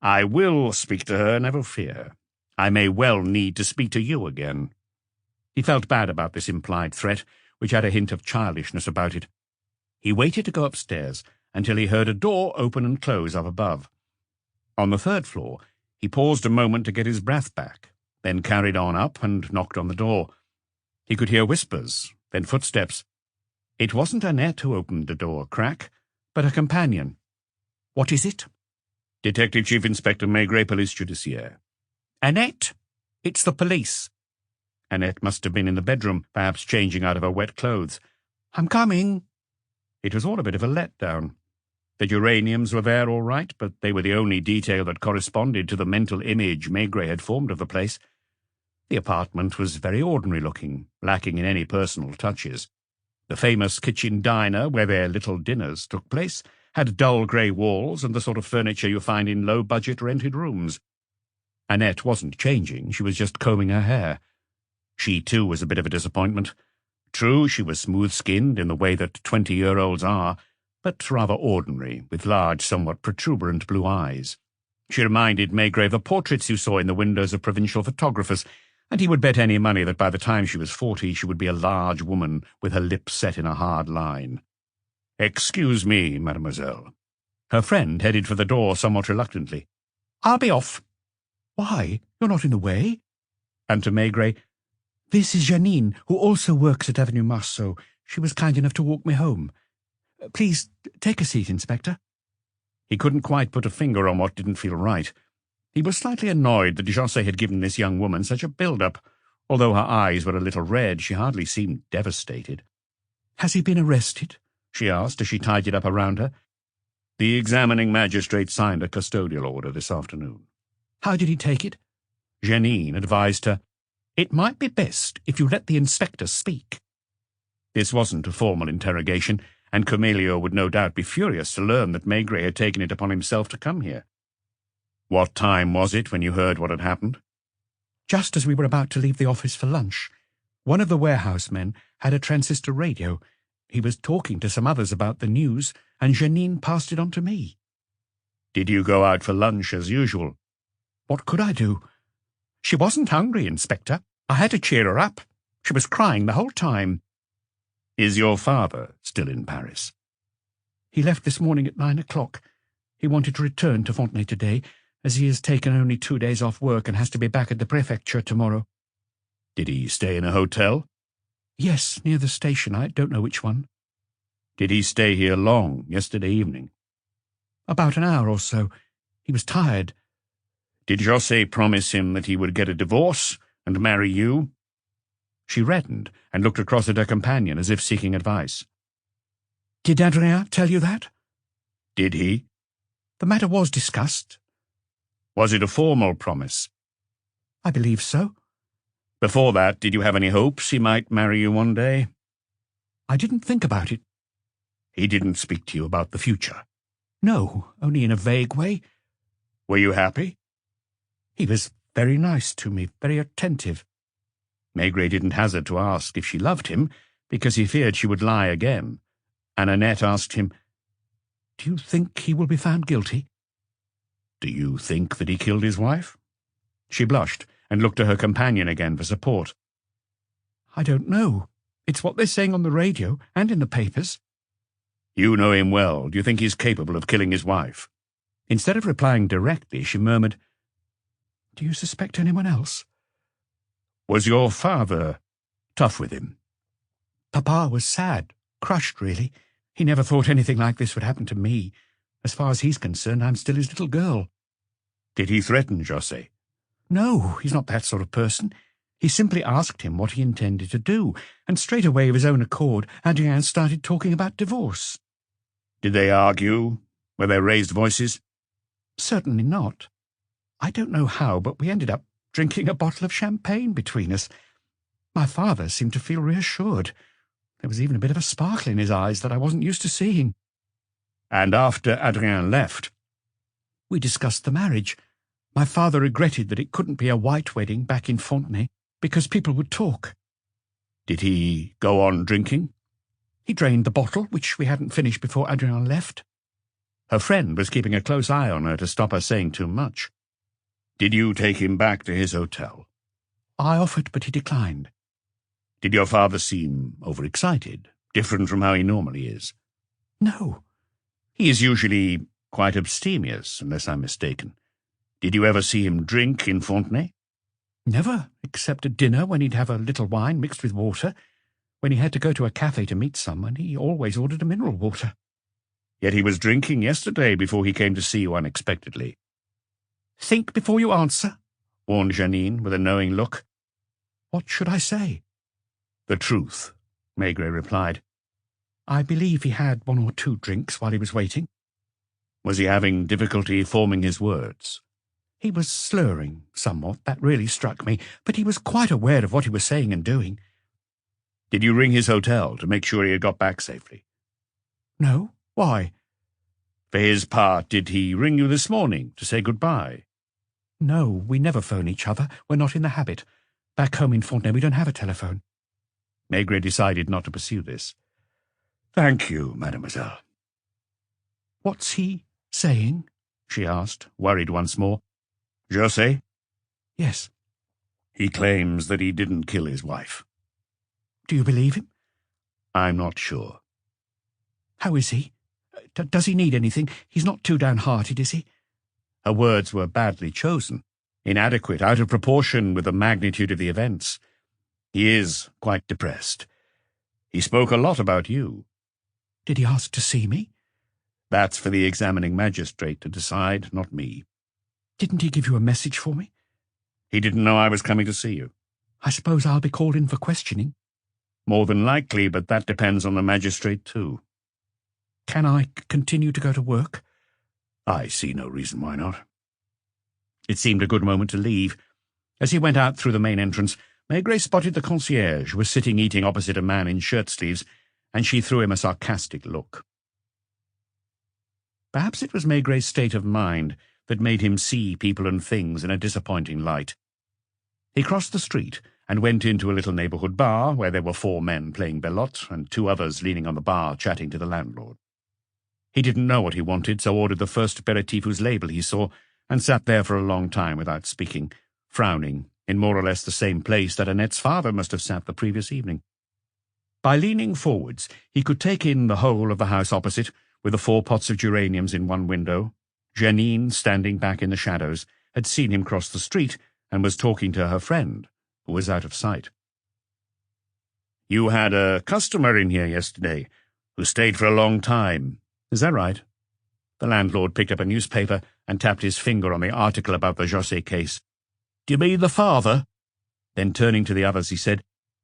"I will speak to her, never fear. I may well need to speak to you again." He felt bad about this implied threat, which had a hint of childishness about it. He waited to go upstairs until he heard a door open and close up above. On the 3rd floor, he paused a moment to get his breath back, then carried on up and knocked on the door. He could hear whispers, then footsteps. It wasn't Annette who opened the door a crack, but her companion. "What is it?" "Detective Chief Inspector Maigret, Police Judiciaire." "Annette, it's the police." Annette must have been in the bedroom, perhaps changing out of her wet clothes. "I'm coming." It was all a bit of a letdown. The geraniums were there all right, but they were the only detail that corresponded to the mental image Maigret had formed of the place. The apartment was very ordinary-looking, lacking in any personal touches. The famous kitchen diner, where their little dinners took place, had dull grey walls and the sort of furniture you find in low-budget rented rooms. Annette wasn't changing, she was just combing her hair. She, too, was a bit of a disappointment. True, she was smooth-skinned in the way that 20-year-olds are, but rather ordinary, with large, somewhat protuberant blue eyes. She reminded Maigret of the portraits you saw in the windows of provincial photographers, and he would bet any money that by the time she was 40 she would be a large woman with her lips set in a hard line. "Excuse me, mademoiselle." Her friend headed for the door somewhat reluctantly. "I'll be off." "Why? You're not in the way." And to Maigret, "This is Janine, who also works at Avenue Marceau. She was kind enough to walk me home. Please, take a seat, Inspector." He couldn't quite put a finger on what didn't feel right. He was slightly annoyed that José had given this young woman such a build-up. Although her eyes were a little red, she hardly seemed devastated. "Has he been arrested?" she asked as she tied it up around her. The examining magistrate signed a custodial order this afternoon. "How did he take it?" Janine advised her, "It might be best if you let the inspector speak." This wasn't a formal interrogation, and Camillo would no doubt be furious to learn that Maigret had taken it upon himself to come here. "What time was it when you heard what had happened?" "Just as we were about to leave the office for lunch. One of the warehouse men had a transistor radio. He was talking to some others about the news, and Janine passed it on to me." "Did you go out for lunch as usual?" "What could I do?" "She wasn't hungry, Inspector. I had to cheer her up. She was crying the whole time." "Is your father still in Paris?" "He left this morning at 9 o'clock. He wanted to return to Fontenay today, as he has taken only 2 days off work and has to be back at the prefecture tomorrow." "Did he stay in a hotel?" "Yes, near the station. I don't know which one." "Did he stay here long, yesterday evening?" "About an hour or so. He was tired." "Did José promise him that he would get a divorce and marry you?" She reddened and looked across at her companion as if seeking advice. "Did Adrien tell you that?" "Did he?" "The matter was discussed." "Was it a formal promise?" "I believe so." "Before that, did you have any hopes he might marry you one day?" "I didn't think about it." "He didn't speak to you about the future?" "No, only in a vague way." "Were you happy?" "He was very nice to me, very attentive." Maigret didn't hazard to ask if she loved him, because he feared she would lie again, and Annette asked him, "Do you think he will be found guilty?" "Do you think that he killed his wife?" She blushed and looked to her companion again for support. "I don't know. It's what they're saying on the radio and in the papers." "You know him well. Do you think he's capable of killing his wife?" Instead of replying directly, she murmured, "Do you suspect anyone else?" "Was your father tough with him?" "Papa was sad, crushed, really. He never thought anything like this would happen to me. As far as he's concerned, I'm still his little girl." "Did he threaten José?" "No, he's not that sort of person. He simply asked him what he intended to do, and straight away of his own accord, Adrien started talking about divorce." "Did they argue? Were there raised voices?" "Certainly not. I don't know how, but we ended up drinking a bottle of champagne between us. My father seemed to feel reassured. There was even a bit of a sparkle in his eyes that I wasn't used to seeing." "And after Adrien left?" "We discussed the marriage. My father regretted that it couldn't be a white wedding back in Fontenay, because people would talk." "Did he go on drinking?" "He drained the bottle, which we hadn't finished before Adrien left." Her friend was keeping a close eye on her to stop her saying too much. "Did you take him back to his hotel?" "I offered, but he declined." "Did your father seem overexcited, different from how he normally is?" "No." "He is usually quite abstemious, unless I'm mistaken. Did you ever see him drink in Fontenay?" "Never, except at dinner when he'd have a little wine mixed with water. When he had to go to a cafe to meet someone, he always ordered a mineral water." "Yet he was drinking yesterday before he came to see you unexpectedly." "Think before you answer," warned Janine with a knowing look. "What should I say?" "The truth," Maigret replied. "I believe he had 1 or 2 drinks while he was waiting." Was he having difficulty forming his words? He was slurring somewhat, that really struck me, but he was quite aware of what he was saying and doing. Did you ring his hotel to make sure he had got back safely? No. Why? For his part, did he ring you this morning to say goodbye? No, we never phone each other. We're not in the habit. Back home in Fontenay, we don't have a telephone. Maigret decided not to pursue this. Thank you, mademoiselle. What's he saying? She asked, worried once more. José? Yes. He claims that he didn't kill his wife. Do you believe him? I'm not sure. How is he? Does he need anything? He's not too downhearted, is he? Her words were badly chosen, inadequate, out of proportion with the magnitude of the events. He is quite depressed. He spoke a lot about you. Did he ask to see me? That's for the examining magistrate to decide, not me. Didn't he give you a message for me? He didn't know I was coming to see you. I suppose I'll be called in for questioning. More than likely, but that depends on the magistrate too. Can I continue to go to work? I see no reason why not. It seemed a good moment to leave. As he went out through the main entrance, Maigret spotted the concierge, who was sitting eating opposite a man in shirt-sleeves, and she threw him a sarcastic look. Perhaps it was Maigret's state of mind that made him see people and things in a disappointing light. He crossed the street and went into a little neighbourhood bar where there were 4 men playing belote and 2 others leaning on the bar chatting to the landlord. He didn't know what he wanted, so ordered the first aperitif whose label he saw, and sat there for a long time without speaking, frowning, in more or less the same place that Annette's father must have sat the previous evening. By leaning forwards, he could take in the whole of the house opposite, with the 4 pots of geraniums in one window. Janine, standing back in the shadows, had seen him cross the street and was talking to her friend, who was out of sight. You had a customer in here yesterday, who stayed for a long time. Is that right? The landlord picked up a newspaper and tapped his finger on the article about the José case. Do you mean the father? Then turning to the others, he said,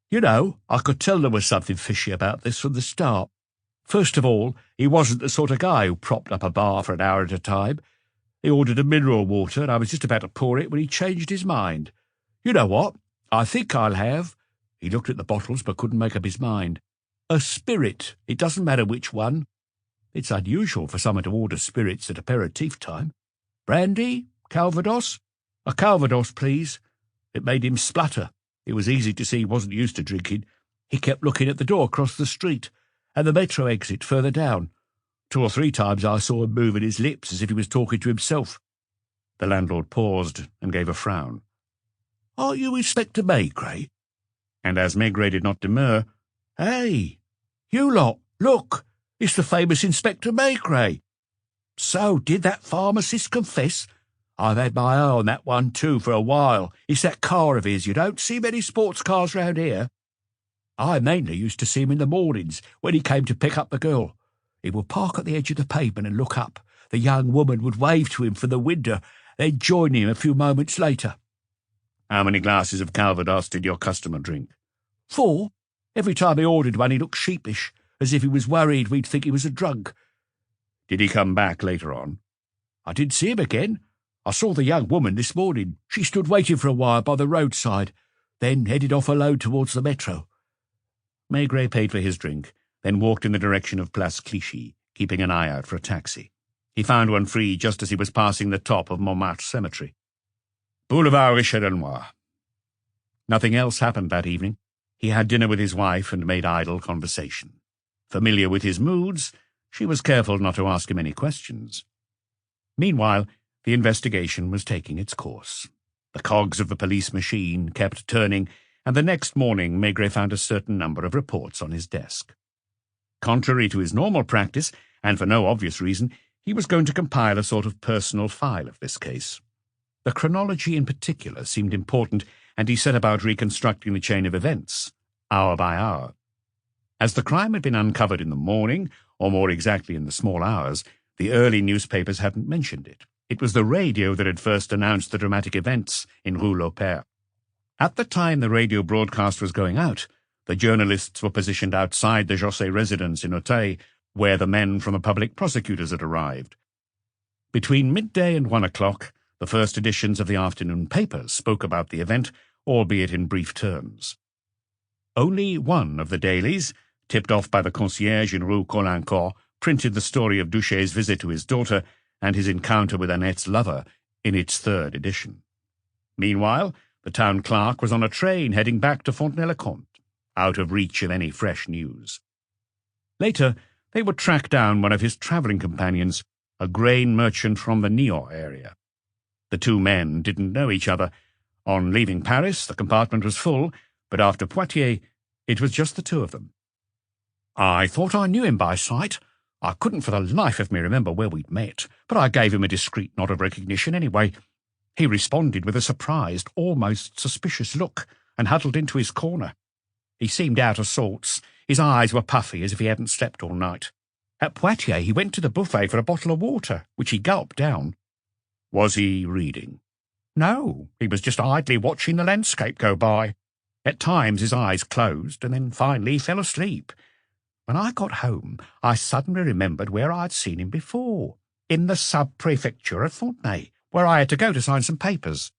You know, I could tell there was something fishy about this from the start. First of all, he wasn't the sort of guy who propped up a bar for an hour at a time. He ordered a mineral water, and I was just about to pour it when he changed his mind. You know what? I think I'll have— He looked at the bottles but couldn't make up his mind. A spirit. It doesn't matter which one. It's unusual for someone to order spirits at aperitif time. Brandy? Calvados? A Calvados, please. It made him splutter. It was easy to see he wasn't used to drinking. He kept looking at the door across the street, and the metro exit further down. 2 or 3 times I saw him moving his lips as if he was talking to himself. The landlord paused and gave a frown. Are you Inspector Maigret? And as Maigret did not demur, Hey, you lot, look, it's the famous Inspector Maigret. So, did that pharmacist confess? I've had my eye on that one too for a while. It's that car of his. You don't see many sports cars round here. I mainly used to see him in the mornings when he came to pick up the girl. He would park at the edge of the pavement and look up. The young woman would wave to him from the window, then join him a few moments later. How many glasses of Calvados did your customer drink? 4. Every time he ordered one, he looked sheepish, as if he was worried we'd think he was a drunk. Did he come back later on? I didn't see him again. I saw the young woman this morning. She stood waiting for a while by the roadside, then headed off alone towards the metro. Maigret paid for his drink, then walked in the direction of Place Clichy, keeping an eye out for a taxi. He found one free just as he was passing the top of Montmartre Cemetery. Boulevard Richelieu. Nothing else happened that evening. He had dinner with his wife and made idle conversation. Familiar with his moods, she was careful not to ask him any questions. Meanwhile, the investigation was taking its course. The cogs of the police machine kept turning, and the next morning Maigret found a certain number of reports on his desk. Contrary to his normal practice, and for no obvious reason, he was going to compile a sort of personal file of this case. The chronology in particular seemed important, and he set about reconstructing the chain of events, hour by hour. As the crime had been uncovered in the morning, or more exactly in the small hours, the early newspapers hadn't mentioned it. It was the radio that had first announced the dramatic events in Rue Laupert. At the time the radio broadcast was going out, the journalists were positioned outside the José residence in Auteuil, where the men from the public prosecutors had arrived. Between midday and 1 o'clock, the first editions of the afternoon papers spoke about the event, albeit in brief terms. Only one of the dailies, tipped off by the concierge in Rue Caulaincourt, printed the story of Duchesne's visit to his daughter and his encounter with Annette's lover in its third edition. Meanwhile, the town clerk was on a train heading back to Fontenay-le-Comte, out of reach of any fresh news. Later, they would track down one of his travelling companions, a grain merchant from the Niort area. The two men didn't know each other. On leaving Paris, the compartment was full, but after Poitiers, it was just the two of them. I thought I knew him by sight. I couldn't for the life of me remember where we'd met, but I gave him a discreet nod of recognition anyway. He responded with a surprised, almost suspicious look, and huddled into his corner. He seemed out of sorts. His eyes were puffy, as if he hadn't slept all night. At Poitiers, he went to the buffet for a bottle of water, which he gulped down. Was he reading? No, he was just idly watching the landscape go by. At times his eyes closed, and then finally he fell asleep. When I got home, I suddenly remembered where I'd seen him before, in the sub-prefecture at Fontenay, where I had to go to sign some papers.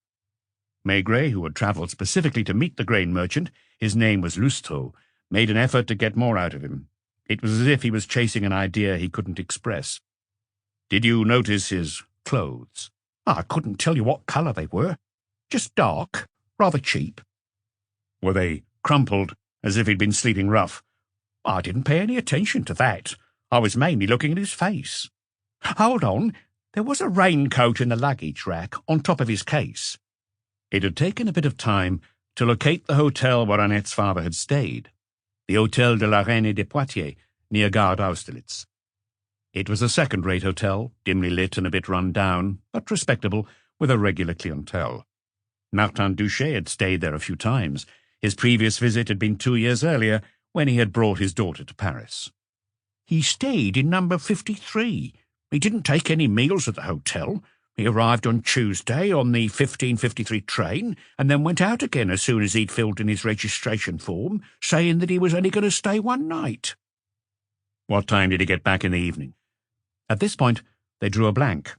Maigret, who had travelled specifically to meet the grain merchant, his name was Lustreau, made an effort to get more out of him. It was as if he was chasing an idea he couldn't express. Did you notice his clothes? I couldn't tell you what colour they were. Just dark, rather cheap. Were they crumpled, as if he'd been sleeping rough? I didn't pay any attention to that. I was mainly looking at his face. Hold on, there was a raincoat in the luggage rack on top of his case. It had taken a bit of time to locate the hotel where Annette's father had stayed, the Hôtel de la Reine de Poitiers, near Gare d'Austerlitz. It was a second-rate hotel, dimly lit and a bit run down, but respectable, with a regular clientele. Martin Duché had stayed there a few times. His previous visit had been 2 years earlier, when he had brought his daughter to Paris. He stayed in number 53. He didn't take any meals at the hotel. He arrived on Tuesday on the 15:53 train and then went out again as soon as he'd filled in his registration form, saying that he was only going to stay one night. What time did he get back in the evening? At this point, they drew a blank.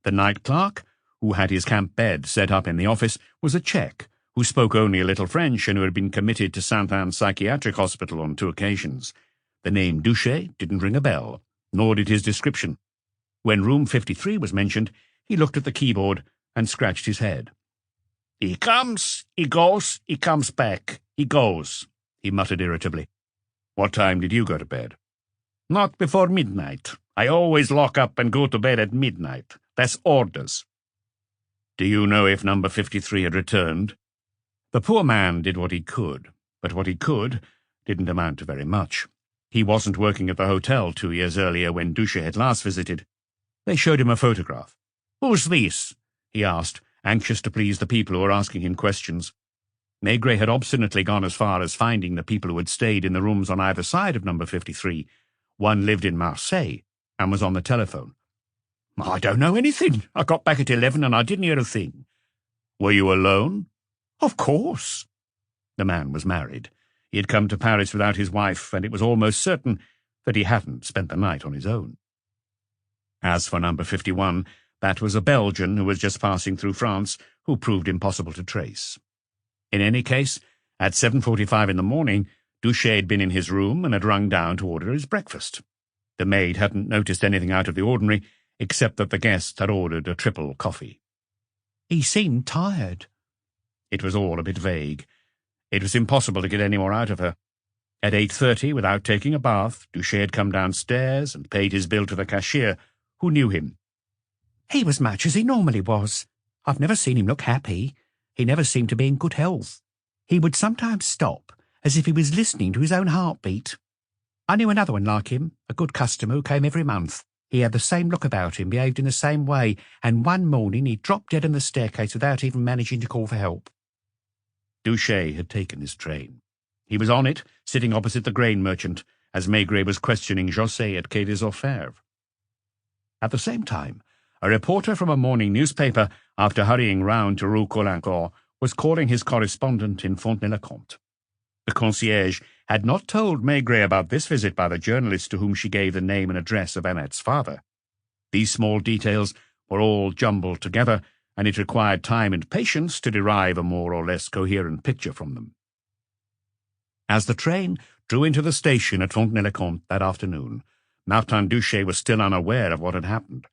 The night clerk, who had his camp bed set up in the office, was a Czech, who spoke only a little French and who had been committed to Saint-Anne Psychiatric Hospital on 2 occasions. The name Duché didn't ring a bell, nor did his description. When room 53 was mentioned, he looked at the keyboard and scratched his head. He comes, he goes, he comes back, he goes, he muttered irritably. What time did you go to bed? Not before midnight. I always lock up and go to bed at midnight. That's orders. Do you know if number 53 had returned? The poor man did what he could, but what he could didn't amount to very much. He wasn't working at the hotel 2 years earlier when Duché had last visited. They showed him a photograph. "Who's this?" he asked, anxious to please the people who were asking him questions. Maigret had obstinately gone as far as finding the people who had stayed in the rooms on either side of number 53. One lived in Marseille and was on the telephone. "I don't know anything. I got back at 11 and I didn't hear a thing." "Were you alone?" "Of course." The man was married. He had come to Paris without his wife, and it was almost certain that he hadn't spent the night on his own. As for number 51, that was a Belgian who was just passing through France, who proved impossible to trace. In any case, at 7:45 in the morning, Duché had been in his room and had rung down to order his breakfast. The maid hadn't noticed anything out of the ordinary, except that the guest had ordered a triple coffee. He seemed tired. It was all a bit vague. It was impossible to get any more out of her. At 8:30, without taking a bath, Duché had come downstairs and paid his bill to the cashier, who knew him. He was much as he normally was. I've never seen him look happy. He never seemed to be in good health. He would sometimes stop, as if he was listening to his own heartbeat. I knew another one like him, a good customer who came every month. He had the same look about him, behaved in the same way, and one morning he dropped dead on the staircase without even managing to call for help. Duché had taken his train. He was on it, sitting opposite the grain merchant, as Maigret was questioning José at Quai des Orfèvres. At the same time, a reporter from a morning newspaper, after hurrying round to Rue Caulaincourt, was calling his correspondent in Fontenay-le-Comte. The concierge had not told Maigret about this visit by the journalist to whom she gave the name and address of Annette's father. These small details were all jumbled together, and it required time and patience to derive a more or less coherent picture from them. As the train drew into the station at Fontenay-le-Comte that afternoon, Martin Duché was still unaware of what had happened.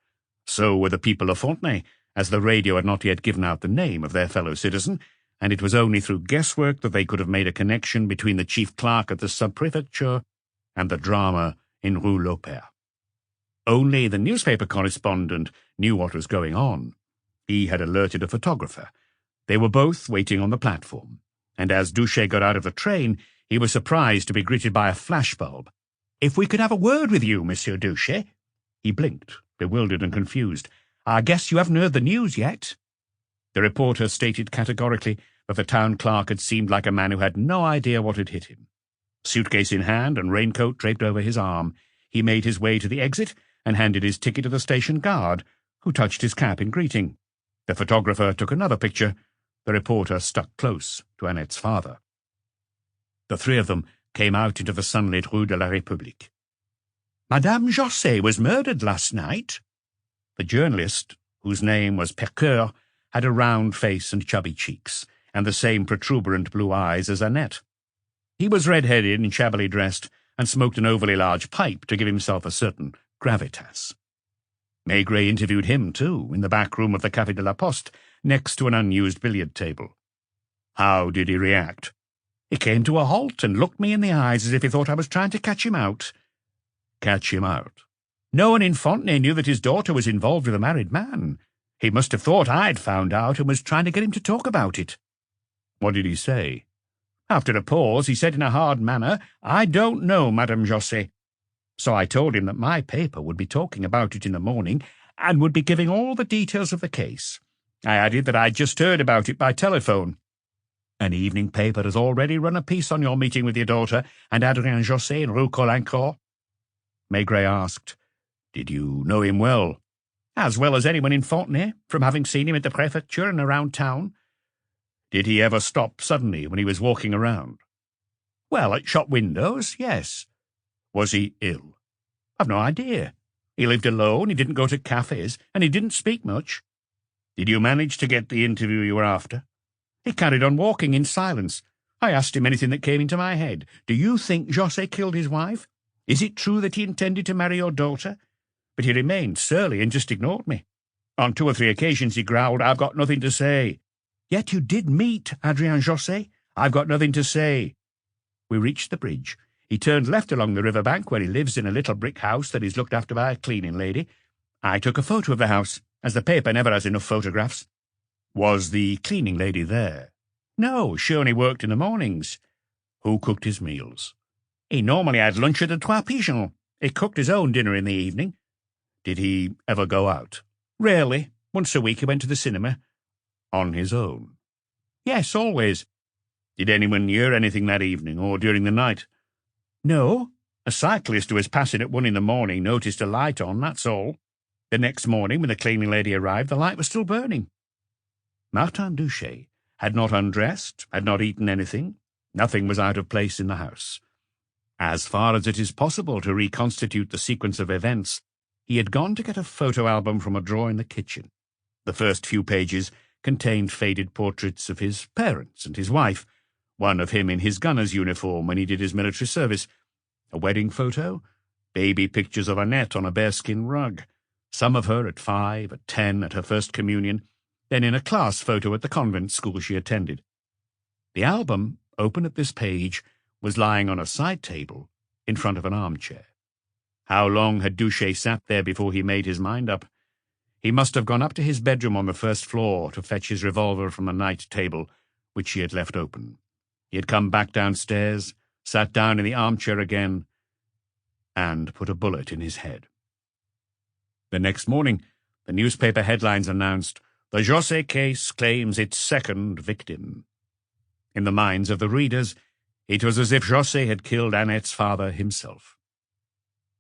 So were the people of Fontenay, as the radio had not yet given out the name of their fellow citizen, and it was only through guesswork that they could have made a connection between the chief clerk at the sub-prefecture and the drama in Rue Lopère. Only the newspaper correspondent knew what was going on. He had alerted a photographer. They were both waiting on the platform, and as Duché got out of the train, he was surprised to be greeted by a flashbulb. "If we could have a word with you, Monsieur Duché." He blinked, bewildered and confused. "I guess you haven't heard the news yet." The reporter stated categorically that the town clerk had seemed like a man who had no idea what had hit him. Suitcase in hand and raincoat draped over his arm, he made his way to the exit and handed his ticket to the station guard, who touched his cap in greeting. The photographer took another picture. The reporter stuck close to Annette's father. The three of them came out into the sunlit Rue de la République. "Madame Josset was murdered last night." The journalist, whose name was Percoeur, had a round face and chubby cheeks, and the same protuberant blue eyes as Annette. He was red-headed and shabbily dressed, and smoked an overly large pipe to give himself a certain gravitas. Maigret interviewed him, too, in the back room of the Café de la Poste, next to an unused billiard table. How did he react? He came to a halt and looked me in the eyes as if he thought I was trying to catch him out. Catch him out? No one in Fontenay knew that his daughter was involved with a married man. He must have thought I'd found out and was trying to get him to talk about it. What did he say? After a pause, he said in a hard manner, "I don't know, Madame Josset." So I told him that my paper would be talking about it in the morning and would be giving all the details of the case. I added that I'd just heard about it by telephone. "An evening paper has already run a piece on your meeting with your daughter and Adrien Josset in Rue Caulaincourt." Maigret asked, "Did you know him well?" "As well as anyone in Fontenay, from having seen him at the prefecture and around town." "Did he ever stop suddenly when he was walking around?" "Well, at shop windows, yes." "Was he ill?" "I've no idea. He lived alone, he didn't go to cafes, and he didn't speak much." "Did you manage to get the interview you were after?" "He carried on walking in silence. I asked him anything that came into my head. Do you think Josset killed his wife? Is it true that he intended to marry your daughter?" But he remained surly and just ignored me. On 2 or 3 occasions he growled, "I've got nothing to say." "Yet you did meet Adrien Josset?" "I've got nothing to say." We reached the bridge. He turned left along the river bank where he lives in a little brick house that is looked after by a cleaning lady. I took a photo of the house, as the paper never has enough photographs. Was the cleaning lady there? No, she only worked in the mornings. Who cooked his meals? He normally had lunch at the Trois Pigeons. He cooked his own dinner in the evening. Did he ever go out? Rarely. Once a week he went to the cinema. On his own? Yes, always. Did anyone hear anything that evening or during the night? No. A cyclist who was passing at 1 in the morning noticed a light on, that's all. The next morning, when the cleaning lady arrived, the light was still burning. Martin Duché had not undressed, had not eaten anything. Nothing was out of place in the house. As far as it is possible to reconstitute the sequence of events, he had gone to get a photo album from a drawer in the kitchen. The first few pages contained faded portraits of his parents and his wife, one of him in his gunner's uniform when he did his military service, a wedding photo, baby pictures of Annette on a bearskin rug, some of her at 5, at 10, at her first communion, then in a class photo at the convent school she attended. The album, open at this page, was lying on a side table in front of an armchair. How long had Duché sat there before he made his mind up? He must have gone up to his bedroom on the first floor to fetch his revolver from the night table, which he had left open. He had come back downstairs, sat down in the armchair again, and put a bullet in his head. The next morning, the newspaper headlines announced, "The Josset case claims its second victim." In the minds of the readers, it was as if Josset had killed Annette's father himself.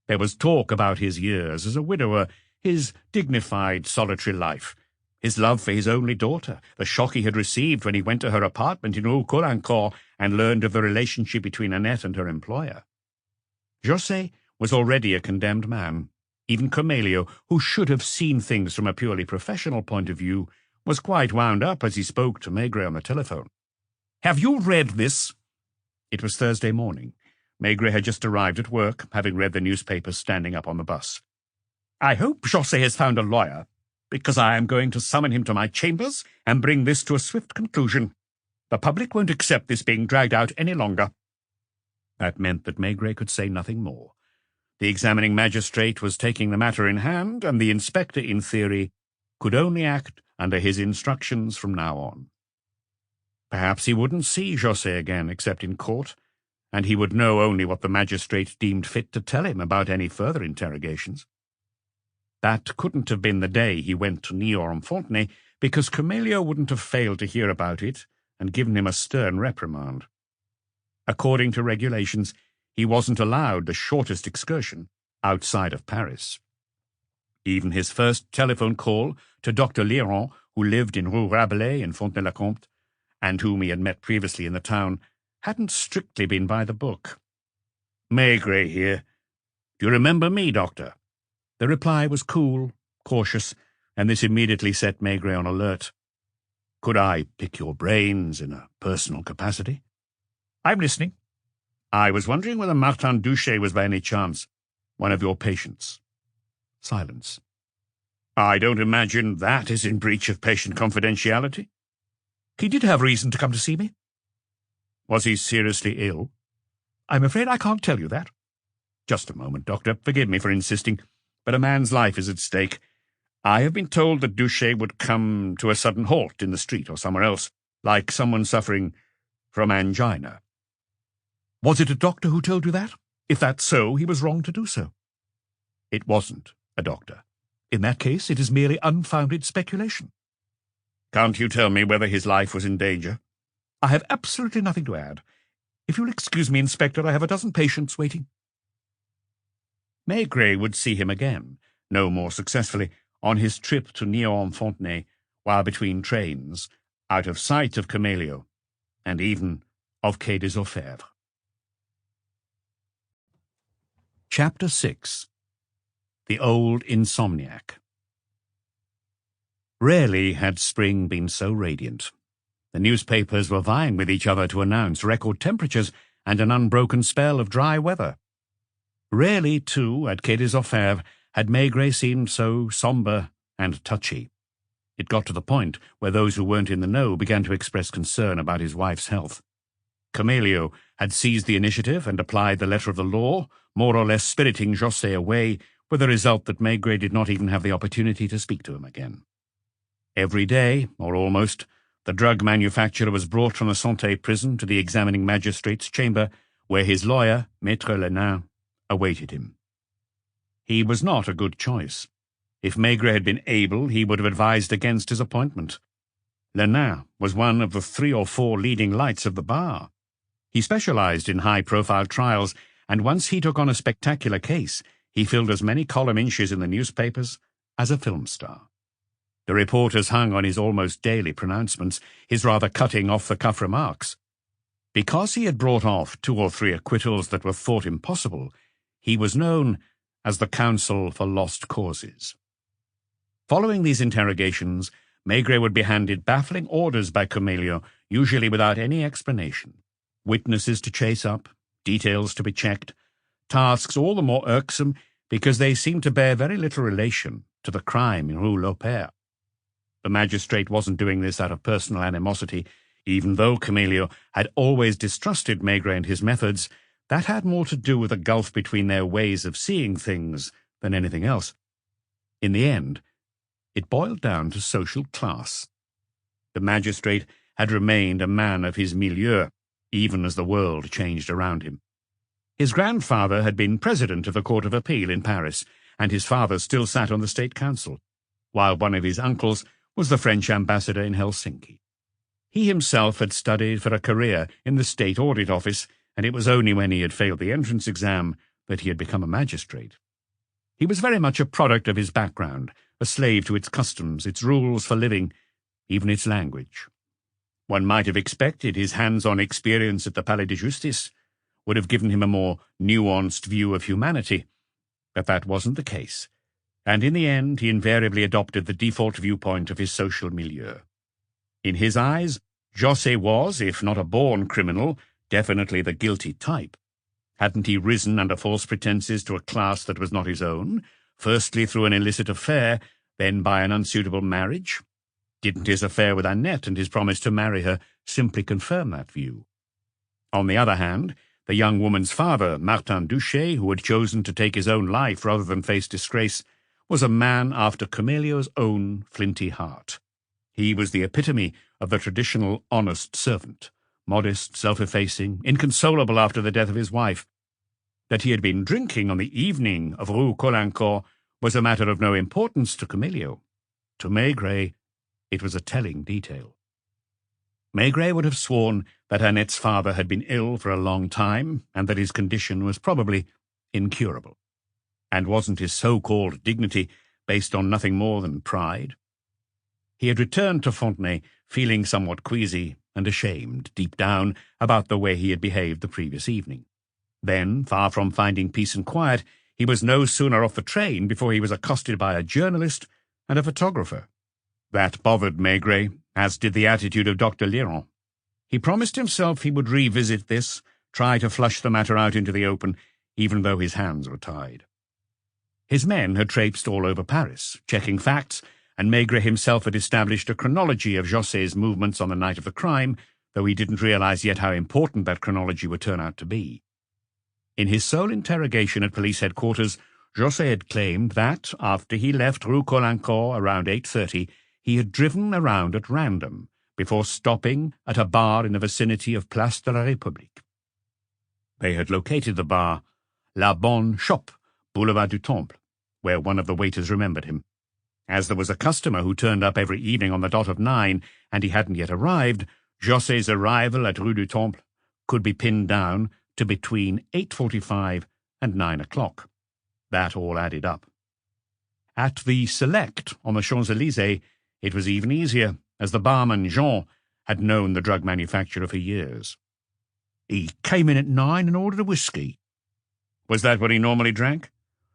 There was talk about his years as a widower, his dignified, solitary life, his love for his only daughter, the shock he had received when he went to her apartment in Rue Caulaincourt and learned of the relationship between Annette and her employer. Josset was already a condemned man. Even Comelio, who should have seen things from a purely professional point of view, was quite wound up as he spoke to Maigret on the telephone. "Have you read this?" It was Thursday morning. Maigret had just arrived at work, having read the newspapers standing up on the bus. "I hope José has found a lawyer, because I am going to summon him to my chambers and bring this to a swift conclusion. The public won't accept this being dragged out any longer." That meant that Maigret could say nothing more. The examining magistrate was taking the matter in hand, and the inspector, in theory, could only act under his instructions from now on. Perhaps he wouldn't see José again except in court, and he would know only what the magistrate deemed fit to tell him about any further interrogations. That couldn't have been the day he went to Niort-en-Fontenay, because Comelio wouldn't have failed to hear about it and given him a stern reprimand. According to regulations, he wasn't allowed the shortest excursion outside of Paris. Even his first telephone call to Dr. Léron, who lived in Rue Rabelais in Fontenay-le-Comte, and whom he had met previously in the town, hadn't strictly been by the book. "Maigret here. Do you remember me, doctor?" The reply was cool, cautious, and this immediately set Maigret on alert. "Could I pick your brains in a personal capacity?" "I'm listening." "I was wondering whether Martin Duché was by any chance one of your patients." Silence. "I don't imagine that is in breach of patient confidentiality." "He did have reason to come to see me." "Was he seriously ill?" "I'm afraid I can't tell you that." "Just a moment, doctor. Forgive me for insisting, but a man's life is at stake. I have been told that Duché would come to a sudden halt in the street or somewhere else, like someone suffering from angina." "Was it a doctor who told you that? If that's so, he was wrong to do so." "It wasn't a doctor." "In that case, it is merely unfounded speculation." "Can't you tell me whether his life was in danger?" "I have absolutely nothing to add. If you'll excuse me, Inspector, I have a dozen patients waiting." Maigret would see him again, no more successfully, on his trip to Niort-en-Fontenay, while between trains, out of sight of Comelio, and even of Quai des Orfèvres. Chapter 6. The Old Insomniac. Rarely had spring been so radiant. The newspapers were vying with each other to announce record temperatures and an unbroken spell of dry weather. Rarely, too, at Quai des Orfèvres had Maigret seemed so sombre and touchy. It got to the point where those who weren't in the know began to express concern about his wife's health. Comelio had seized the initiative and applied the letter of the law, more or less spiriting José away, with the result that Maigret did not even have the opportunity to speak to him again. Every day, or almost, the drug manufacturer was brought from the Santé prison to the examining magistrate's chamber, where his lawyer, Maître Lenain, awaited him. He was not a good choice. If Maigret had been able, he would have advised against his appointment. Lenain was one of the 3 or 4 leading lights of the bar. He specialized in high-profile trials, and once he took on a spectacular case, he filled as many column inches in the newspapers as a film star. The reporters hung on his almost daily pronouncements, his rather cutting off-the-cuff remarks. Because he had brought off 2 or 3 acquittals that were thought impossible, he was known as the Counsel for Lost Causes. Following these interrogations, Maigret would be handed baffling orders by Comelio, usually without any explanation. Witnesses to chase up, details to be checked, tasks all the more irksome because they seemed to bear very little relation to the crime in Rue Lopère. The magistrate wasn't doing this out of personal animosity. Even though Comelio had always distrusted Maigret and his methods, that had more to do with the gulf between their ways of seeing things than anything else. In the end, it boiled down to social class. The magistrate had remained a man of his milieu, even as the world changed around him. His grandfather had been president of the Court of Appeal in Paris, and his father still sat on the State Council, while one of his uncles was the French ambassador in Helsinki. He himself had studied for a career in the State Audit Office, and it was only when he had failed the entrance exam that he had become a magistrate. He was very much a product of his background, a slave to its customs, its rules for living, even its language. One might have expected his hands-on experience at the Palais de Justice would have given him a more nuanced view of humanity, But that wasn't the case, and in the end he invariably adopted the default viewpoint of his social milieu. In his eyes, José was, if not a born criminal, definitely the guilty type. Hadn't he risen under false pretenses to a class that was not his own, firstly through an illicit affair, then by an unsuitable marriage? Didn't his affair with Annette and his promise to marry her simply confirm that view? On the other hand, the young woman's father, Martin Duché, who had chosen to take his own life rather than face disgrace, was a man after Camillo's own flinty heart. He was the epitome of the traditional honest servant, modest, self-effacing, inconsolable after the death of his wife. That he had been drinking on the evening of Rue Caulaincourt was a matter of no importance to Camillo. To Maigret, it was a telling detail. Maigret would have sworn that Annette's father had been ill for a long time, and that his condition was probably incurable. And wasn't his so-called dignity based on nothing more than pride? He had returned to Fontenay feeling somewhat queasy and ashamed, deep down, about the way he had behaved the previous evening. Then, far from finding peace and quiet, he was no sooner off the train before he was accosted by a journalist and a photographer. That bothered Maigret, as did the attitude of Dr. Léron. He promised himself he would revisit this, try to flush the matter out into the open, even though his hands were tied. His men had traipsed all over Paris, checking facts, and Maigret himself had established a chronology of José's movements on the night of the crime, though he didn't realize yet how important that chronology would turn out to be. In his sole interrogation at police headquarters, José had claimed that, after he left Rue Caulaincourt around 8:30, he had driven around at random, before stopping at a bar in the vicinity of Place de la République. They had located the bar, La Bonne Chope, Boulevard du Temple, where one of the waiters remembered him. As there was a customer who turned up every evening on the dot of 9, and he hadn't yet arrived, José's arrival at Rue du Temple could be pinned down to between 8:45 and 9 o'clock. That all added up. At the Select on the Champs-Élysées, it was even easier, as the barman Jean had known the drug manufacturer for years. He came in at 9 and ordered a whiskey. Was that what he normally drank?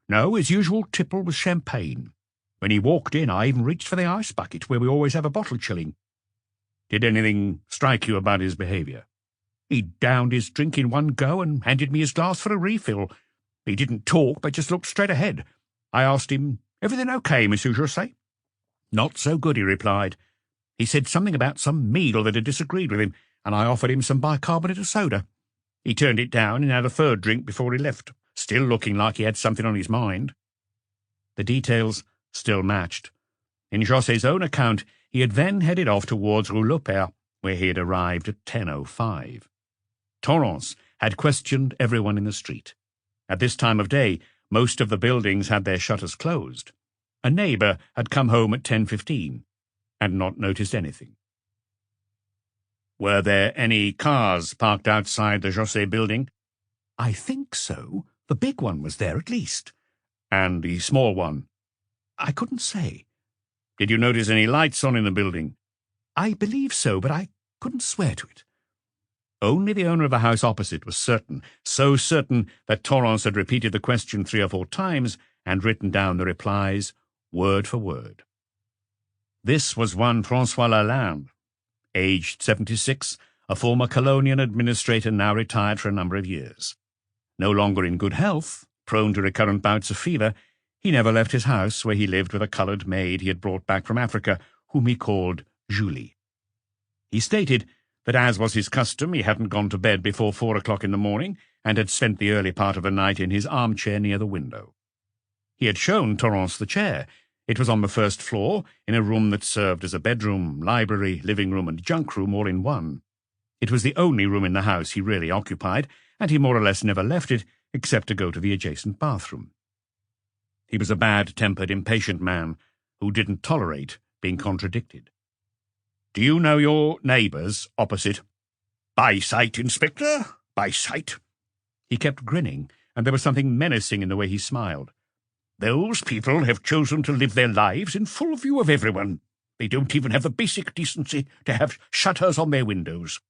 No, his usual tipple was champagne. When he walked in, I even reached for the ice bucket, where we always have a bottle chilling. Did anything strike you about his behaviour? He downed his drink in one go and handed me his glass for a refill. He didn't talk, but just looked straight ahead. I asked him, "Everything okay, Monsieur José?" "Not so good," he replied. He said something about some meal that had disagreed with him, and I offered him some bicarbonate of soda. He turned it down and had a third drink before he left, still looking like he had something on his mind. The details still matched. In José's own account, he had then headed off towards Rue Lopère, where he had arrived at 10:05. Torrance had questioned everyone in the street. At this time of day, most of the buildings had their shutters closed. A neighbour had come home at 10:15 and not noticed anything. Were there any cars parked outside the José building? I think so. The big one was there at least. And the small one? I couldn't say. Did you notice any lights on in the building? I believe so, but I couldn't swear to it. Only the owner of the house opposite was certain, so certain that Torrance had repeated the question 3 or 4 times and written down the replies, word for word. This was one François Lalande, aged 76, a former colonial administrator now retired for a number of years. No longer in good health, prone to recurrent bouts of fever, he never left his house, where he lived with a coloured maid he had brought back from Africa, whom he called Julie. He stated that, as was his custom, he hadn't gone to bed before 4 o'clock in the morning, and had spent the early part of the night in his armchair near the window. He had shown Torrance the chair. It was on the first floor, in a room that served as a bedroom, library, living room, and junk room all in one. It was the only room in the house he really occupied, and he more or less never left it, except to go to the adjacent bathroom. He was a bad-tempered, impatient man who didn't tolerate being contradicted. Do you know your neighbours opposite? By sight, Inspector, by sight. He kept grinning, and there was something menacing in the way he smiled. Those people have chosen to live their lives in full view of everyone. They don't even have the basic decency to have shutters on their windows.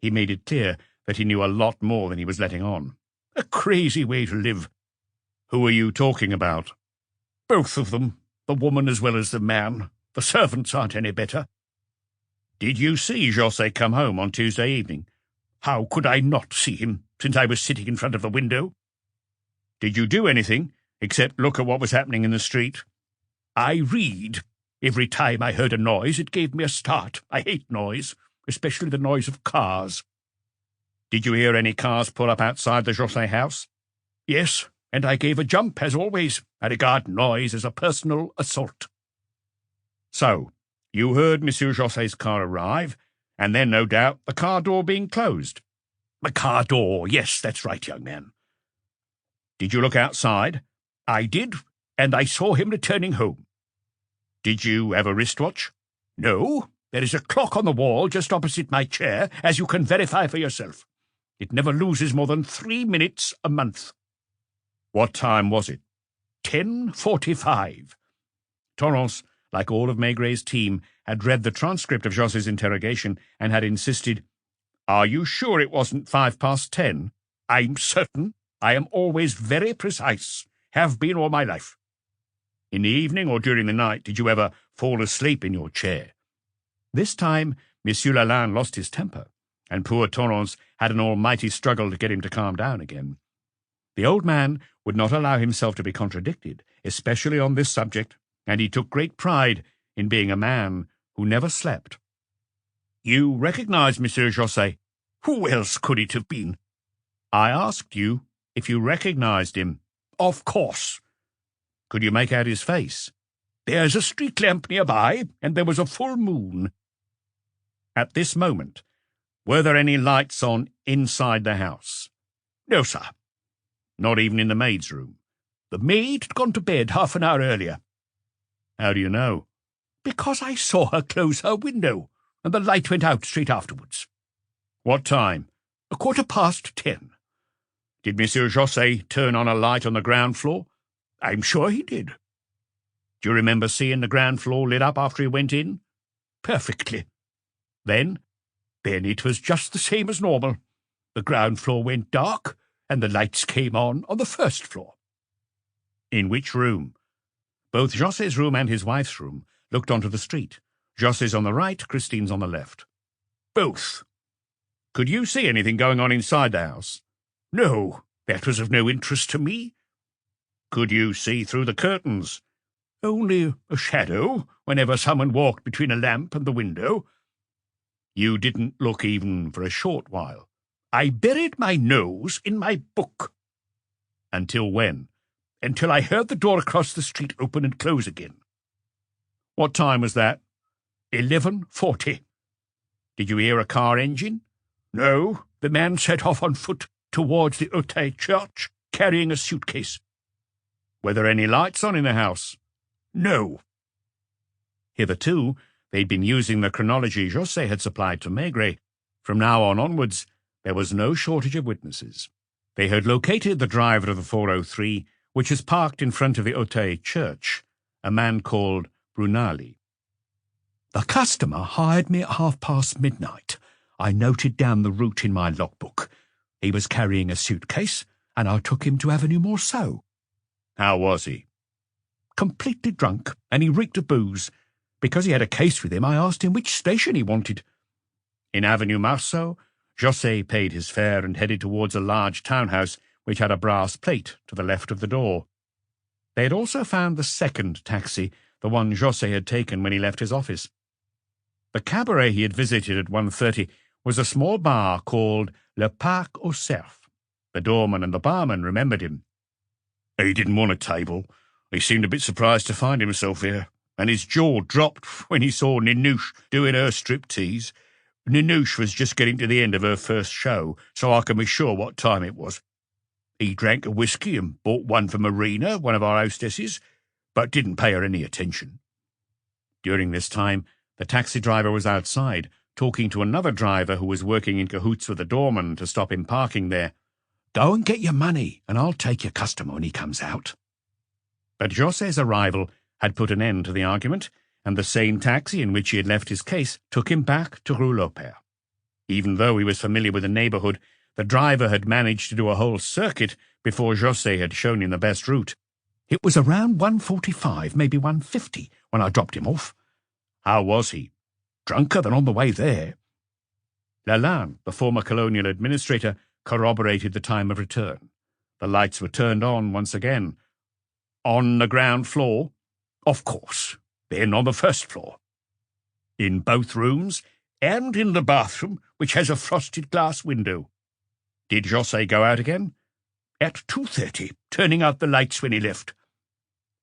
He made it clear that he knew a lot more than he was letting on. A crazy way to live. Who are you talking about? Both of them, the woman as well as the man. The servants aren't any better. Did you see José come home on Tuesday evening? How could I not see him, since I was sitting in front of the window? Did you do anything, except look at what was happening in the street? I read. Every time I heard a noise, it gave me a start. I hate noise, especially the noise of cars. Did you hear any cars pull up outside the José house? Yes, and I gave a jump, as always. I regard noise as a personal assault. So, you heard Monsieur José's car arrive, and then, no doubt, the car door being closed. The car door, yes, that's right, young man. Did you look outside? I did, and I saw him returning home. Did you have a wristwatch? No, there is a clock on the wall just opposite my chair, as you can verify for yourself. It never loses more than 3 minutes a month. What time was it? 10:45. Torrance, like all of Maigray's team, had read the transcript of José's interrogation and had insisted, "Are you sure it wasn't 10:05? I'm certain. I am always very precise. Have been all my life." In the evening or during the night, did you ever fall asleep in your chair? This time, Monsieur Lalande lost his temper, and poor Torrance had an almighty struggle to get him to calm down again. The old man would not allow himself to be contradicted, especially on this subject, and he took great pride in being a man who never slept. "You recognize Monsieur José? Who else could it have been?" "I asked you if you recognized him." "Of course." "Could you make out his face?" "There's a street lamp nearby, and there was a full moon." "At this moment, were there any lights on inside the house?" "No, sir." "Not even in the maid's room?" "The maid had gone to bed half an hour earlier." "How do you know?" "Because I saw her close her window, and the light went out straight afterwards." "What time?" 10:15. "Did Monsieur José turn on a light on the ground floor?" "I'm sure he did." "Do you remember seeing the ground floor lit up after he went in?" "Perfectly." "Then?" "Then it was just the same as normal. The ground floor went dark, and the lights came on the first floor." "In which room?" "Both José's room and his wife's room looked onto the street. José's on the right, Christine's on the left." "Both." "Could you see anything going on inside the house?" "No, that was of no interest to me." "Could you see through the curtains?" "Only a shadow whenever someone walked between a lamp and the window." "You didn't look even for a short while?" "I buried my nose in my book." "Until when?" "Until I heard the door across the street open and close again." "What time was that?" 11:40. "Did you hear a car engine?" "No, the man set off on foot towards the Haute Church, carrying a suitcase." "Were there any lights on in the house?" "No." Hitherto, they'd been using the chronology José had supplied to Maigret. From now on onwards, there was no shortage of witnesses. They had located the driver of the 403, which is parked in front of the Haute Church, a man called Brunali. "The customer hired me at midnight. I noted down the route in my logbook. He was carrying a suitcase, and I took him to Avenue Morceau." "How was he?" "Completely drunk, and he reeked of booze. Because he had a case with him, I asked him which station he wanted." In Avenue Marceau, José paid his fare and headed towards a large townhouse which had a brass plate to the left of the door. They had also found the second taxi, the one José had taken when he left his office. The cabaret he had visited at 1:30 was a small bar called Le Parc au Cerf. The doorman and the barman remembered him. "He didn't want a table. He seemed a bit surprised to find himself here, and his jaw dropped when he saw Ninouche doing her striptease. Ninouche was just getting to the end of her first show, so I can be sure what time it was. He drank a whiskey and bought one for Marina, one of our hostesses, but didn't pay her any attention." During this time, the taxi driver was outside, talking to another driver who was working in cahoots with the doorman to stop him parking there. "Go and get your money, and I'll take your customer when he comes out." But José's arrival had put an end to the argument, and the same taxi in which he had left his case took him back to Rue Lopère. Even though he was familiar with the neighbourhood, The driver had managed to do a whole circuit before José had shown him the best route. It was around 1:45, maybe 1:50, when I dropped him off. How was he? Drunker than on the way there. Lalande, the former colonial administrator, corroborated the time of return. The lights were turned on once again. On the ground floor? Of course. Then on the first floor. In both rooms, and in the bathroom, which has a frosted glass window. Did José go out again? At 2:30, turning out the lights when he left.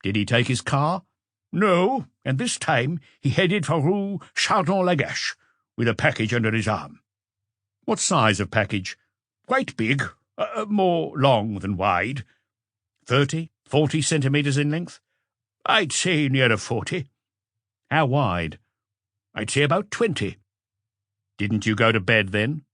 Did he take his car? No, and this time he headed for Rue Chardon-Lagache, with a package under his arm. What size of package? Quite big, more long than wide. 30, 40 centimetres in length? I'd say nearer 40. How wide? I'd say about 20. Didn't you go to bed then?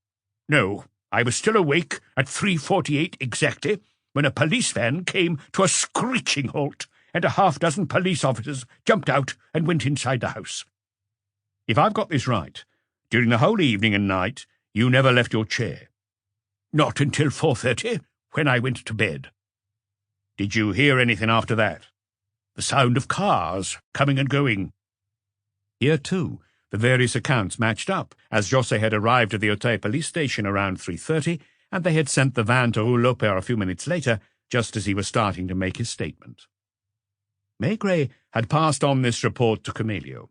No, I was still awake at 3:48 exactly, when a police van came to a screeching halt, and a half-dozen police officers jumped out and went inside the house. If I've got this right, during the whole evening and night, you never left your chair. Not until 4:30, when I went to bed. Did you hear anything after that? The sound of cars coming and going. Here, too, the various accounts matched up, as José had arrived at the Auteuil police station around 3:30, and they had sent the van to Rue Loper a few minutes later, just as he was starting to make his statement. Maigret had passed on this report to Camillo.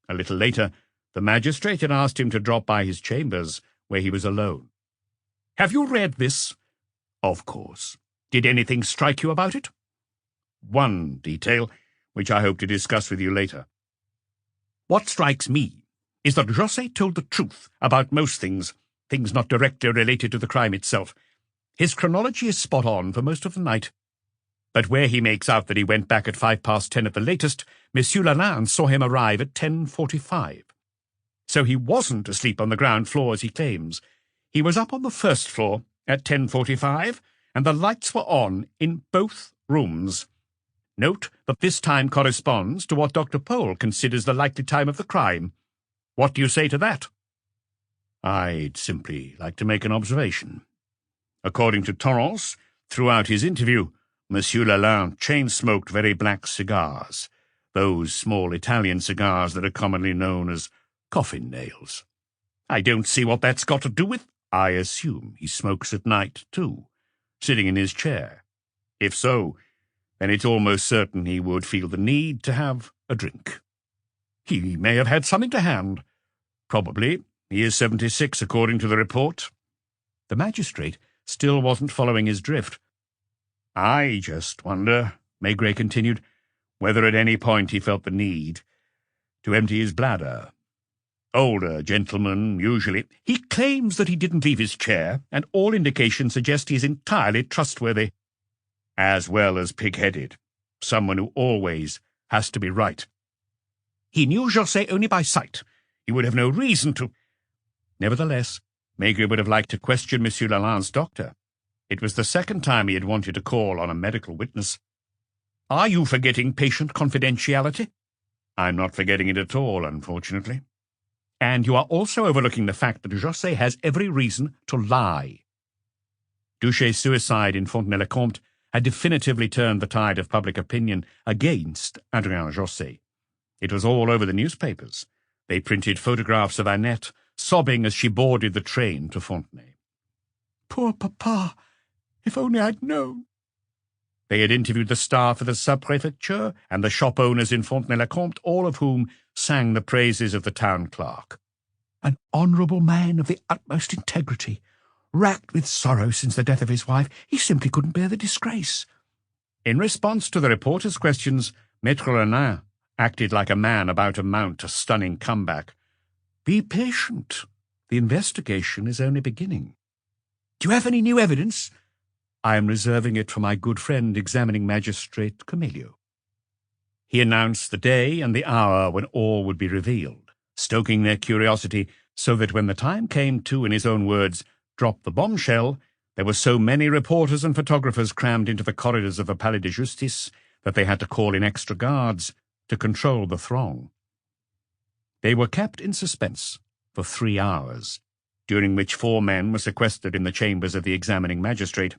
A little later, the magistrate had asked him to drop by his chambers, where he was alone. "Have you read this?" "Of course. Did anything strike you about it?" "One detail, which I hope to discuss with you later. What strikes me is that José told the truth about most things not directly related to the crime itself. His chronology is spot on for most of the night. But where he makes out that he went back at 10:05 at the latest, Monsieur Lalande saw him arrive at 10:45. So he wasn't asleep on the ground floor as he claims. He was up on the first floor at 10:45, and the lights were on in both rooms. Note that this time corresponds to what Dr. Pole considers the likely time of the crime. What do you say to that? I'd simply like to make an observation. According to Torrance, throughout his interview, Monsieur Lalande chain-smoked very black cigars, those small Italian cigars that are commonly known as coffin nails. I don't see what that's got to do with. I assume he smokes at night, too, sitting in his chair. If so, then it's almost certain he would feel the need to have a drink. He may have had something to hand. Probably. He is 76, according to the report. The magistrate still wasn't following his drift. I just wonder, Maigret continued, whether at any point he felt the need to empty his bladder. Older gentlemen, usually. He claims that he didn't leave his chair, and all indications suggest he is entirely trustworthy, as well as pig-headed, someone who always has to be right. He knew José only by sight. He would have no reason to. Nevertheless, Maigret would have liked to question Monsieur Lalande's doctor. It was the second time he had wanted to call on a medical witness. Are you forgetting patient confidentiality? I'm not forgetting it at all, unfortunately. And you are also overlooking the fact that José has every reason to lie. Duches's suicide in Fontenay-le-Comte had definitively turned the tide of public opinion against Adrien José. It was all over the newspapers. They printed photographs of Annette sobbing as she boarded the train to Fontenay. Poor papa! If only I'd known. They had interviewed the staff of the sub-prefecture and the shop owners in Fontenay-le-Comte, all of whom sang the praises of the town clerk. An honourable man of the utmost integrity, racked with sorrow since the death of his wife, he simply couldn't bear the disgrace. In response to the reporters' questions, Maître Renin acted like a man about to mount a stunning comeback. Be patient. The investigation is only beginning. Do you have any new evidence? I am reserving it for my good friend, examining magistrate Camillo. He announced the day and the hour when all would be revealed, stoking their curiosity so that when the time came to, in his own words, drop the bombshell, there were so many reporters and photographers crammed into the corridors of the Palais de Justice that they had to call in extra guards to control the throng. They were kept in suspense for 3 hours. during which 4 men were sequestered in the chambers of the examining magistrate.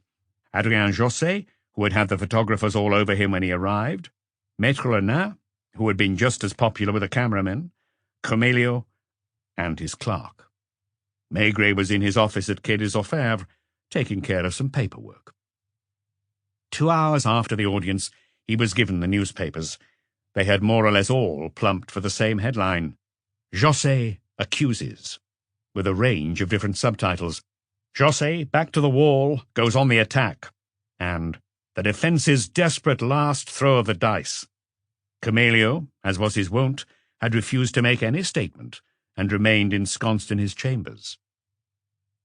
Adrien Josset, who had had the photographers all over him when he arrived, Maître Lenain, who had been just as popular with the cameramen, Cremelio, and his clerk. Maigret was in his office at Quai des Orfèvres, taking care of some paperwork. 2 hours after the audience, he was given the newspapers. They had more or less all plumped for the same headline: Josset accuses, with a range of different subtitles. Josset, back to the wall, goes on the attack, and the defence's desperate last throw of the dice. Cremelio, as was his wont, had refused to make any statement, and remained ensconced in his chambers.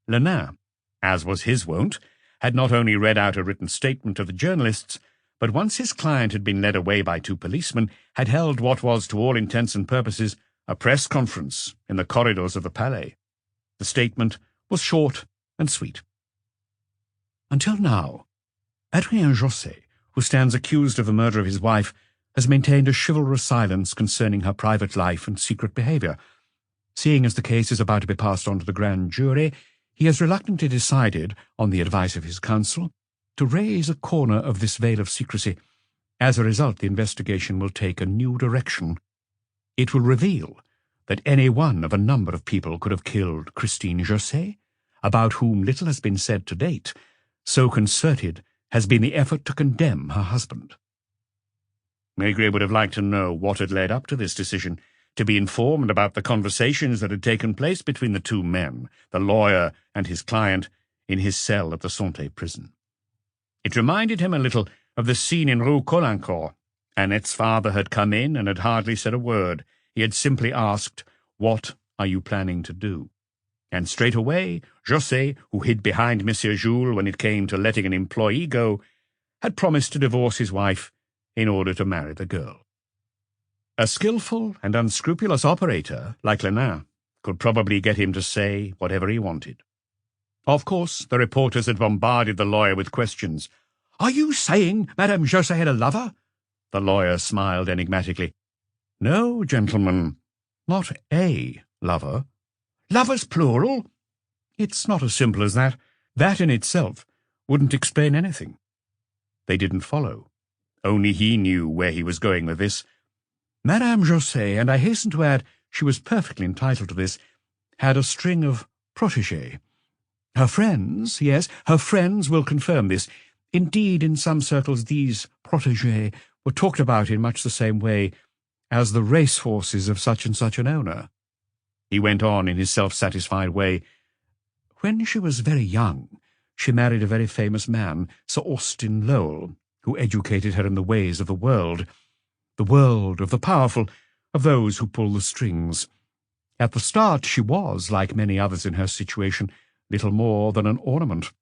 Lenain, as was his wont, had not only read out a written statement to the journalists, but once his client had been led away by 2 policemen, had held what was, to all intents and purposes, a press conference in the corridors of the Palais. The statement was short and sweet. Until now, Adrien Josset, who stands accused of the murder of his wife, has maintained a chivalrous silence concerning her private life and secret behaviour. Seeing as the case is about to be passed on to the grand jury, he has reluctantly decided, on the advice of his counsel, to raise a corner of this veil of secrecy. As a result, the investigation will take a new direction. It will reveal that any one of a number of people could have killed Christine Josset, about whom little has been said to date. So concerted has been the effort to condemn her husband. Maigret would have liked to know what had led up to this decision, to be informed about the conversations that had taken place between the 2 men, the lawyer and his client, in his cell at the Santé prison. It reminded him a little of the scene in Rue Caulaincourt. Annette's father had come in and had hardly said a word. He had simply asked, "What are you planning to do?" And straight away, Josset, who hid behind Monsieur Jules when it came to letting an employee go, had promised to divorce his wife in order to marry the girl. A skillful and unscrupulous operator, like Lenain, could probably get him to say whatever he wanted. Of course, the reporters had bombarded the lawyer with questions. "Are you saying Madame Josset had a lover?" The lawyer smiled enigmatically. "No, gentlemen, not a lover." "Lovers plural?" "It's not as simple as that. That in itself wouldn't explain anything." They didn't follow. Only he knew where he was going with this. Madame Josset, and I hasten to add she was perfectly entitled to this, had a string of protégés. Her friends, yes, her friends will confirm this. Indeed, in some circles these protégés were talked about in much the same way as the racehorses of such and such an owner. He went on in his self-satisfied way. When she was very young, she married a very famous man, Sir Austin Lowell, who educated her in the ways of the world of the powerful, of those who pull the strings. At the start she was, like many others in her situation, little more than an ornament.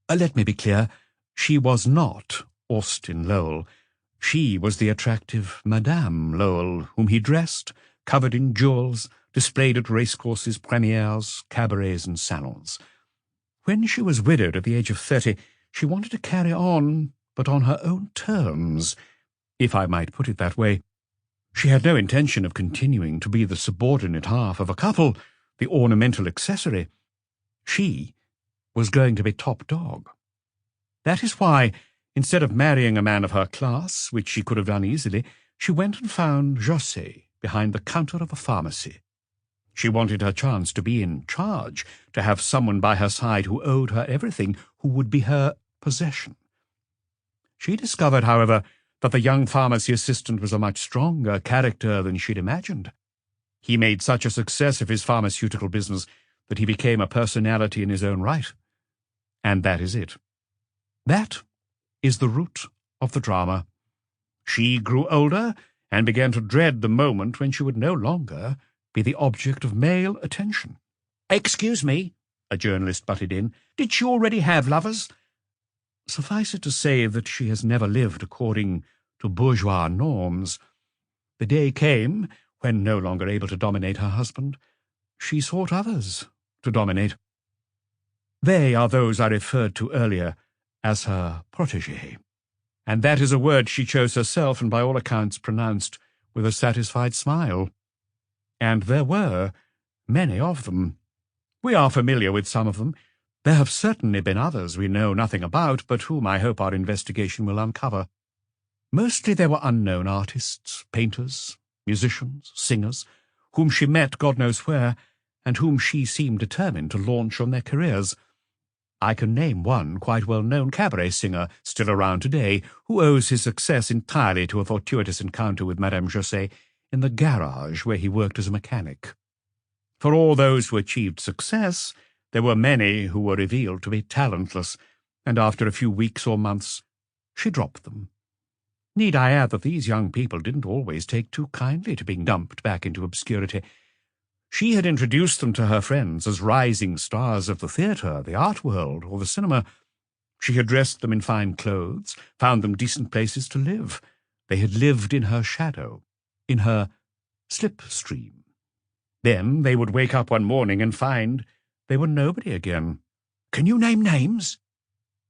Let me be clear, she was not Austin Lowell. She was the attractive Madame Lowell, whom he dressed, covered in jewels, displayed at racecourses, premières, cabarets, and salons. When she was widowed at the age of 30, she wanted to carry on, but on her own terms, if I might put it that way. She had no intention of continuing to be the subordinate half of a couple, the ornamental accessory. She was going to be top dog. That is why, instead of marrying a man of her class, which she could have done easily, she went and found Josset behind the counter of a pharmacy. She wanted her chance to be in charge, to have someone by her side who owed her everything, who would be her possession. She discovered, however, that the young pharmacy assistant was a much stronger character than she'd imagined. He made such a success of his pharmaceutical business that he became a personality in his own right. And that is it. That is the root of the drama. She grew older and began to dread the moment when she would no longer be the object of male attention. "Excuse me," a journalist butted in, "did she already have lovers?" Suffice it to say that she has never lived according to bourgeois norms. The day came when, no longer able to dominate her husband, she sought others to dominate. They are those I referred to earlier as her protégés, and that is a word she chose herself and by all accounts pronounced with a satisfied smile. And there were many of them. We are familiar with some of them. There have certainly been others we know nothing about, but whom I hope our investigation will uncover. Mostly they were unknown artists, painters, musicians, singers, whom she met God knows where, and whom she seemed determined to launch on their careers. I can name one quite well-known cabaret singer still around today, who owes his success entirely to a fortuitous encounter with Madame José in the garage where he worked as a mechanic. For all those who achieved success, there were many who were revealed to be talentless, and after a few weeks or months, she dropped them. Need I add that these young people didn't always take too kindly to being dumped back into obscurity? She had introduced them to her friends as rising stars of the theatre, the art world, or the cinema. She had dressed them in fine clothes, found them decent places to live. They had lived in her shadow, in her slipstream. Then they would wake up one morning and find they were nobody again. Can you name names?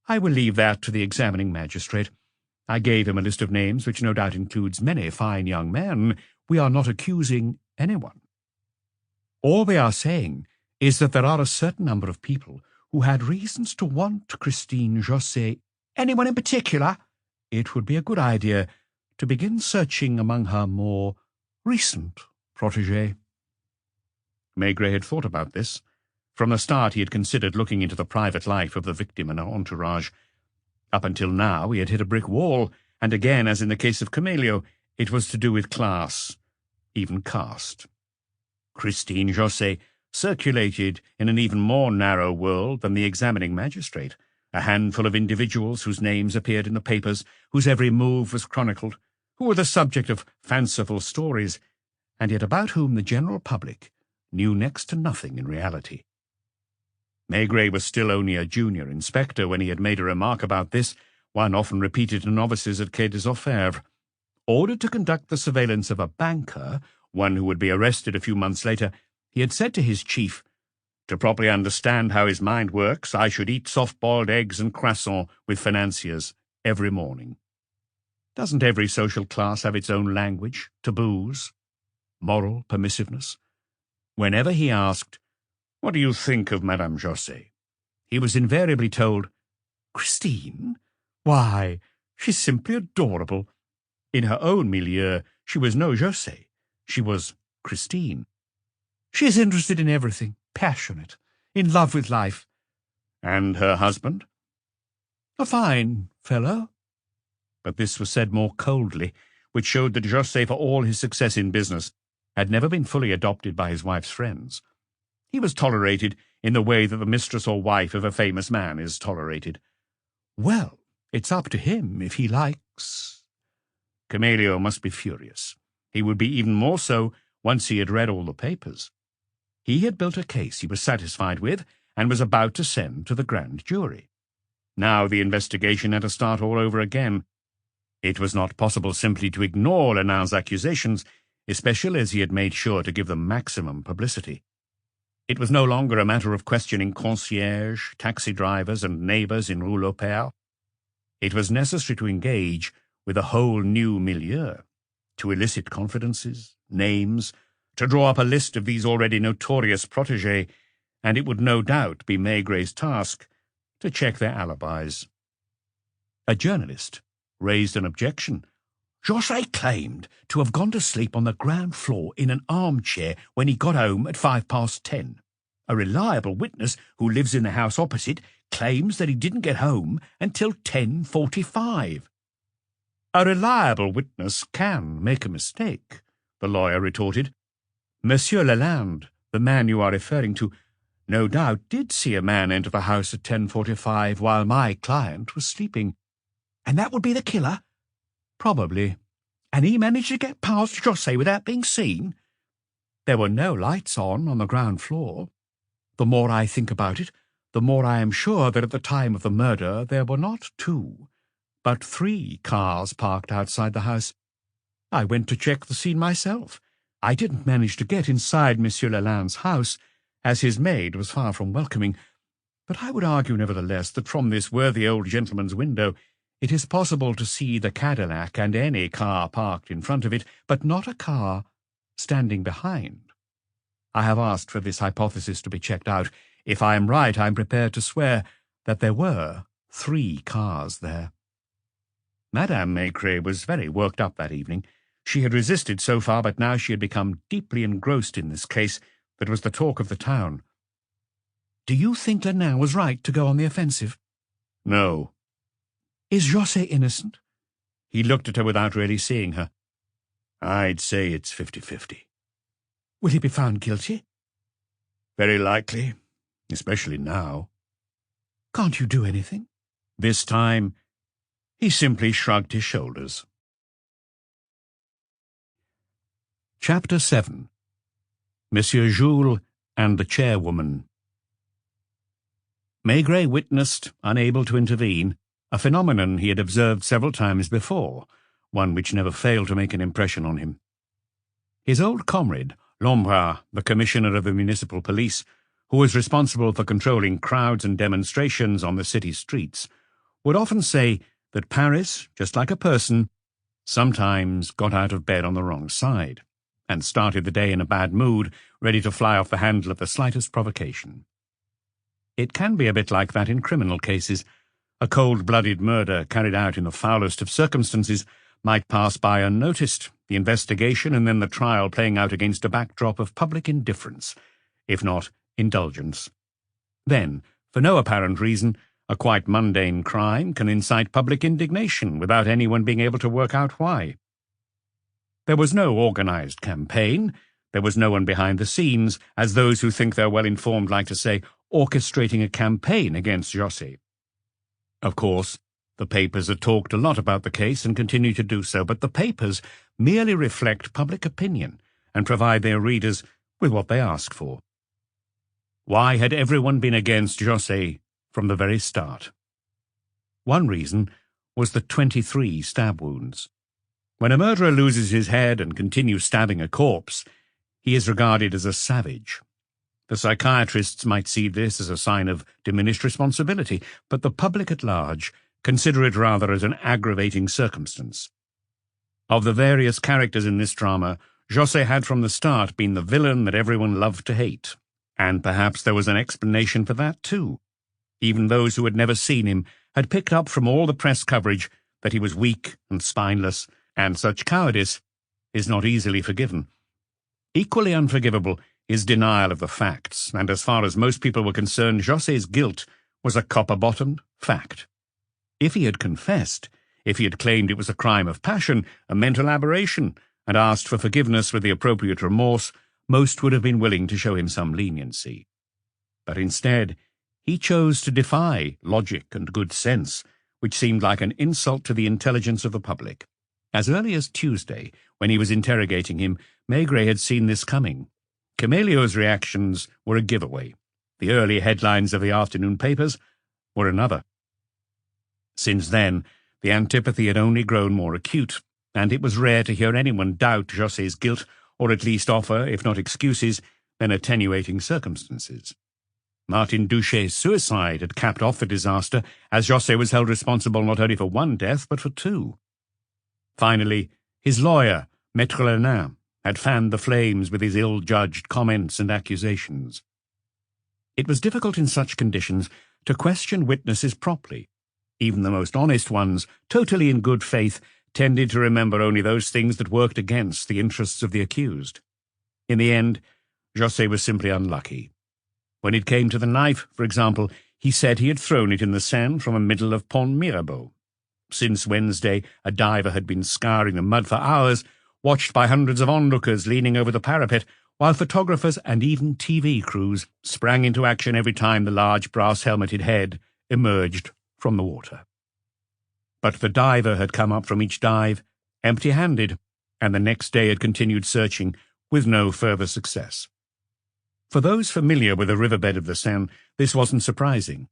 I will leave that to the examining magistrate. I gave him a list of names which no doubt includes many fine young men. We are not accusing anyone. All we are saying is that there are a certain number of people who had reasons to want Christine José. Anyone in particular? It would be a good idea to begin searching among her more recent protégés. Maigret had thought about this. From the start he had considered looking into the private life of the victim and her entourage. Up until now he had hit a brick wall, and again, as in the case of Camillo, it was to do with class, even caste. Christine José circulated in an even more narrow world than the examining magistrate, a handful of individuals whose names appeared in the papers, whose every move was chronicled, who were the subject of fanciful stories, and yet about whom the general public knew next to nothing in reality. Maigret was still only a junior inspector when he had made a remark about this, one often repeated to novices at Quai des Orfèvres. Ordered to conduct the surveillance of a banker, one who would be arrested a few months later, he had said to his chief, "To properly understand how his mind works, I should eat soft-boiled eggs and croissants with financiers every morning." Doesn't every social class have its own language, taboos, moral permissiveness? Whenever he asked, "What do you think of Madame José?" he was invariably told, "Christine? Why, she's simply adorable." In her own milieu, she was no José. She was Christine. She is interested in everything, passionate, in love with life. And her husband? A fine fellow. But this was said more coldly, which showed that José, for all his success in business, had never been fully adopted by his wife's friends. He was tolerated in the way that the mistress or wife of a famous man is tolerated. Well, it's up to him if he likes. Camillo must be furious. He would be even more so once he had read all the papers. He had built a case he was satisfied with and was about to send to the grand jury. Now the investigation had to start all over again. It was not possible simply to ignore Lenain's accusations, especially as he had made sure to give them maximum publicity. It was no longer a matter of questioning concierge, taxi drivers, and neighbours in Rue Lopère. It was necessary to engage with a whole new milieu, to elicit confidences, names, to draw up a list of these already notorious protégés, and it would no doubt be Maigret's task to check their alibis. A journalist raised an objection. José claimed to have gone to sleep on the ground floor in an armchair when he got home at 10:05. A reliable witness who lives in the house opposite claims that he didn't get home until 10:45. A reliable witness can make a mistake, the lawyer retorted. Monsieur Lalande, the man you are referring to, no doubt did see a man enter the house at 10:45 while my client was sleeping. And that would be the killer? Probably. And he managed to get past José without being seen? There were no lights on the ground floor. The more I think about it, the more I am sure that at the time of the murder there were not 2, but 3 cars parked outside the house. I went to check the scene myself. I didn't manage to get inside Monsieur Lalande's house, as his maid was far from welcoming, but I would argue nevertheless that from this worthy old gentleman's window it is possible to see the Cadillac and any car parked in front of it, but not a car standing behind. I have asked for this hypothesis to be checked out. If I am right, I am prepared to swear that there were 3 cars there." Madame Maigret was very worked up that evening. She had resisted so far, but now she had become deeply engrossed in this case that was the talk of the town. "Do you think Lenain was right to go on the offensive?" "No." "Is José innocent?" He looked at her without really seeing her. "I'd say it's 50-50. "Will he be found guilty?" "Very likely, especially now." "Can't you do anything?" This time, he simply shrugged his shoulders. Chapter 7. Monsieur Jules and the Chairwoman. Maigret witnessed, unable to intervene, a phenomenon he had observed several times before, one which never failed to make an impression on him. His old comrade, Lombard, the commissioner of the municipal police, who was responsible for controlling crowds and demonstrations on the city streets, would often say that Paris, just like a person, sometimes got out of bed on the wrong side, and started the day in a bad mood, ready to fly off the handle at the slightest provocation. It can be a bit like that in criminal cases. A cold-blooded murder carried out in the foulest of circumstances might pass by unnoticed, the investigation and then the trial playing out against a backdrop of public indifference, if not indulgence. Then, for no apparent reason, a quite mundane crime can incite public indignation without anyone being able to work out why. There was no organized campaign. There was no one behind the scenes, as those who think they're well-informed like to say, orchestrating a campaign against José. Of course, the papers had talked a lot about the case and continue to do so, but the papers merely reflect public opinion and provide their readers with what they ask for. Why had everyone been against José from the very start? One reason was the 23 stab wounds. When a murderer loses his head and continues stabbing a corpse, he is regarded as a savage. The psychiatrists might see this as a sign of diminished responsibility, but the public at large consider it rather as an aggravating circumstance. Of the various characters in this drama, José had from the start been the villain that everyone loved to hate, and perhaps there was an explanation for that too. Even those who had never seen him had picked up from all the press coverage that he was weak and spineless, and such cowardice is not easily forgiven. Equally unforgivable is denial of the facts, and as far as most people were concerned, José's guilt was a copper-bottomed fact. If he had confessed, if he had claimed it was a crime of passion, a mental aberration, and asked for forgiveness with the appropriate remorse, most would have been willing to show him some leniency. But instead, he chose to defy logic and good sense, which seemed like an insult to the intelligence of the public. As early as Tuesday, when he was interrogating him, Maigret had seen this coming. Camélio's reactions were a giveaway. The early headlines of the afternoon papers were another. Since then, the antipathy had only grown more acute, and it was rare to hear anyone doubt José's guilt, or at least offer, if not excuses, then attenuating circumstances. Martin Duché's suicide had capped off the disaster, as José was held responsible not only for one death, but for 2. Finally, his lawyer, Maître Lenain, had fanned the flames with his ill-judged comments and accusations. It was difficult in such conditions to question witnesses properly. Even the most honest ones, totally in good faith, tended to remember only those things that worked against the interests of the accused. In the end, José was simply unlucky. When it came to the knife, for example, he said he had thrown it in the Seine from the middle of Pont Mirabeau. Since Wednesday, a diver had been scouring the mud for hours, watched by hundreds of onlookers leaning over the parapet, while photographers and even TV crews sprang into action every time the large brass-helmeted head emerged from the water. But the diver had come up from each dive empty-handed, and the next day had continued searching with no further success. For those familiar with the riverbed of the Seine, this wasn't surprising.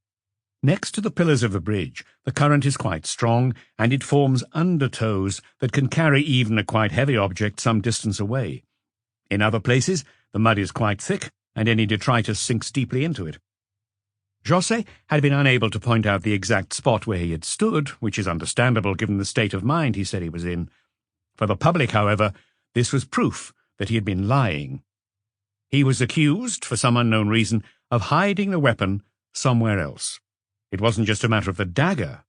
Next to the pillars of the bridge, the current is quite strong, and it forms undertows that can carry even a quite heavy object some distance away. In other places, the mud is quite thick, and any detritus sinks deeply into it. José had been unable to point out the exact spot where he had stood, which is understandable given the state of mind he said he was in. For the public, however, this was proof that he had been lying. He was accused, for some unknown reason, of hiding the weapon somewhere else. It wasn't just a matter of the dagger.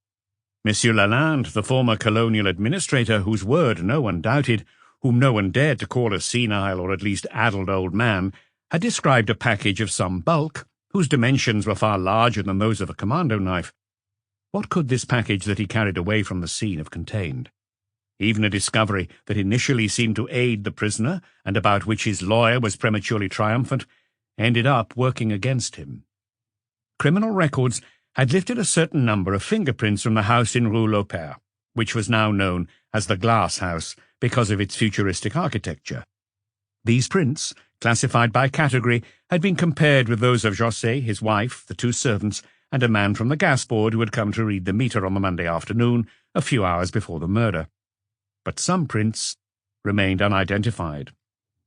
Monsieur Lalande, the former colonial administrator, whose word no one doubted, whom no one dared to call a senile or at least addled old man, had described a package of some bulk, whose dimensions were far larger than those of a commando knife. What could this package that he carried away from the scene have contained? Even a discovery that initially seemed to aid the prisoner, and about which his lawyer was prematurely triumphant, ended up working against him. Criminal records had lifted a certain number of fingerprints from the house in Rue Lopère, which was now known as the Glass House because of its futuristic architecture. These prints, classified by category, had been compared with those of José, his wife, the two servants, and a man from the gas board who had come to read the meter on the Monday afternoon, a few hours before the murder. But some prints remained unidentified.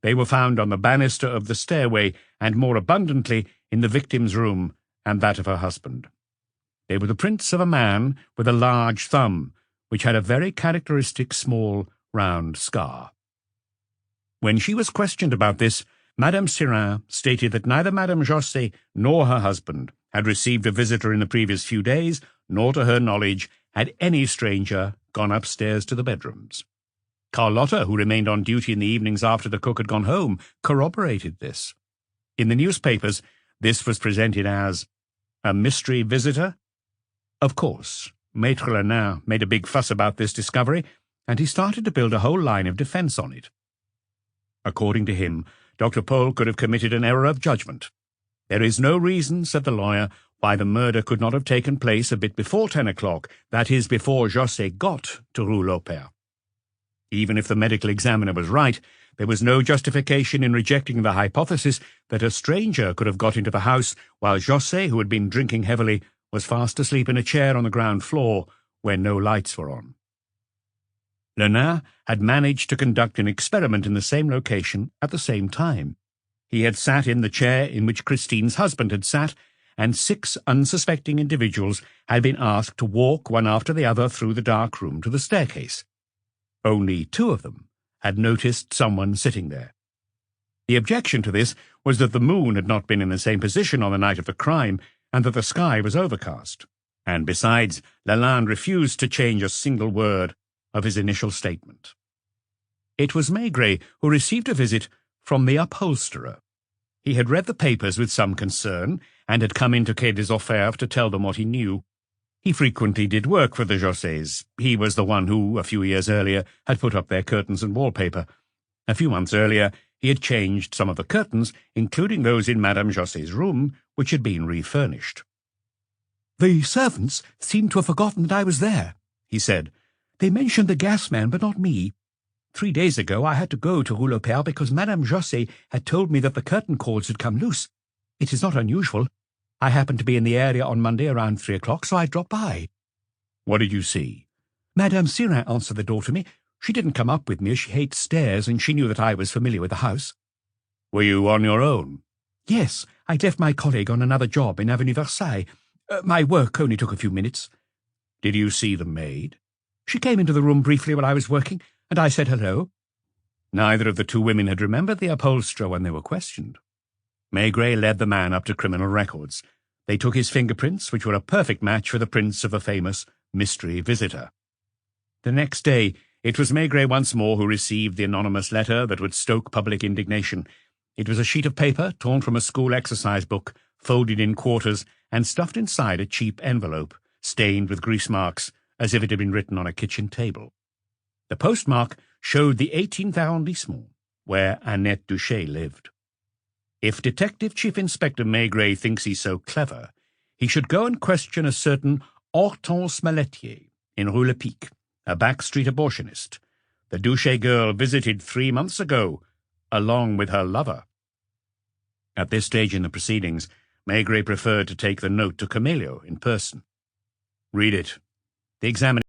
They were found on the banister of the stairway and, more abundantly, in the victim's room and that of her husband. They were the prints of a man with a large thumb, which had a very characteristic small, round scar. When she was questioned about this, Madame Sirin stated that neither Madame José nor her husband had received a visitor in the previous few days, nor to her knowledge had any stranger gone upstairs to the bedrooms. Carlotta, who remained on duty in the evenings after the cook had gone home, corroborated this. In the newspapers, this was presented as a mystery visitor. Of course, Maître Lénard made a big fuss about this discovery, and he started to build a whole line of defense on it. According to him, Dr. Paul could have committed an error of judgment. There is no reason, said the lawyer, why the murder could not have taken place a bit before 10 o'clock, that is, before José got to Rue Lopère. Even if the medical examiner was right, there was no justification in rejecting the hypothesis that a stranger could have got into the house while José, who had been drinking heavily, was fast asleep in a chair on the ground floor where no lights were on. Lénard had managed to conduct an experiment in the same location at the same time. He had sat in the chair in which Christine's husband had sat, and 6 unsuspecting individuals had been asked to walk one after the other through the dark room to the staircase. Only 2 of them had noticed someone sitting there. The objection to this was that the moon had not been in the same position on the night of the crime, and that the sky was overcast. And besides, Lalande refused to change a single word of his initial statement. It was Maigret who received a visit from the upholsterer. He had read the papers with some concern, and had come into Quai des Orfèvres to tell them what he knew. He frequently did work for the Josés. He was the one who, a few years earlier, had put up their curtains and wallpaper. A few months earlier, he had changed some of the curtains, including those in Madame José's room, which had been refurnished. "The servants seem to have forgotten that I was there," he said. "They mentioned the gas man, but not me. 3 days ago I had to go to Rue Lopère because Madame José had told me that the curtain cords had come loose. It is not unusual. I happened to be in the area on Monday around 3 o'clock, so I dropped by." "What did you see?" "Madame Sirin answered the door to me. She didn't come up with me as she hates stairs, and she knew that I was familiar with the house." "Were you on your own?" "Yes, I'd left my colleague on another job in Avenue Versailles. My work only took a few minutes." "Did you see the maid?" "She came into the room briefly while I was working, and I said hello." Neither of the 2 women had remembered the upholsterer when they were questioned. Maigret led the man up to criminal records. They took his fingerprints, which were a perfect match for the prints of a famous mystery visitor. The next day, it was Maigret once more who received the anonymous letter that would stoke public indignation. It was a sheet of paper torn from a school exercise book, folded in quarters, and stuffed inside a cheap envelope, stained with grease marks, as if it had been written on a kitchen table. The postmark showed the 18th arrondissement, where Annette Duché lived. If Detective Chief Inspector Maigret thinks he's so clever, he should go and question a certain Hortense Maletier in Rue Lepic, a backstreet abortionist. The Duché girl visited 3 months ago, along with her lover. At this stage in the proceedings, Maigret preferred to take the note to Camillo in person. "Read it." The examiner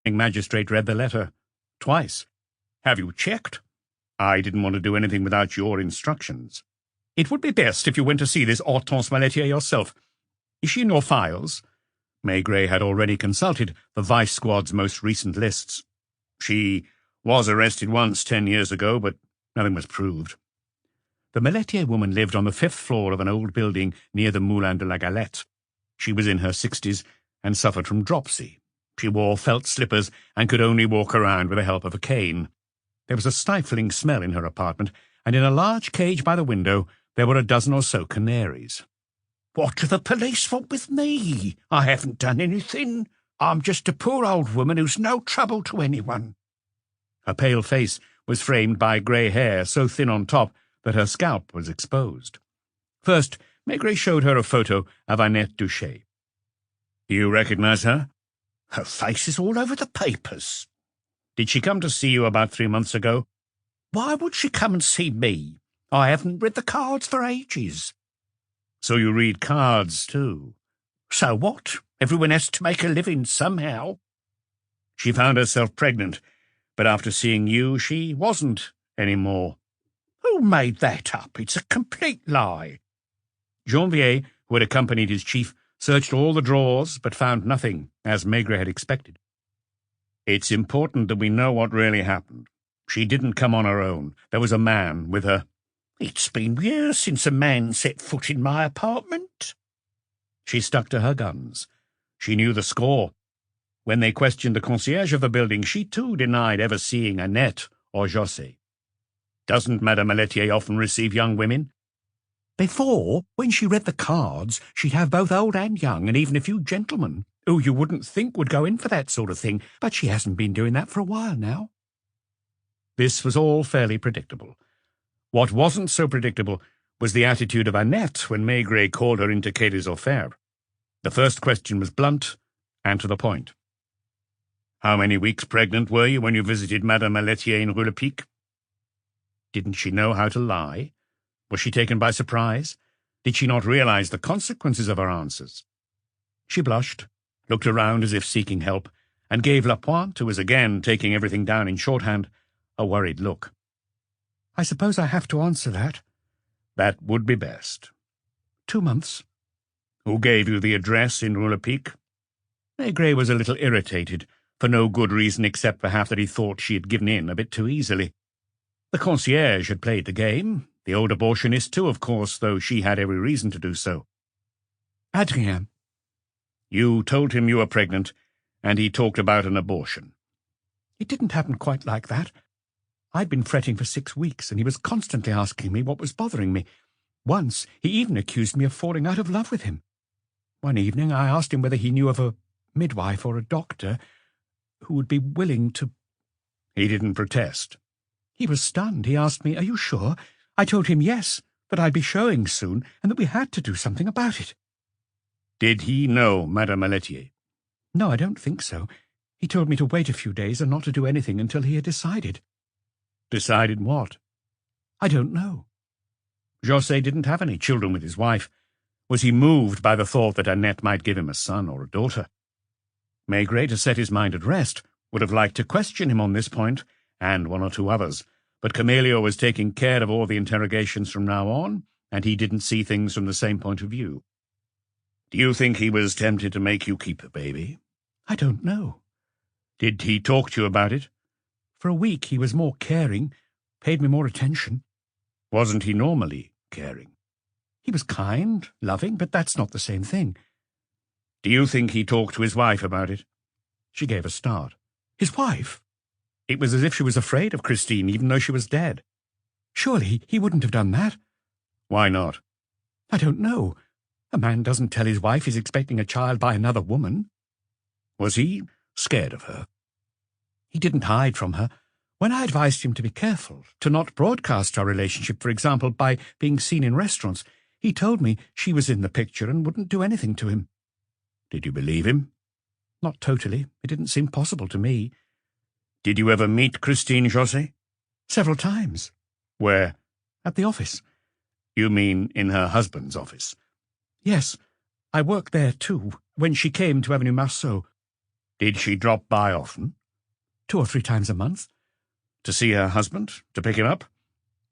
The magistrate read the letter. Twice. Have you checked? I didn't want to do anything without your instructions. It would be best if you went to see this Hortense Maletier yourself. Is she in your files? Maigret had already consulted the Vice Squad's most recent lists. She was arrested once 10 years ago, but nothing was proved. The Maletier woman lived on the 5th floor of an old building near the Moulin de la Galette. She was in her 60s and suffered from dropsy. She wore felt slippers and could only walk around with the help of a cane. There was a stifling smell in her apartment, and in a large cage by the window there were a dozen or so canaries. What do the police want with me? I haven't done anything. I'm just a poor old woman who's no trouble to anyone. Her pale face was framed by grey hair so thin on top that her scalp was exposed. First, Maigret showed her a photo of Annette Duché. You recognize her? Her face is all over the papers. Did she come to see you about 3 months ago? Why would she come and see me? I haven't read the cards for ages. So you read cards, too? So what? Everyone has to make a living somehow. She found herself pregnant, but after seeing you, she wasn't anymore. Who made that up? It's a complete lie. Janvier, who had accompanied his chief, searched all the drawers, but found nothing, as Maigret had expected. It's important that we know what really happened. She didn't come on her own. There was a man with her. It's been years since a man set foot in my apartment. She stuck to her guns. She knew the score. When they questioned the concierge of the building, she too denied ever seeing Annette or José. Doesn't Madame Maletier often receive young women? Before, when she read the cards, she'd have both old and young, and even a few gentlemen, who you wouldn't think would go in for that sort of thing, but she hasn't been doing that for a while now. This was all fairly predictable. What wasn't so predictable was the attitude of Annette when Maigret called her into Quai des Orfèvres. The first question was blunt and to the point. How many weeks pregnant were you when you visited Madame Maletier in Rue Lepic? Didn't she know how to lie? Was she taken by surprise? Did she not realize the consequences of her answers? She blushed, looked around as if seeking help, and gave Lapointe, who was again taking everything down in shorthand, a worried look. I suppose I have to answer that. That would be best. 2 months. Who gave you the address in Rue Lepic? Maigret was a little irritated, for no good reason except perhaps that he thought she had given in a bit too easily. The concierge had played the game, the old abortionist too, of course, though she had every reason to do so. Adrien. You told him you were pregnant, and he talked about an abortion. It didn't happen quite like that. I'd been fretting for 6 weeks, and he was constantly asking me what was bothering me. Once he even accused me of falling out of love with him. One evening I asked him whether he knew of a midwife or a doctor who would be willing to... He didn't protest. He was stunned. He asked me, "Are you sure?" I told him yes, that I'd be showing soon, and that we had to do something about it. Did he know Madame Maletier? No, I don't think so. He told me to wait a few days and not to do anything until he had decided. Decided what? I don't know. José didn't have any children with his wife. Was he moved by the thought that Annette might give him a son or a daughter? Maigret, to set his mind at rest, would have liked to question him on this point, and one or two others, but Camillo was taking care of all the interrogations from now on, and he didn't see things from the same point of view. Do you think he was tempted to make you keep the baby? I don't know. Did he talk to you about it? For a week he was more caring, paid me more attention. Wasn't he normally caring? He was kind, loving, but that's not the same thing. Do you think he talked to his wife about it? She gave a start. His wife? It was as if she was afraid of Christine, even though she was dead. Surely he wouldn't have done that. Why not? I don't know. A man doesn't tell his wife he's expecting a child by another woman. Was he scared of her? He didn't hide from her. When I advised him to be careful, to not broadcast our relationship, for example, by being seen in restaurants, he told me she was in the picture and wouldn't do anything to him. Did you believe him? Not totally. It didn't seem possible to me. Did you ever meet Christine José? Several times. Where? At the office. You mean in her husband's office? Yes. I worked there too, when she came to Avenue Marceau. Did she drop by often? 2 or 3 times a month. To see her husband? To pick him up?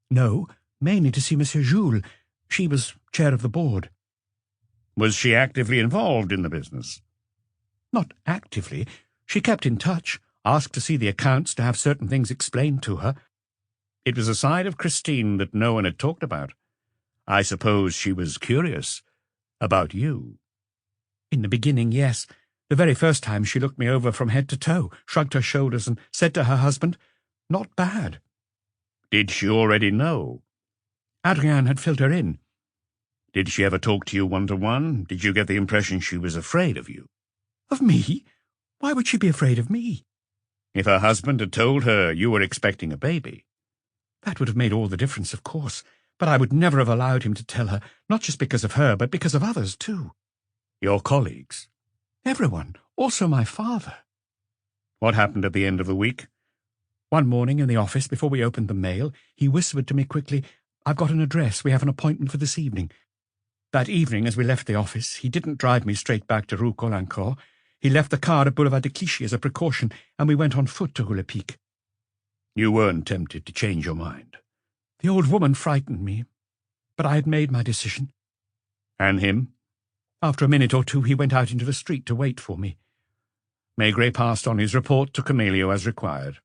No, mainly to see Monsieur Jules. She was chair of the board. Was she actively involved in the business? Not actively. She kept in touch, asked to see the accounts, to have certain things explained to her. It was a side of Christine that no one had talked about. I suppose she was curious about you. In the beginning, yes. The very first time she looked me over from head to toe, shrugged her shoulders, and said to her husband, "Not bad." Did she already know? Adrien had filled her in. Did she ever talk to you one-to-one? Did you get the impression she was afraid of you? Of me? Why would she be afraid of me? If her husband had told her you were expecting a baby. That would have made all the difference, of course. But I would never have allowed him to tell her, not just because of her, but because of others, too. Your colleagues? Everyone, also my father. What happened at the end of the week? One morning in the office, before we opened the mail, he whispered to me quickly, "I've got an address. We have an appointment for this evening." That evening, as we left the office, he didn't drive me straight back to Rue Caulaincourt. He left the car at Boulevard de Clichy as a precaution, and we went on foot to Rue Lepic. You weren't tempted to change your mind? The old woman frightened me, but I had made my decision. And him? After a minute or two, he went out into the street to wait for me. Maigret passed on his report to Camillo as required.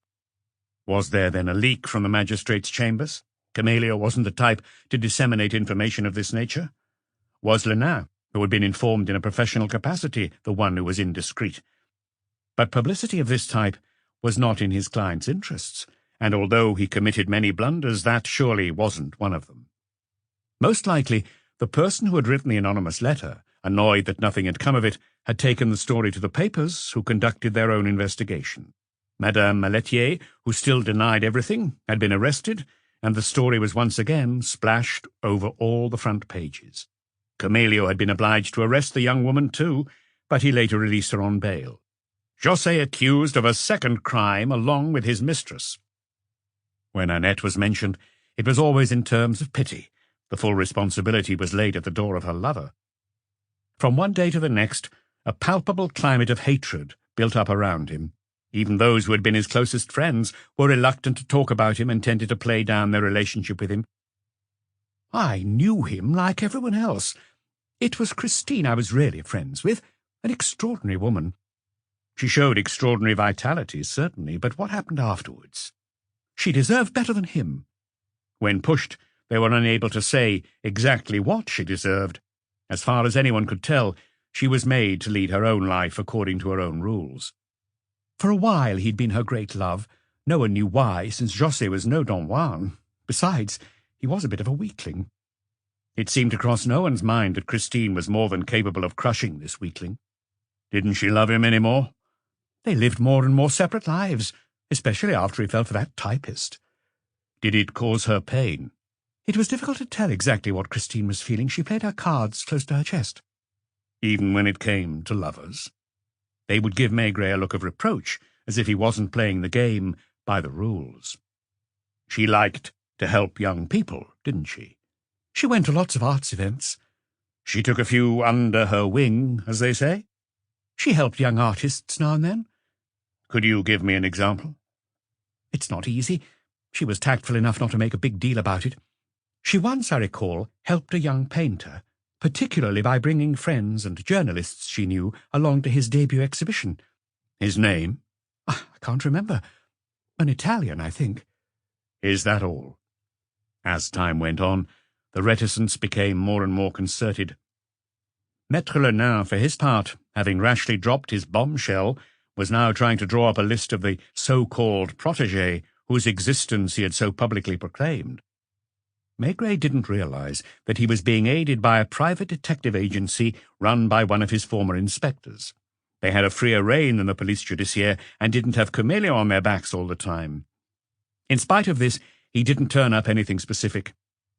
Was there then a leak from the magistrate's chambers? Camillo wasn't the type to disseminate information of this nature. Was Lenain, who had been informed in a professional capacity, the one who was indiscreet? But publicity of this type was not in his client's interests, and although he committed many blunders, that surely wasn't one of them. Most likely, the person who had written the anonymous letter, annoyed that nothing had come of it, had taken the story to the papers, who conducted their own investigation. Madame Maletier, who still denied everything, had been arrested, and the story was once again splashed over all the front pages. Camillo had been obliged to arrest the young woman too, but he later released her on bail. José accused of a second crime along with his mistress. When Annette was mentioned, it was always in terms of pity. The full responsibility was laid at the door of her lover. From one day to the next, a palpable climate of hatred built up around him. Even those who had been his closest friends were reluctant to talk about him and tended to play down their relationship with him. I knew him like everyone else. It was Christine I was really friends with, an extraordinary woman. She showed extraordinary vitality, certainly, but what happened afterwards? She deserved better than him. When pushed, they were unable to say exactly what she deserved. As far as anyone could tell, she was made to lead her own life according to her own rules. For a while he'd been her great love. No one knew why, since José was no Don Juan. Besides, he was a bit of a weakling. It seemed to cross no one's mind that Christine was more than capable of crushing this weakling. Didn't she love him any more? They lived more and more separate lives, especially after he fell for that typist. Did it cause her pain? It was difficult to tell exactly what Christine was feeling. She played her cards close to her chest. Even when it came to lovers? They would give Maigret a look of reproach, as if he wasn't playing the game by the rules. She liked to help young people, didn't she? She went to lots of arts events. She took a few under her wing, as they say. She helped young artists now and then. Could you give me an example? It's not easy. She was tactful enough not to make a big deal about it. She once, I recall, helped a young painter, particularly by bringing friends and journalists she knew along to his debut exhibition. His name? I can't remember. An Italian, I think. Is that all? As time went on, the reticence became more and more concerted. Maître Lenain, for his part, having rashly dropped his bombshell, was now trying to draw up a list of the so-called protégés whose existence he had so publicly proclaimed. Maigret didn't realize that he was being aided by a private detective agency run by one of his former inspectors. They had a freer rein than the police judiciaire and didn't have Camillo on their backs all the time. In spite of this, he didn't turn up anything specific.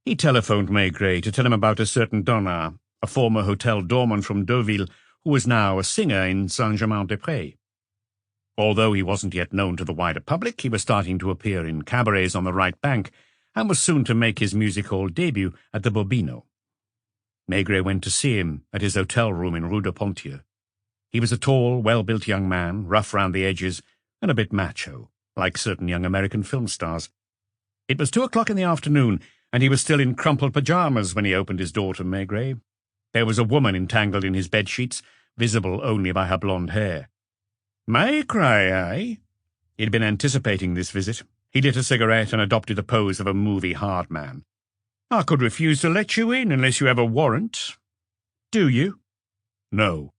He telephoned Maigret to tell him about a certain Donat, a former hotel doorman from Deauville, who was now a singer in Saint-Germain-des-Prés. Although he wasn't yet known to the wider public, he was starting to appear in cabarets on the right bank, and was soon to make his music-hall debut at the Bobino. Maigret went to see him at his hotel room in Rue de Ponthieu. He was a tall, well-built young man, rough round the edges, and a bit macho, like certain young American film stars. It was 2 o'clock in the afternoon, and he was still in crumpled pyjamas when he opened his door to Maigret. There was a woman entangled in his bedsheets, visible only by her blonde hair. "Maigret, eh?" He'd been anticipating this visit. He lit a cigarette and adopted the pose of a movie hard man. "I could refuse to let you in unless you have a warrant. Do you?" "No."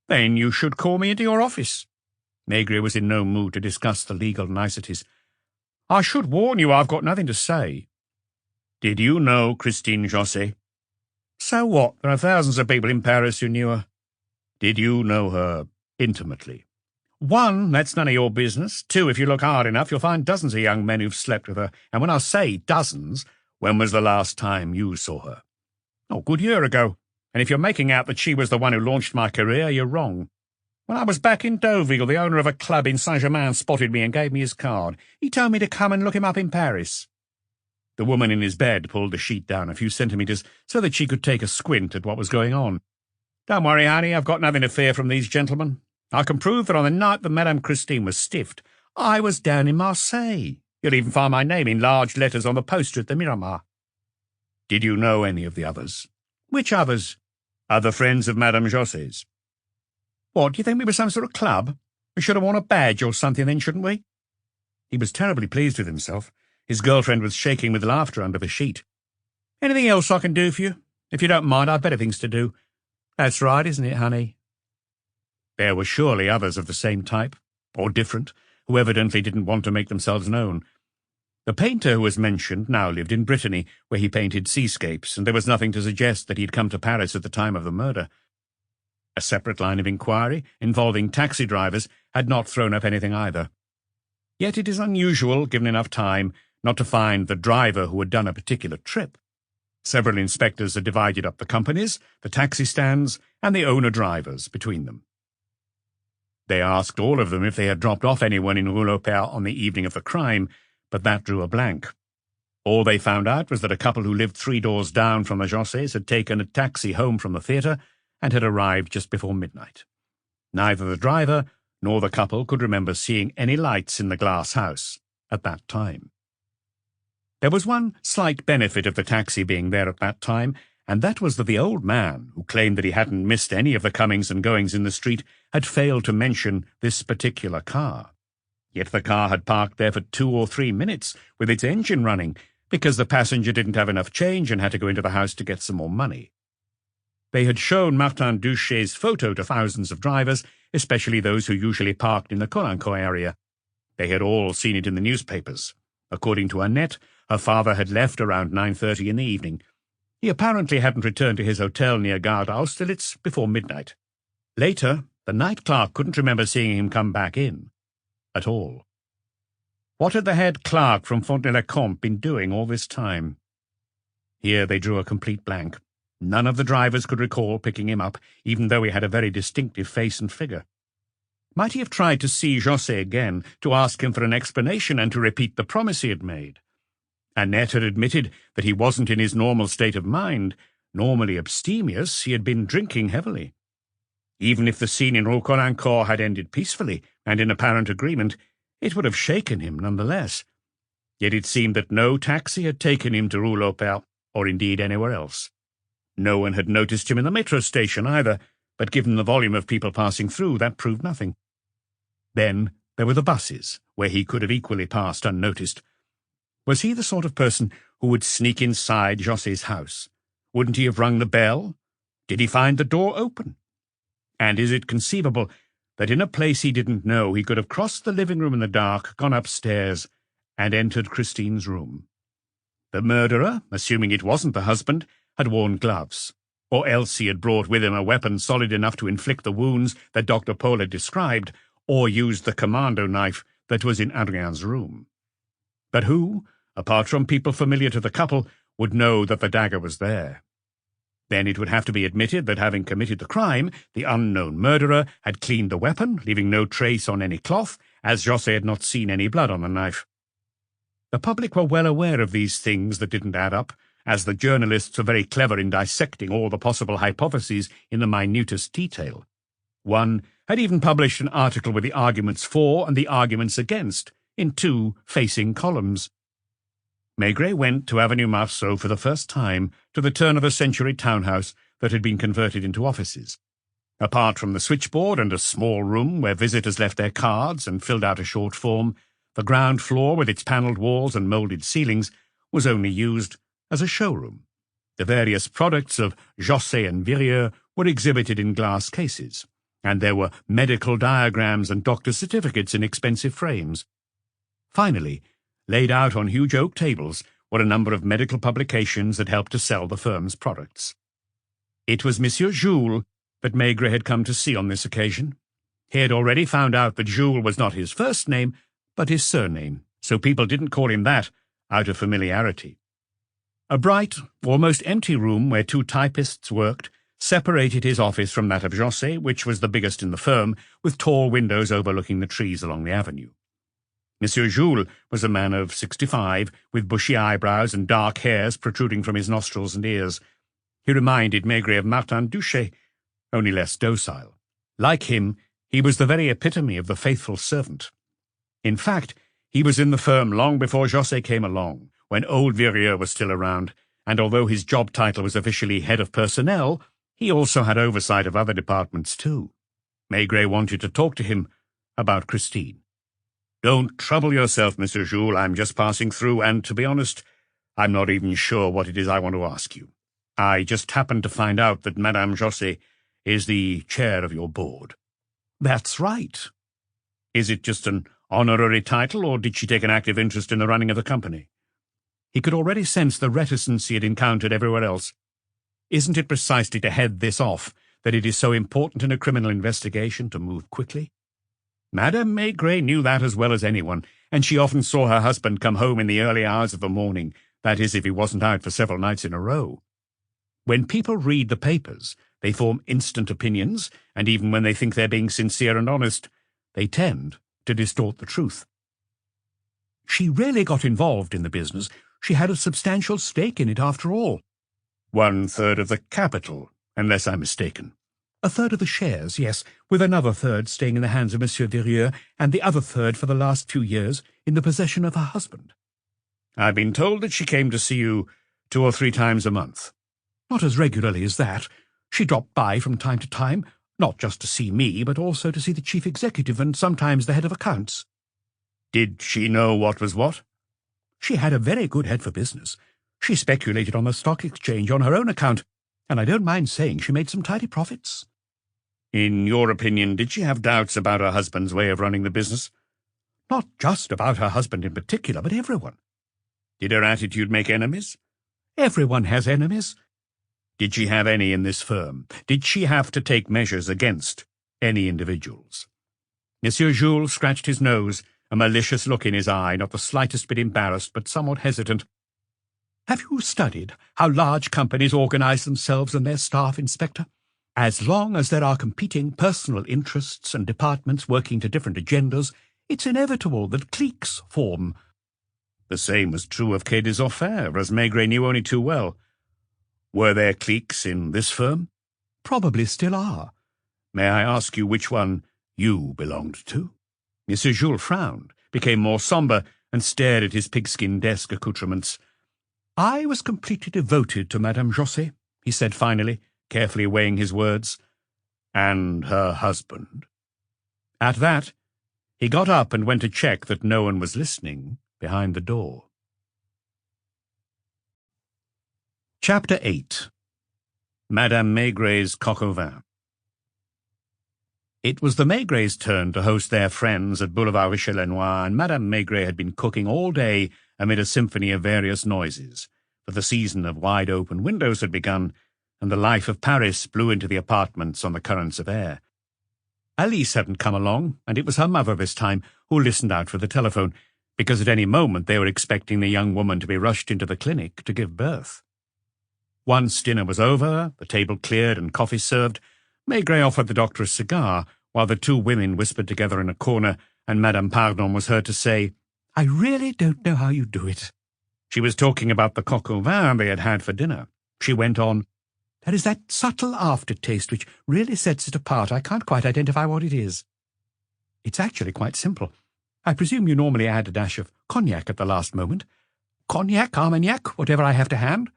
"Then you should call me into your office." Maigret was in no mood to discuss the legal niceties. "I should warn you I've got nothing to say." "Did you know Christine Josset?" "So what? There are thousands of people in Paris who knew her." "Did you know her intimately?" "One, that's none of your business. Two, if you look hard enough, you'll find dozens of young men who've slept with her. And when I say dozens—" "When was the last time you saw her?" "Oh, a good year ago. And if you're making out that she was the one who launched my career, you're wrong. When I was back in Deauville, the owner of a club in Saint-Germain spotted me and gave me his card. He told me to come and look him up in Paris." The woman in his bed pulled the sheet down a few centimetres so that she could take a squint at what was going on. "Don't worry, honey, I've got nothing to fear from these gentlemen. I can prove that on the night that Madame Christine was stiffed, I was down in Marseille. You'll even find my name in large letters on the poster at the Miramar." "Did you know any of the others?" "Which others?" "Other friends of Madame Josset's." "What, do you think we were some sort of club? We should have worn a badge or something then, shouldn't we?" He was terribly pleased with himself. His girlfriend was shaking with laughter under the sheet. "Anything else I can do for you? If you don't mind, I've better things to do." "That's right, isn't it, honey?" There were surely others of the same type, or different, who evidently didn't want to make themselves known. The painter who was mentioned now lived in Brittany, where he painted seascapes, and there was nothing to suggest that he had come to Paris at the time of the murder. A separate line of inquiry, involving taxi drivers, had not thrown up anything either. Yet it is unusual, given enough time, not to find the driver who had done a particular trip. Several inspectors had divided up the companies, the taxi stands, and the owner-drivers between them. They asked all of them if they had dropped off anyone in Rouleau-Père on the evening of the crime, but that drew a blank. All they found out was that a couple who lived 3 doors down from the Jossets had taken a taxi home from the theatre and had arrived just before midnight. Neither the driver nor the couple could remember seeing any lights in the glass house at that time. There was one slight benefit of the taxi being there at that time, and that was that the old man, who claimed that he hadn't missed any of the comings and goings in the street, had failed to mention this particular car. Yet the car had parked there for 2 or 3 minutes with its engine running, because the passenger didn't have enough change and had to go into the house to get some more money. They had shown Martin Duché's photo to thousands of drivers, especially those who usually parked in the Colincourt area. They had all seen it in the newspapers. According to Annette, her father had left around 9:30 in the evening. He apparently hadn't returned to his hotel near Gare d'Austerlitz before midnight. Later, the night clerk couldn't remember seeing him come back in. At all. What had the head clerk from Fontenay-le-Comte been doing all this time? Here they drew a complete blank. None of the drivers could recall picking him up, even though he had a very distinctive face and figure. Might he have tried to see Josset again, to ask him for an explanation and to repeat the promise he had made? Annette had admitted that he wasn't in his normal state of mind. Normally abstemious, he had been drinking heavily. Even if the scene in Rue Colincourt had ended peacefully and in apparent agreement, it would have shaken him nonetheless. Yet it seemed that no taxi had taken him to Rouleau-Père, or indeed anywhere else. No one had noticed him in the metro station either, but given the volume of people passing through, that proved nothing. Then there were the buses, where he could have equally passed unnoticed. Was he the sort of person who would sneak inside Josset's house? Wouldn't he have rung the bell? Did he find the door open? And is it conceivable that in a place he didn't know he could have crossed the living room in the dark, gone upstairs, and entered Christine's room? The murderer, assuming it wasn't the husband, had worn gloves, or else he had brought with him a weapon solid enough to inflict the wounds that Dr. Paul had described, or used the commando knife that was in Adrien's room. But who, apart from people familiar to the couple, would know that the dagger was there? Then it would have to be admitted that having committed the crime, the unknown murderer had cleaned the weapon, leaving no trace on any cloth, as Josset had not seen any blood on the knife. The public were well aware of these things that didn't add up, as the journalists were very clever in dissecting all the possible hypotheses in the minutest detail. One had even published an article with the arguments for and the arguments against in 2 facing columns. Maigret went to Avenue Marceau for the first time to the turn-of-the-century townhouse that had been converted into offices. Apart from the switchboard and a small room where visitors left their cards and filled out a short form, the ground floor, with its panelled walls and moulded ceilings, was only used as a showroom. The various products of Josset and Virieux were exhibited in glass cases, and there were medical diagrams and doctor's certificates in expensive frames. Finally, laid out on huge oak tables were a number of medical publications that helped to sell the firm's products. It was Monsieur Jules that Maigret had come to see on this occasion. He had already found out that Jules was not his first name, but his surname, so people didn't call him that out of familiarity. A bright, almost empty room where 2 typists worked separated his office from that of Josset, which was the biggest in the firm, with tall windows overlooking the trees along the avenue. Monsieur Jules was a man of 65, with bushy eyebrows and dark hairs protruding from his nostrils and ears. He reminded Maigret of Martin Duché, only less docile. Like him, he was the very epitome of the faithful servant. In fact, he was in the firm long before Josset came along, when old Virieux was still around, and although his job title was officially head of personnel, he also had oversight of other departments too. Maigret wanted to talk to him about Christine. "Don't trouble yourself, Mr. Jules. I'm just passing through, and to be honest, I'm not even sure what it is I want to ask you. I just happened to find out that Madame Josset is the chair of your board." "That's right." "Is it just an honorary title, or did she take an active interest in the running of the company?" He could already sense the reticence he had encountered everywhere else. "Isn't it precisely to head this off that it is so important in a criminal investigation to move quickly?" Madame Maigret knew that as well as anyone, and she often saw her husband come home in the early hours of the morning, that is, if he wasn't out for several nights in a row. When people read the papers, they form instant opinions, and even when they think they're being sincere and honest, they tend to distort the truth. "She really got involved in the business. She had a substantial stake in it after all." 1/3 of the capital, unless I'm mistaken. 1/3 of the shares, yes, with another third staying in the hands of Monsieur Virieux, and the other third for the last few years in the possession of her husband. "I've been told that she came to see you 2 or 3 times a month." "Not as regularly as that. She dropped by from time to time, not just to see me, but also to see the chief executive and sometimes the head of accounts." "Did she know what was what?" "She had a very good head for business. She speculated on the stock exchange on her own account, and I don't mind saying she made some tidy profits." "In your opinion, did she have doubts about her husband's way of running the business?" "Not just about her husband in particular, but everyone." "Did her attitude make enemies?" "Everyone has enemies." "Did she have any in this firm? Did she have to take measures against any individuals?" Monsieur Jules scratched his nose, a malicious look in his eye, not the slightest bit embarrassed, but somewhat hesitant. "Have you studied how large companies organize themselves and their staff, Inspector? As long as there are competing personal interests and departments working to different agendas, it's inevitable that cliques form." The same was true of Quai des Orfèvres, as Maigret knew only too well. "Were there cliques in this firm?" "Probably still are." "May I ask you which one you belonged to?" Monsieur Jules frowned, became more sombre, and stared at his pigskin desk accoutrements. "I was completely devoted to Madame Josset," he said finally, carefully weighing his words. "And her husband?" At that, he got up and went to check that no one was listening behind the door. Chapter 8. Madame Maigret's Coq au vin. It was the Maigrets' turn to host their friends at Boulevard Richelieu, and Madame Maigret had been cooking all day amid a symphony of various noises, for the season of wide-open windows had begun, and the life of Paris blew into the apartments on the currents of air. Alice hadn't come along, and it was her mother this time who listened out for the telephone, because at any moment they were expecting the young woman to be rushed into the clinic to give birth. Once dinner was over, the table cleared and coffee served, Maigret offered the doctor a cigar, while the 2 women whispered together in a corner, and Madame Pardon was heard to say, "I really don't know how you do it." She was talking about the coq au vin they had had for dinner. She went on, There is that subtle aftertaste which really sets it apart. I can't quite identify what it is. It's actually quite simple. I presume you normally add a dash of cognac at the last moment. Cognac, Armagnac, whatever I have to hand.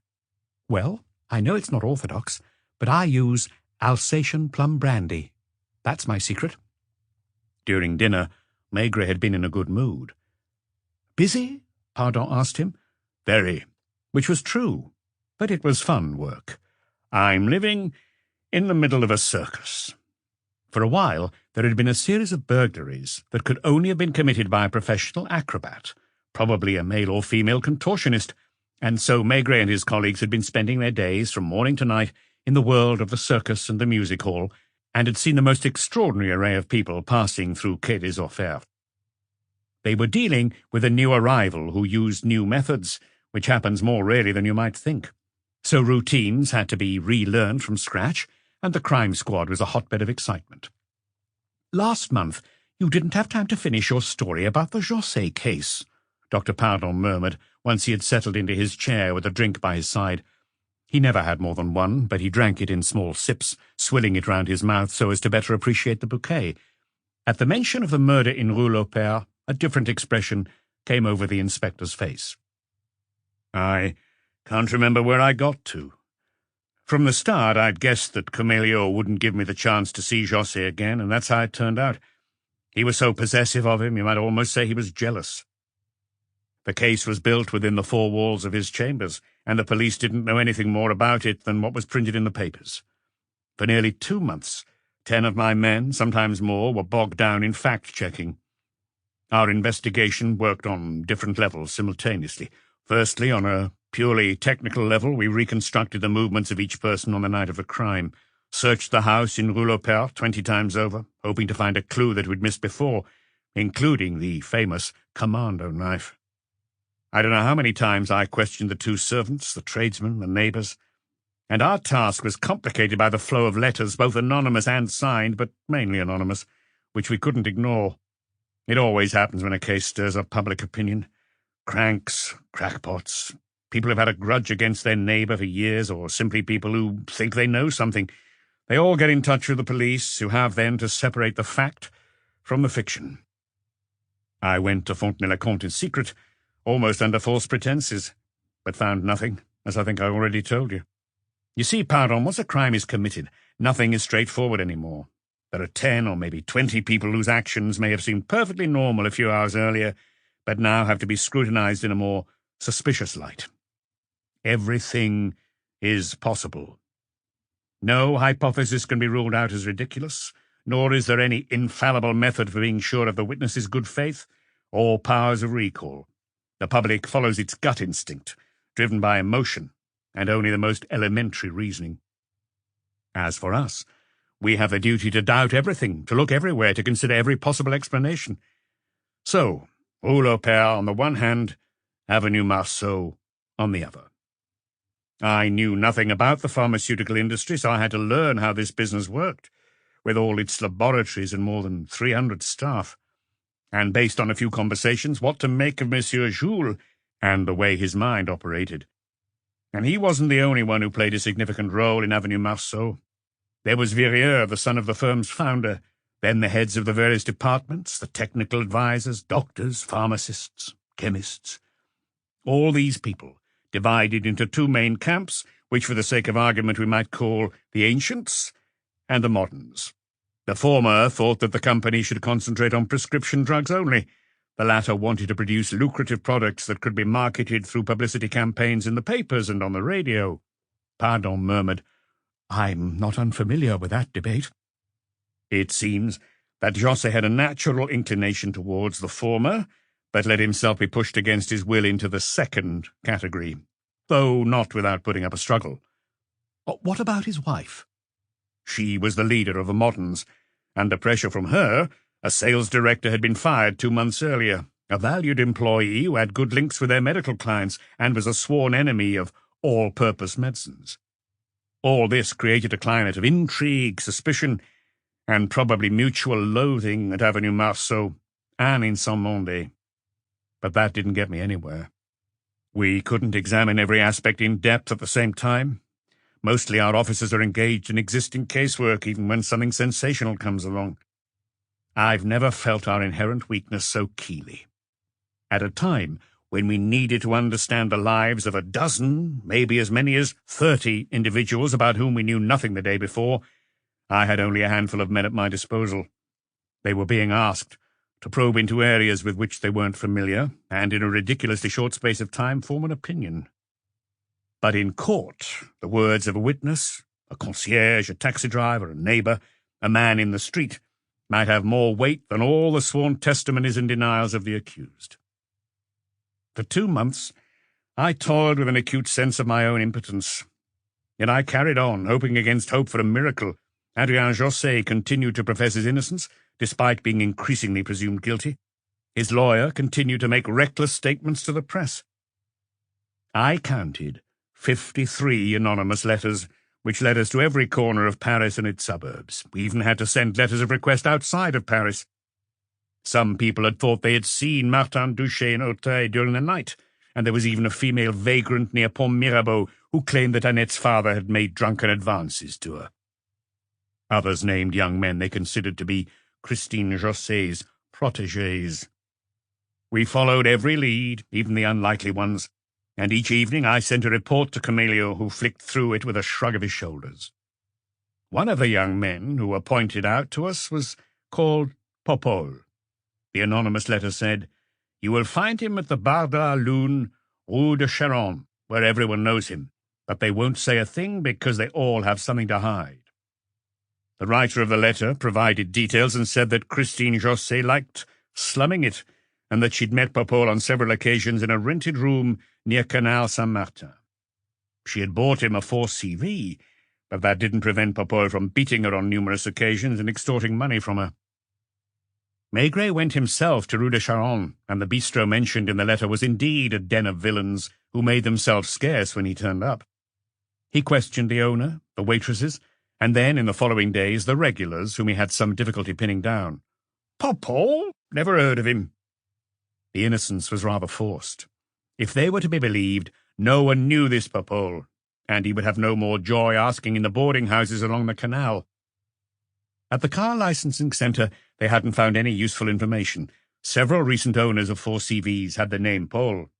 Well, I know it's not orthodox, but I use Alsatian plum brandy. That's my secret. During dinner, Maigret had been in a good mood. Busy? Pardon asked him. Very, which was true, but it was fun work. I'm living in the middle of a circus. For a while, there had been a series of burglaries that could only have been committed by a professional acrobat, probably a male or female contortionist, and so Maigret and his colleagues had been spending their days from morning to night in the world of the circus and the music hall, and had seen the most extraordinary array of people passing through Quai des Orfèvres. They were dealing with a new arrival who used new methods, which happens more rarely than you might think. So routines had to be relearned from scratch, and the crime squad was a hotbed of excitement. Last month, you didn't have time to finish your story about the Josset case, Dr. Pardon murmured, once he had settled into his chair with a drink by his side. He never had more than one, but he drank it in small sips, swilling it round his mouth so as to better appreciate the bouquet. At the mention of the murder in Rue Laupère, a different expression came over the inspector's face. I can't remember where I got to. From the start, I'd guessed that Camillo wouldn't give me the chance to see José again, and that's how it turned out. He was so possessive of him, you might almost say he was jealous. The case was built within the four walls of his chambers, and the police didn't know anything more about it than what was printed in the papers. For nearly 2 months, 10 of my men, sometimes more, were bogged down in fact-checking. Our investigation worked on different levels simultaneously. Firstly, on a purely technical level, we reconstructed the movements of each person on the night of the crime, searched the house in Rue Laupère 20 times over, hoping to find a clue that we'd missed before, including the famous commando knife. I don't know how many times I questioned the 2 servants, the tradesmen, the neighbours, and our task was complicated by the flow of letters, both anonymous and signed, but mainly anonymous, which we couldn't ignore. It always happens when a case stirs up public opinion. Cranks, crackpots, people who've had a grudge against their neighbour for years, or simply people who think they know something. They all get in touch with the police, who have then to separate the fact from the fiction. I went to Fontenay-le-Comte in secret, almost under false pretences, but found nothing, as I think I already told you. You see, Pardon, once a crime is committed, nothing is straightforward anymore. There are 10 or maybe 20 people whose actions may have seemed perfectly normal a few hours earlier, but now have to be scrutinized in a more suspicious light. Everything is possible. No hypothesis can be ruled out as ridiculous, nor is there any infallible method for being sure of the witness's good faith or powers of recall. The public follows its gut instinct, driven by emotion and only the most elementary reasoning. As for us, we have a duty to doubt everything, to look everywhere, to consider every possible explanation. So, Rue Laupère on the one hand, Avenue Marceau on the other. I knew nothing about the pharmaceutical industry, so I had to learn how this business worked, with all its laboratories and more than 300 staff. And based on a few conversations, what to make of Monsieur Jules and the way his mind operated. And he wasn't the only one who played a significant role in Avenue Marceau. There was Virieux, the son of the firm's founder, then the heads of the various departments, the technical advisors, doctors, pharmacists, chemists. All these people divided into 2 main camps, which for the sake of argument we might call the ancients and the moderns. The former thought that the company should concentrate on prescription drugs only. The latter wanted to produce lucrative products that could be marketed through publicity campaigns in the papers and on the radio. Pardon murmured, I'm not unfamiliar with that debate. It seems that José had a natural inclination towards the former, but let himself be pushed against his will into the second category, though not without putting up a struggle. What about his wife? She was the leader of the moderns. Under pressure from her, a sales director had been fired 2 months earlier, a valued employee who had good links with their medical clients and was a sworn enemy of all-purpose medicines. All this created a climate of intrigue, suspicion, and probably mutual loathing at Avenue Marceau and in Saint-Mandé. But that didn't get me anywhere. We couldn't examine every aspect in depth at the same time. Mostly our officers are engaged in existing casework, even when something sensational comes along. I've never felt our inherent weakness so keenly. At a time when we needed to understand the lives of a dozen, maybe as many as 30 individuals about whom we knew nothing the day before, I had only a handful of men at my disposal. They were being asked to probe into areas with which they weren't familiar, and in a ridiculously short space of time form an opinion. But in court, the words of a witness, a concierge, a taxi driver, a neighbour, a man in the street, might have more weight than all the sworn testimonies and denials of the accused. For 2 months, I toiled with an acute sense of my own impotence. Yet I carried on, hoping against hope for a miracle. Adrien Josset continued to profess his innocence, despite being increasingly presumed guilty. His lawyer continued to make reckless statements to the press. I counted 53 anonymous letters, which led us to every corner of Paris and its suburbs. We even had to send letters of request outside of Paris. Some people had thought they had seen Martin Duché in Auteuil during the night, and there was even a female vagrant near Pont Mirabeau who claimed that Annette's father had made drunken advances to her. Others named young men they considered to be Christine Josset's protégés. We followed every lead, even the unlikely ones, and each evening I sent a report to Camillo, who flicked through it with a shrug of his shoulders. One of the young men who were pointed out to us was called Popol. The anonymous letter said, "You will find him at the Bar de la Lune, Rue de Charonne, where everyone knows him, but they won't say a thing because they all have something to hide." The writer of the letter provided details and said that Christine Josset liked slumming it, and that she'd met Popol on several occasions in a rented room near Canal Saint-Martin. She had bought him a 4CV, but that didn't prevent Popol from beating her on numerous occasions and extorting money from her. Maigret went himself to Rue de Charonne, and the bistro mentioned in the letter was indeed a den of villains who made themselves scarce when he turned up. He questioned the owner, the waitresses, and then, in the following days, the regulars whom he had some difficulty pinning down. Popol? Never heard of him. The innocence was rather forced. If they were to be believed, no one knew this Popol, and he would have no more joy asking in the boarding-houses along the canal. At the car licensing centre, they hadn't found any useful information. Several recent owners of 4CVs had the name Paul.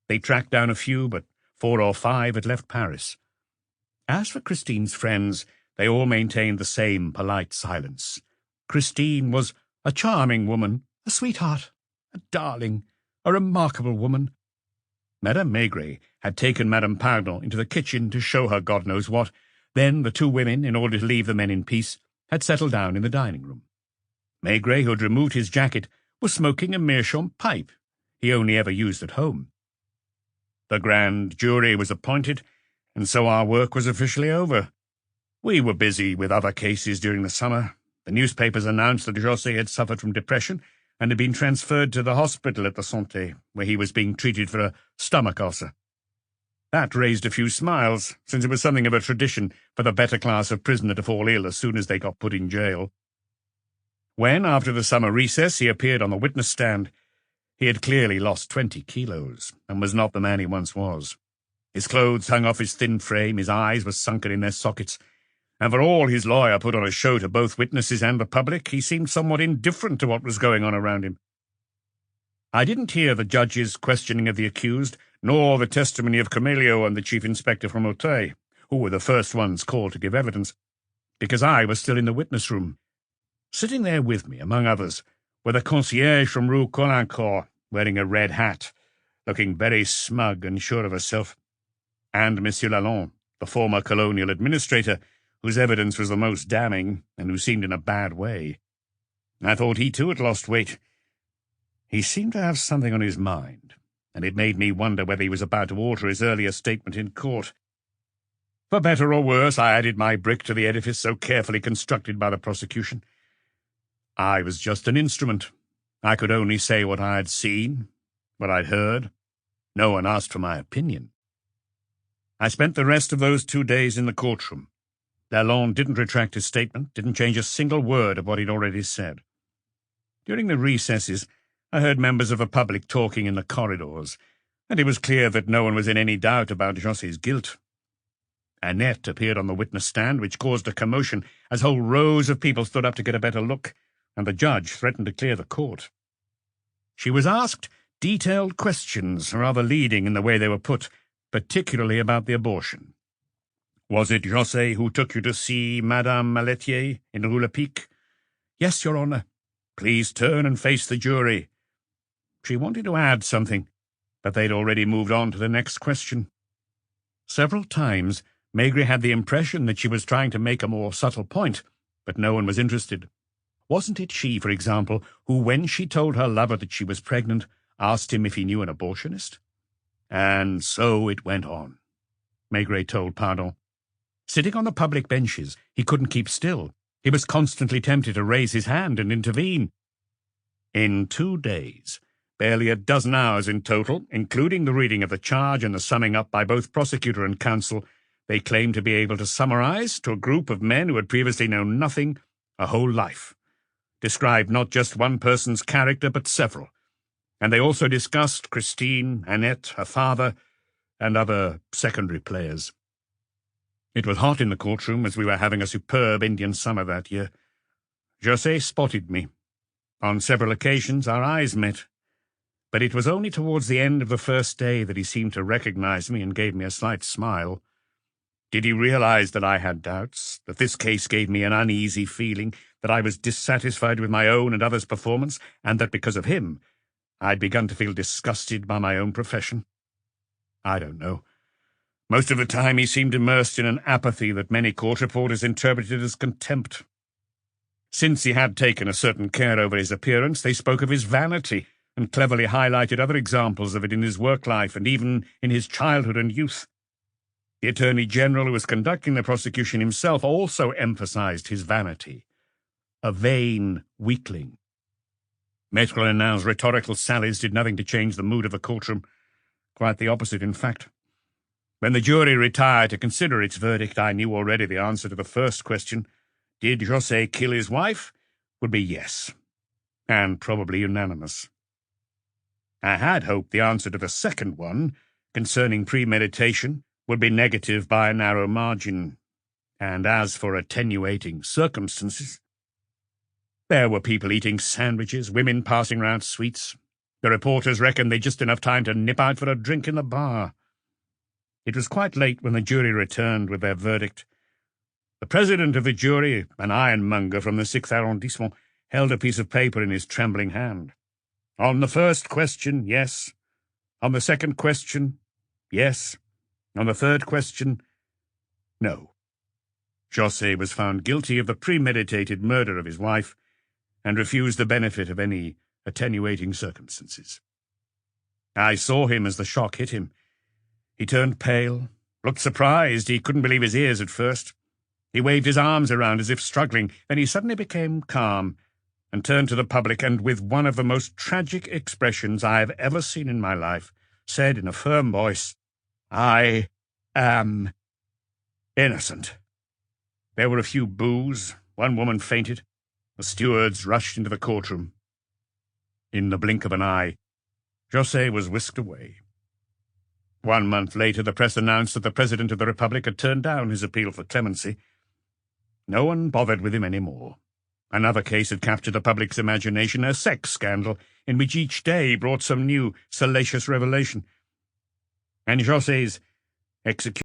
They tracked down a few, but 4 or 5 had left Paris. As for Christine's friends, they all maintained the same polite silence. Christine was a charming woman, a sweetheart, a darling, a remarkable woman. Madame Maigret had taken Madame Pardon into the kitchen to show her God knows what. Then the 2 women, in order to leave the men in peace, had settled down in the dining room. Maigret, who had removed his jacket, was smoking a meerschaum pipe he only ever used at home. The grand jury was appointed, and so our work was officially over. We were busy with other cases during the summer. The newspapers announced that Josset had suffered from depression and had been transferred to the hospital at the Santé, where he was being treated for a stomach ulcer. That raised a few smiles, since it was something of a tradition for the better class of prisoner to fall ill as soon as they got put in jail. When, after the summer recess, he appeared on the witness stand, he had clearly lost 20 kilos, and was not the man he once was. His clothes hung off his thin frame, his eyes were sunken in their sockets, and for all his lawyer put on a show to both witnesses and the public, he seemed somewhat indifferent to what was going on around him. I didn't hear the judge's questioning of the accused, nor the testimony of Camillo and the chief inspector from Auteuil, who were the first ones called to give evidence, because I was still in the witness room. Sitting there with me, among others, were the concierge from Rue Caulaincourt, wearing a red hat, looking very smug and sure of herself, and Monsieur Lalonde, the former colonial administrator, whose evidence was the most damning, and who seemed in a bad way. I thought he too had lost weight. He seemed to have something on his mind, and it made me wonder whether he was about to alter his earlier statement in court. For better or worse, I added my brick to the edifice so carefully constructed by the prosecution. I was just an instrument. I could only say what I had seen, what I'd heard. No one asked for my opinion. I spent the rest of those 2 days in the courtroom. Lalonde didn't retract his statement, didn't change a single word of what he'd already said. During the recesses, I heard members of the public talking in the corridors, and it was clear that no one was in any doubt about Josset's guilt. Annette appeared on the witness stand, which caused a commotion as whole rows of people stood up to get a better look, and the judge threatened to clear the court. She was asked detailed questions, rather leading in the way they were put, particularly about the abortion. "Was it José who took you to see Madame Maletier in Rue Lepic?" "Yes, Your Honour." "Please turn and face the jury." She wanted to add something, but they'd already moved on to the next question. Several times, Maigret had the impression that she was trying to make a more subtle point, but no one was interested. Wasn't it she, for example, who, when she told her lover that she was pregnant, asked him if he knew an abortionist? And so it went on. Maigret told Pardon. Sitting on the public benches, he couldn't keep still. He was constantly tempted to raise his hand and intervene. In 2 days, barely a dozen hours in total, including the reading of the charge and the summing up by both prosecutor and counsel, they claimed to be able to summarize to a group of men who had previously known nothing, a whole life. Described not just one person's character, but several. And they also discussed Christine, Annette, her father, and other secondary players. It was hot in the courtroom, as we were having a superb Indian summer that year. José spotted me. On several occasions our eyes met, but it was only towards the end of the first day that he seemed to recognize me and gave me a slight smile. Did he realize that I had doubts, that this case gave me an uneasy feeling, that I was dissatisfied with my own and others' performance, and that because of him I'd begun to feel disgusted by my own profession? I don't know. Most of the time he seemed immersed in an apathy that many court reporters interpreted as contempt. Since he had taken a certain care over his appearance, they spoke of his vanity, and cleverly highlighted other examples of it in his work life and even in his childhood and youth. The Attorney General, who was conducting the prosecution himself, also emphasized his vanity. A vain weakling. Maître Lenain's rhetorical sallies did nothing to change the mood of the courtroom. Quite the opposite, in fact. When the jury retired to consider its verdict, I knew already the answer to the first question. Did José kill his wife? Would be yes, and probably unanimous. I had hoped the answer to the second one, concerning premeditation, would be negative by a narrow margin, and as for attenuating circumstances, there were people eating sandwiches, women passing round sweets. The reporters reckoned they'd just enough time to nip out for a drink in the bar. It was quite late when the jury returned with their verdict. The president of the jury, an ironmonger from the 6th arrondissement, held a piece of paper in his trembling hand. On the first question, yes. On the second question, yes. On the third question, no. José was found guilty of the premeditated murder of his wife and refused the benefit of any attenuating circumstances. I saw him as the shock hit him. He turned pale, looked surprised. He couldn't believe his ears at first. He waved his arms around as if struggling. Then he suddenly became calm and turned to the public and, with one of the most tragic expressions I have ever seen in my life, said in a firm voice, I am innocent. There were a few boos. One woman fainted. The stewards rushed into the courtroom. In the blink of an eye, José was whisked away. 1 month later, the press announced that the President of the Republic had turned down his appeal for clemency. No one bothered with him any more. Another case had captured the public's imagination, a sex scandal, in which each day brought some new, salacious revelation. And José's execution.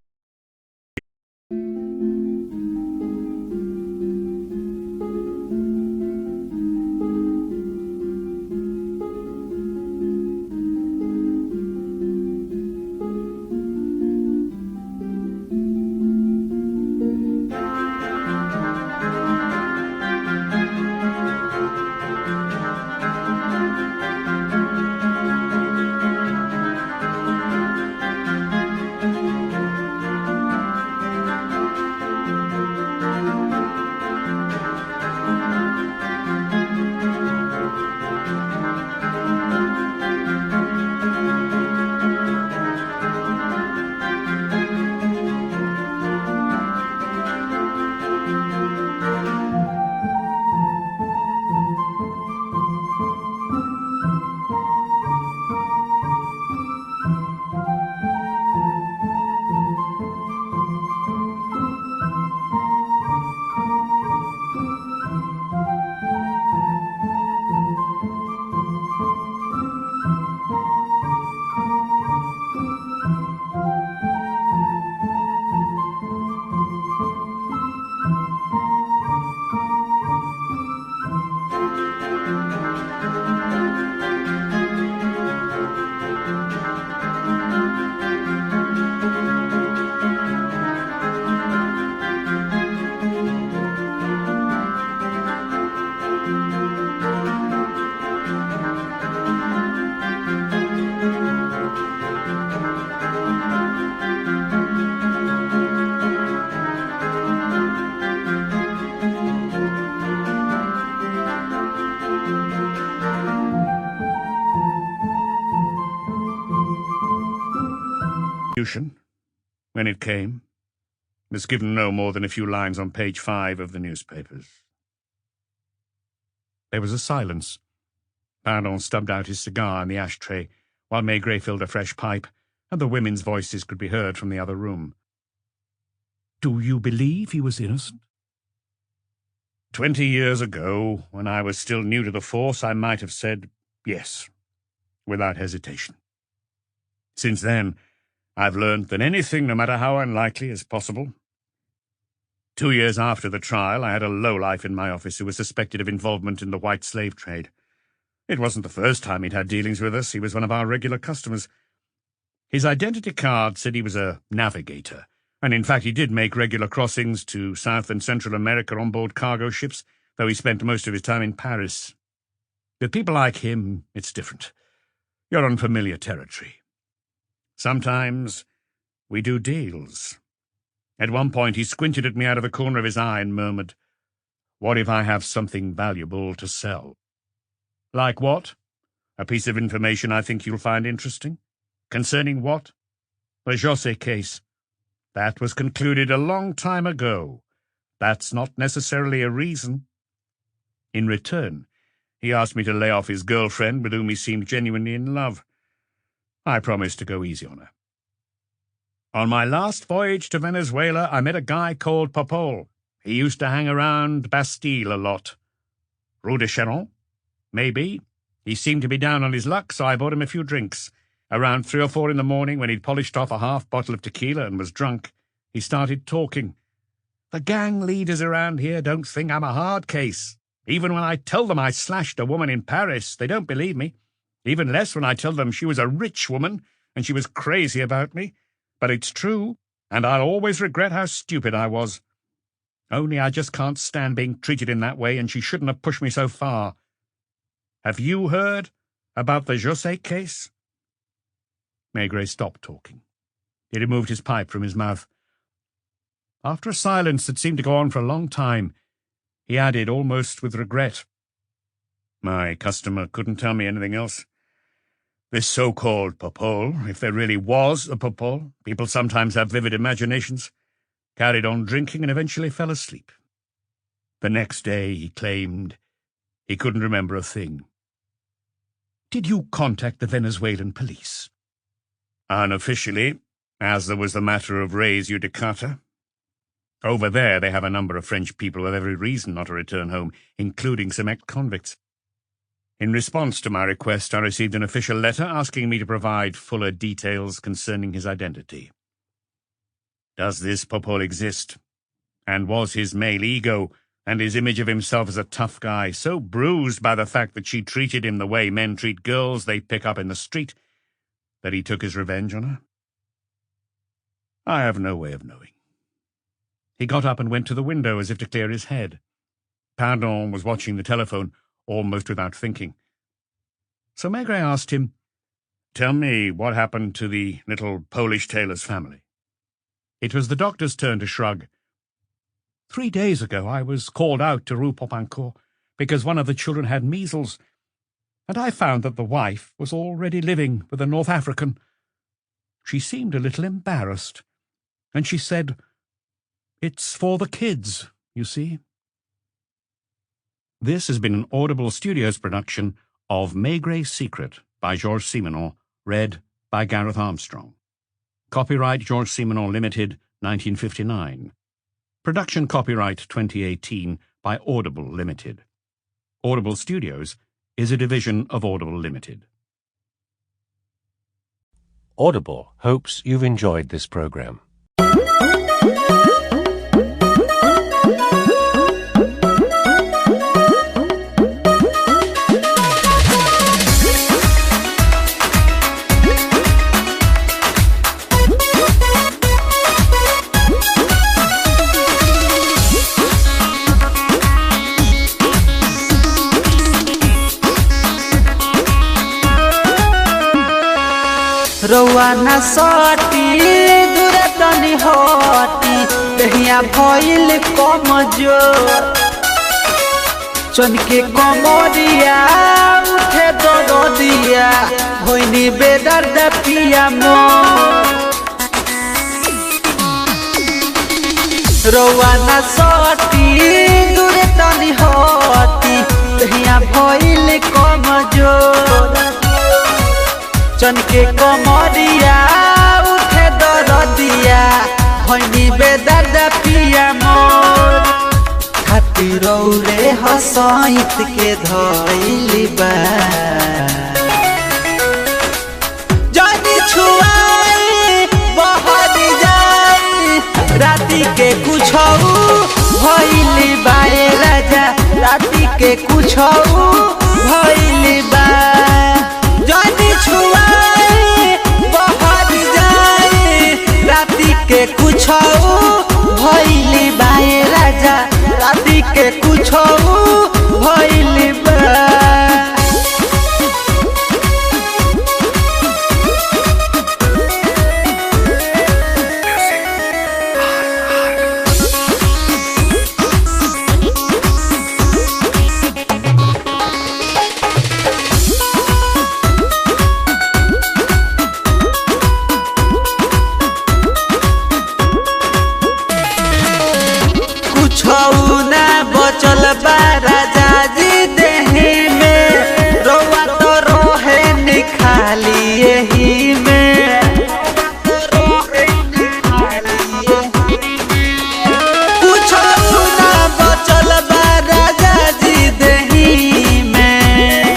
When it came, was given no more than a few lines on page 5 of the newspapers. There was a silence. Pardon stubbed out his cigar in the ashtray, while Maigret filled a fresh pipe, and the women's voices could be heard from the other room. Do you believe he was innocent? 20 years ago, when I was still new to the force, I might have said yes, without hesitation. Since then, I've learned that anything, no matter how unlikely, is possible. 2 years after the trial, I had a lowlife in my office who was suspected of involvement in the white slave trade. It wasn't the first time he'd had dealings with us. He was one of our regular customers. His identity card said he was a navigator, and in fact he did make regular crossings to South and Central America on board cargo ships, though he spent most of his time in Paris. With people like him, it's different. You're on familiar territory. Sometimes we do deals. At one point he squinted at me out of the corner of his eye and murmured, "What if I have something valuable to sell?" "Like what?" "A piece of information I think you'll find interesting." "Concerning what?" "The José case. That was concluded a long time ago. That's not necessarily a reason." In return, he asked me to lay off his girlfriend, with whom he seemed genuinely in love. I promised to go easy on her. On my last voyage to Venezuela, I met a guy called Popol. He used to hang around Bastille a lot. Rue de Charon? Maybe. He seemed to be down on his luck, so I bought him a few drinks. Around 3 or 4 in the morning, when he'd polished off a half bottle of tequila and was drunk, he started talking. "The gang leaders around here don't think I'm a hard case. Even when I tell them I slashed a woman in Paris, they don't believe me. Even less when I tell them she was a rich woman and she was crazy about me. But it's true, and I'll always regret how stupid I was. Only I just can't stand being treated in that way, and she shouldn't have pushed me so far. Have you heard about the José case?" Maigret stopped talking. He removed his pipe from his mouth. After a silence that seemed to go on for a long time, he added, almost with regret, "My customer couldn't tell me anything else. This so-called Popol, if there really was a Popol, people sometimes have vivid imaginations, carried on drinking and eventually fell asleep. The next day he claimed he couldn't remember a thing." Did you contact the Venezuelan police? "Unofficially, as there was the matter of res judicata. Over there they have a number of French people with every reason not to return home, including some ex-convicts. In response to my request, I received an official letter asking me to provide fuller details concerning his identity. Does this Popol exist? And was his male ego and his image of himself as a tough guy so bruised by the fact that she treated him the way men treat girls they pick up in the street that he took his revenge on her? I have no way of knowing." He got up and went to the window as if to clear his head. Pardon was watching the telephone, almost without thinking. So Maigret asked him, "Tell me what happened to the little Polish tailor's family." It was the doctor's turn to shrug. 3 days ago I was called out to Rue Popincourt because one of the children had measles, and I found that the wife was already living with a North African. She seemed a little embarrassed, and she said, 'It's for the kids, you see.'" This has been an Audible Studios production of Maigret's Secret by Georges Simenon, read by Gareth Armstrong. Copyright Georges Simenon Limited, 1959. Production copyright 2018 by Audible Limited. Audible Studios is a division of Audible Limited. Audible hopes you've enjoyed this program. रउआ ना सटी दूर तनी हटी दहिया भइल कमजोर चनके कमरिया उठे दरदिया होइनी बेदर्द पिया मोर रौआ ना सटी दूरे तनी हटी दहिया भइल कमजोर चनके कमरिया उठे दरदिया भइनी बेदर्द पिया मोर खातिर रे हसैत के धइली बा जानी छुआई बहर जाई राती के कुछौ भइली बाए राजा राती के कुछौ भइली बा जानी छुआई बहर जाई राती के कुछौ भइली बाए राजा राती के कुछौ भइली बा बचल बा राजा जी देही में रौआ तो रोहे निखाली यही में कुछ ना बचल बा राजा जी देही में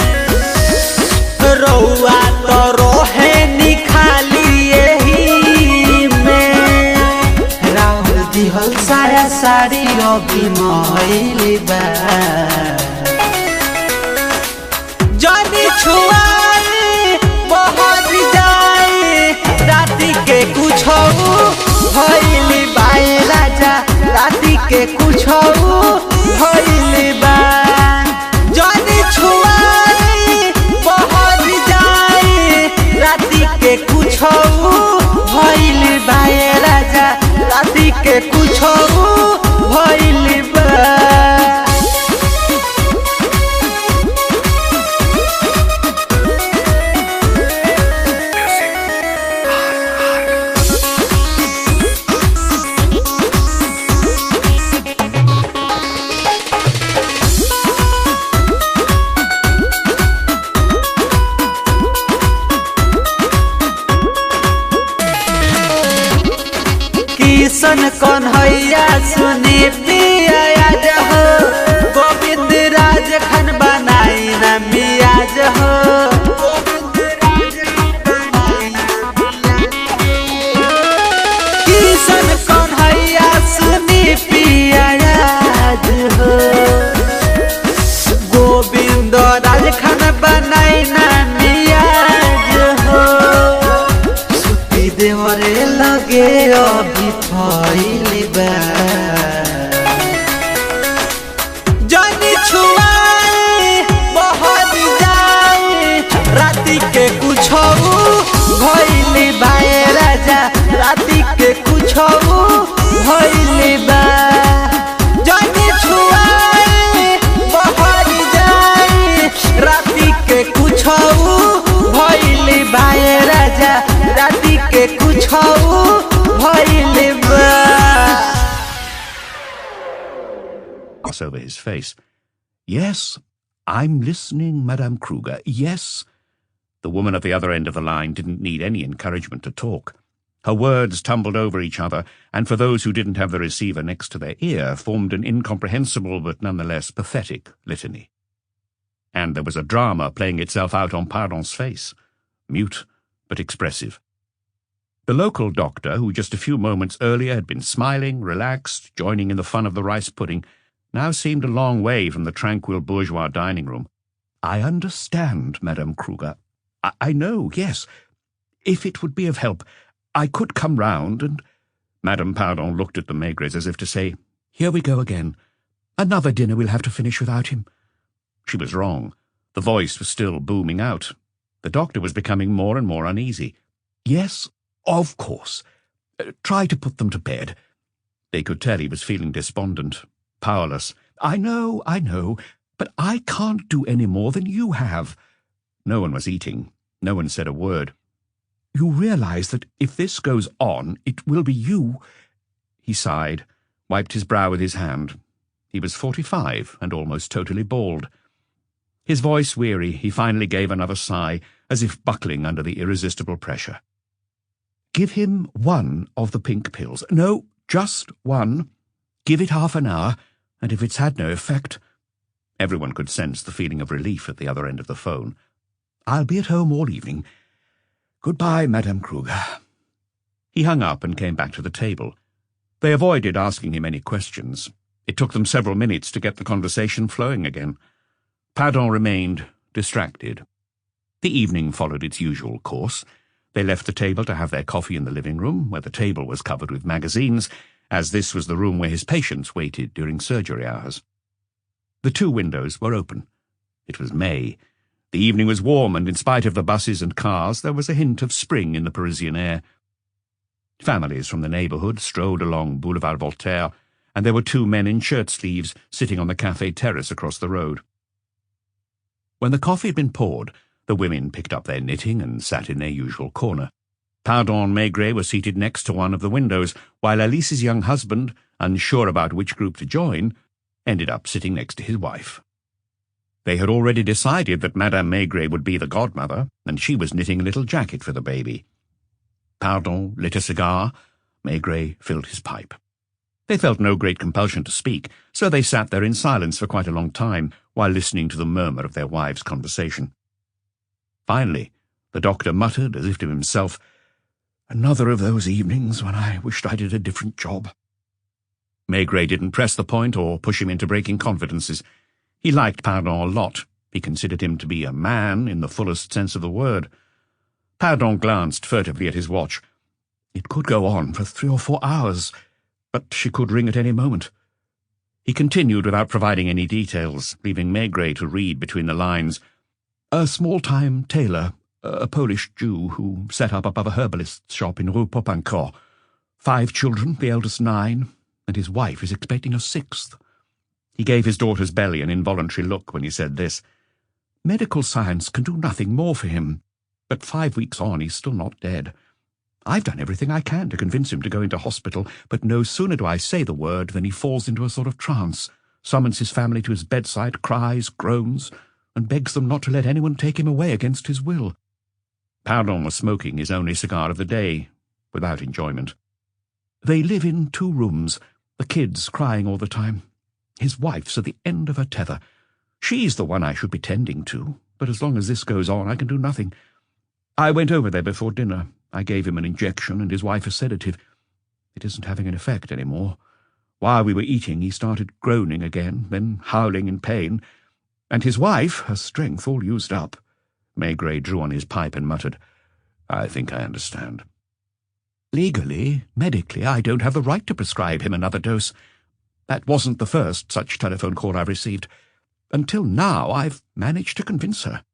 रौआ तो रोहे निखाली यही में राहुल दिहल सारा सारी अभी मइली बा जानी छुआई बहर जाई राती के कुछौ भइली बाए राजा राती के कुछौ भइली बा जानी छुआई बहर जाई राती के कुछौ भइली बाए राजा राती के कुछौ भइली बा किशन कन्हैया सुनी पिया आज हो गोविंद राज खन बनाई न मियाज हो किशन कन्हैया सुनी पिया आज हो गोविंद राज खन बनाई न मियाज हो सुती देवरे लगे अभी भइली बा जानी छुआई बहर जाई राती के कुछौ भइली बाए राजा राती के कुछौ भइली बा जानी छुआई बहर जाई राती के कुछौ भइली बाए राजा राती के कुछौ भइली बा over his face. Yes, I'm listening, Madame Kruger. Yes. The woman at the other end of the line didn't need any encouragement to talk. Her words tumbled over each other, and for those who didn't have the receiver next to their ear, formed an incomprehensible but nonetheless pathetic litany. And there was a drama playing itself out on Pardon's face, mute but expressive. The local doctor, who just a few moments earlier had been smiling, relaxed, joining in the fun of the rice pudding, now seemed a long way from the tranquil bourgeois dining room. I understand, Madame Kruger. I know, yes. If it would be of help, I could come round and... Madame Pardon looked at the Maigres as if to say, Here we go again. Another dinner we'll have to finish without him. She was wrong. The voice was still booming out. The doctor was becoming more and more uneasy. Yes, of course. Try to put them to bed. They could tell he was feeling despondent, powerless. I know, but I can't do any more than you have. No one was eating. No one said a word. You realize that if this goes on, it will be you... He sighed, wiped his brow with his hand. He was 45 and almost totally bald. His voice weary, he finally gave another sigh, as if buckling under the irresistible pressure. "Give him one of the pink pills. No, just one. Give it half an hour, and if it's had no effect—" Everyone could sense the feeling of relief at the other end of the phone. "I'll be at home all evening. Goodbye, Madame Kruger." He hung up and came back to the table. They avoided asking him any questions. It took them several minutes to get the conversation flowing again. Pardon remained distracted. The evening followed its usual course. They left the table to have their coffee in the living room, where the table was covered with magazines, as this was the room where his patients waited during surgery hours. The 2 windows were open. It was May. The evening was warm, and in spite of the buses and cars, there was a hint of spring in the Parisian air. Families from the neighbourhood strolled along Boulevard Voltaire, and there were 2 men in shirt-sleeves sitting on the café terrace across the road. When the coffee had been poured, the women picked up their knitting and sat in their usual corner. Pardon and Maigret were seated next to one of the windows, while Alice's young husband, unsure about which group to join, ended up sitting next to his wife. They had already decided that Madame Maigret would be the godmother, and she was knitting a little jacket for the baby. Pardon lit a cigar. Maigret filled his pipe. They felt no great compulsion to speak, so they sat there in silence for quite a long time, while listening to the murmur of their wives' conversation. Finally, the doctor muttered, as if to himself, "Another of those evenings when I wished I did a different job." Maigret didn't press the point or push him into breaking confidences. He liked Pardon a lot. He considered him to be a man in the fullest sense of the word. Pardon glanced furtively at his watch. It could go on for 3 or 4 hours, but she could ring at any moment. He continued without providing any details, leaving Maigret to read between the lines. "A small-time tailor, a Polish Jew who set up above a herbalist's shop in Rue Popincourt. 5 children, the eldest 9, and his wife is expecting a 6th. He gave his daughter's belly an involuntary look when he said this. "Medical science can do nothing more for him, but 5 weeks on he's still not dead. I've done everything I can to convince him to go into hospital, but no sooner do I say the word than he falls into a sort of trance, summons his family to his bedside, cries, groans, and begs them not to let anyone take him away against his will." Pardon was smoking his only cigar of the day, without enjoyment. "They live in 2 rooms, the kids crying all the time. His wife's at the end of her tether. She's the one I should be tending to, but as long as this goes on I can do nothing. I went over there before dinner. I gave him an injection and his wife a sedative. It isn't having an effect any more. While we were eating he started groaning again, then howling in pain, and his wife, her strength all used up." Maigret drew on his pipe and muttered, "I think I understand." "Legally, medically, I don't have the right to prescribe him another dose. That wasn't the first such telephone call I've received. Until now, I've managed to convince her."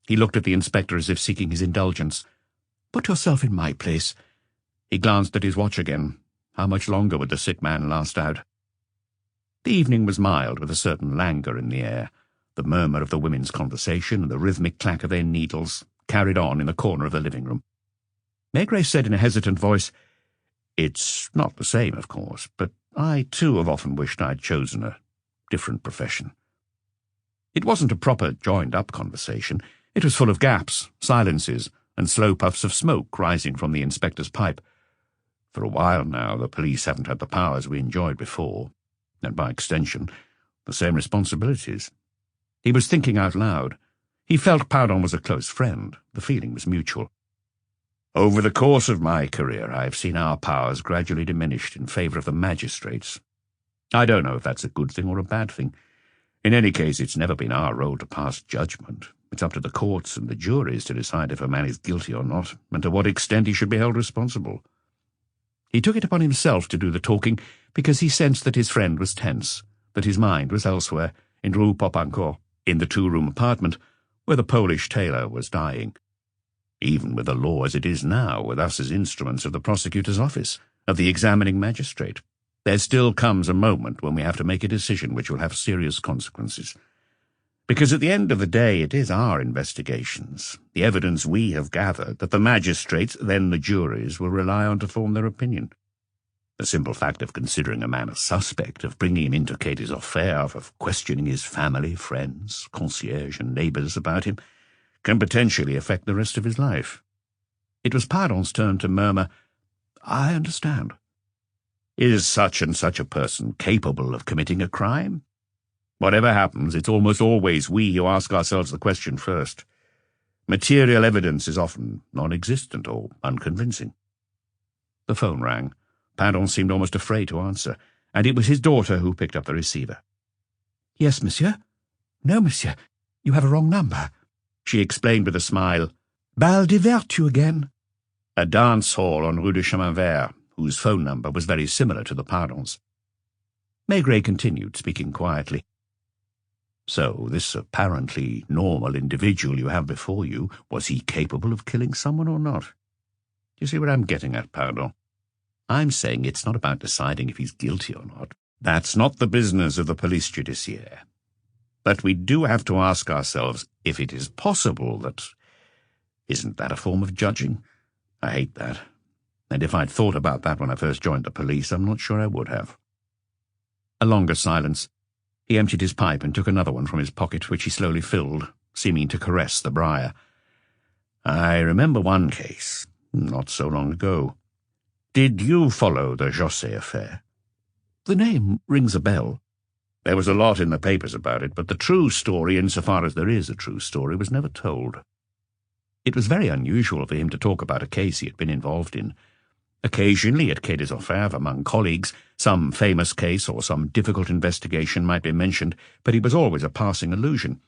He looked at the inspector as if seeking his indulgence. "Put yourself in my place." He glanced at his watch again. How much longer would the sick man last out? The evening was mild, with a certain languor in the air. The murmur of the women's conversation and the rhythmic clack of their needles carried on in the corner of the living room. Maigret said in a hesitant voice, "It's not the same, of course, but I, too, have often wished I'd chosen a different profession." It wasn't a proper, joined-up conversation. It was full of gaps, silences, and slow puffs of smoke rising from the inspector's pipe. For a while now, the police haven't had the powers we enjoyed before, and by extension, the same responsibilities. He was thinking out loud. He felt Pardon was a close friend. The feeling was mutual. "Over the course of my career, I have seen our powers gradually diminished in favour of the magistrates. I don't know if that's a good thing or a bad thing. In any case, it's never been our role to pass judgment. It's up to the courts and the juries to decide if a man is guilty or not, and to what extent he should be held responsible." He took it upon himself to do the talking because he sensed that his friend was tense, that his mind was elsewhere, in Rue Popincourt, in the 2-room apartment, where the Polish tailor was dying. Even with the law as it is now, with us as instruments of the prosecutor's office, of the examining magistrate, there still comes a moment when we have to make a decision which will have serious consequences. Because at the end of the day it is our investigations, the evidence we have gathered, that the magistrates, then the juries, will rely on to form their opinion. The simple fact of considering a man a suspect, of bringing him into Quai des Orfèvres, of questioning his family, friends, concierge, and neighbours about him, can potentially affect the rest of his life. It was Pardon's turn to murmur, "I understand." Is such and such a person capable of committing a crime? Whatever happens, it's almost always we who ask ourselves the question first. Material evidence is often non-existent or unconvincing. The phone rang. Pardon seemed almost afraid to answer, and it was his daughter who picked up the receiver. "Yes, monsieur?" "No, monsieur, you have a wrong number," she explained with a smile. "Bal de Vertu again." A dance hall on Rue de Chemin Vert, whose phone number was very similar to the Pardon's. Maigret continued, speaking quietly. "So this apparently normal individual you have before you, was he capable of killing someone or not? Do you see what I'm getting at, Pardon? I'm saying it's not about deciding if he's guilty or not. That's not the business of the police judiciaire. But we do have to ask ourselves if it is possible that... Isn't that a form of judging? I hate that. And if I'd thought about that when I first joined the police, I'm not sure I would have." A longer silence. He emptied his pipe and took another one from his pocket, which he slowly filled, seeming to caress the briar. "I remember one case, not so long ago. Did you follow the Josset affair?" "The name rings a bell." "There was a lot in the papers about it, but the true story, insofar as there is a true story, was never told." It was very unusual for him to talk about a case he had been involved in. Occasionally, at Quai des Orfèvres, among colleagues, some famous case or some difficult investigation might be mentioned, but he was always a passing allusion.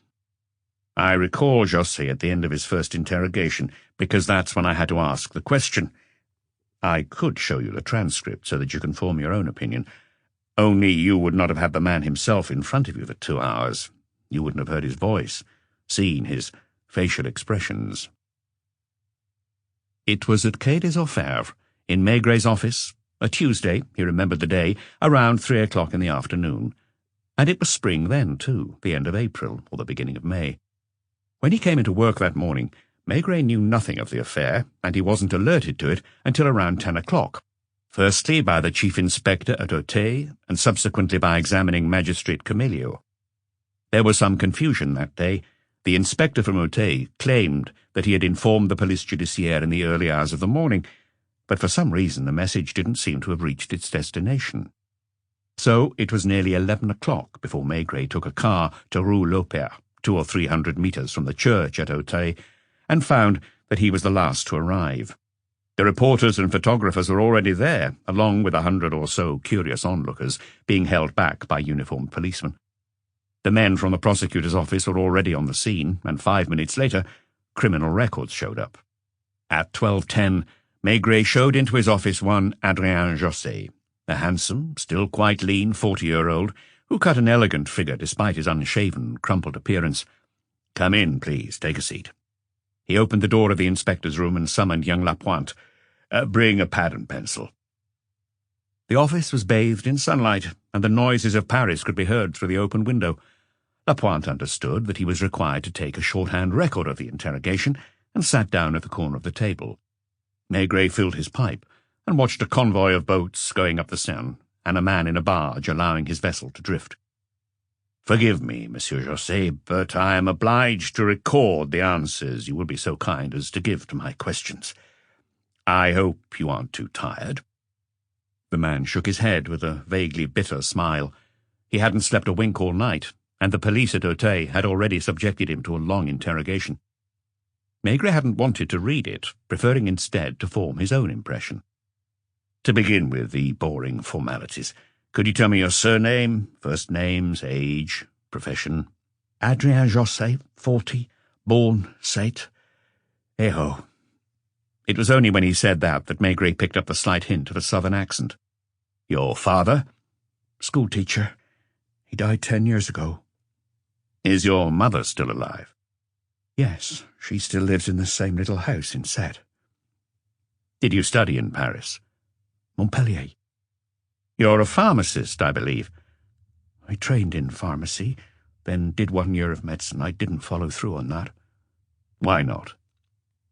"I recall Josset at the end of his first interrogation, because that's when I had to ask the question. I could show you the transcript so that you can form your own opinion. Only you would not have had the man himself in front of you for 2 hours. You wouldn't have heard his voice, seen his facial expressions." It was at Quai des Orfèvres, in Maigret's office, a Tuesday, he remembered the day, around 3 o'clock in the afternoon. And it was spring then, too, the end of April or the beginning of May. When he came into work that morning, Maigret knew nothing of the affair, and he wasn't alerted to it until around 10 o'clock, firstly by the chief inspector at Auteuil, and subsequently by examining Magistrate Camilio. There was some confusion that day. The inspector from Auteuil claimed that he had informed the police judiciaire in the early hours of the morning, but for some reason the message didn't seem to have reached its destination. So it was nearly 11 o'clock before Maigret took a car to Rue Laupert, 200 or 300 metres from the church at Auteuil, and found that he was the last to arrive. The reporters and photographers were already there, along with 100 or so curious onlookers, being held back by uniformed policemen. The men from the prosecutor's office were already on the scene, and 5 minutes later, criminal records showed up. At 12:10, Maigret showed into his office one Adrien Josset, a handsome, still quite lean 40-year-old, who cut an elegant figure despite his unshaven, crumpled appearance. "Come in, please. Take a seat." He opened the door of the inspector's room and summoned young Lapointe. "Bring a pad and pencil." The office was bathed in sunlight, and the noises of Paris could be heard through the open window. Lapointe understood that he was required to take a shorthand record of the interrogation, and sat down at the corner of the table. Maigret filled his pipe, and watched a convoy of boats going up the Seine, and a man in a barge allowing his vessel to drift. "Forgive me, Monsieur Josset, but I am obliged to record the answers you will be so kind as to give to my questions. I hope you aren't too tired." The man shook his head with a vaguely bitter smile. He hadn't slept a wink all night, and the police at Auteuil had already subjected him to a long interrogation. Maigret hadn't wanted to read it, preferring instead to form his own impression. "To begin with, the boring formalities. Could you tell me your surname, first names, age, profession?" "Adrien Josset, 40, born Sète. Eh-ho." It was only when he said that Maigret picked up the slight hint of a southern accent. "Your father?" "Schoolteacher. He died 10 years ago." "Is your mother still alive?" "Yes, she still lives in the same little house in Sète." "Did you study in Paris?" "Montpellier." "You're a pharmacist, I believe." "I trained in pharmacy, then did 1 year of medicine. I didn't follow through on that." "Why not?"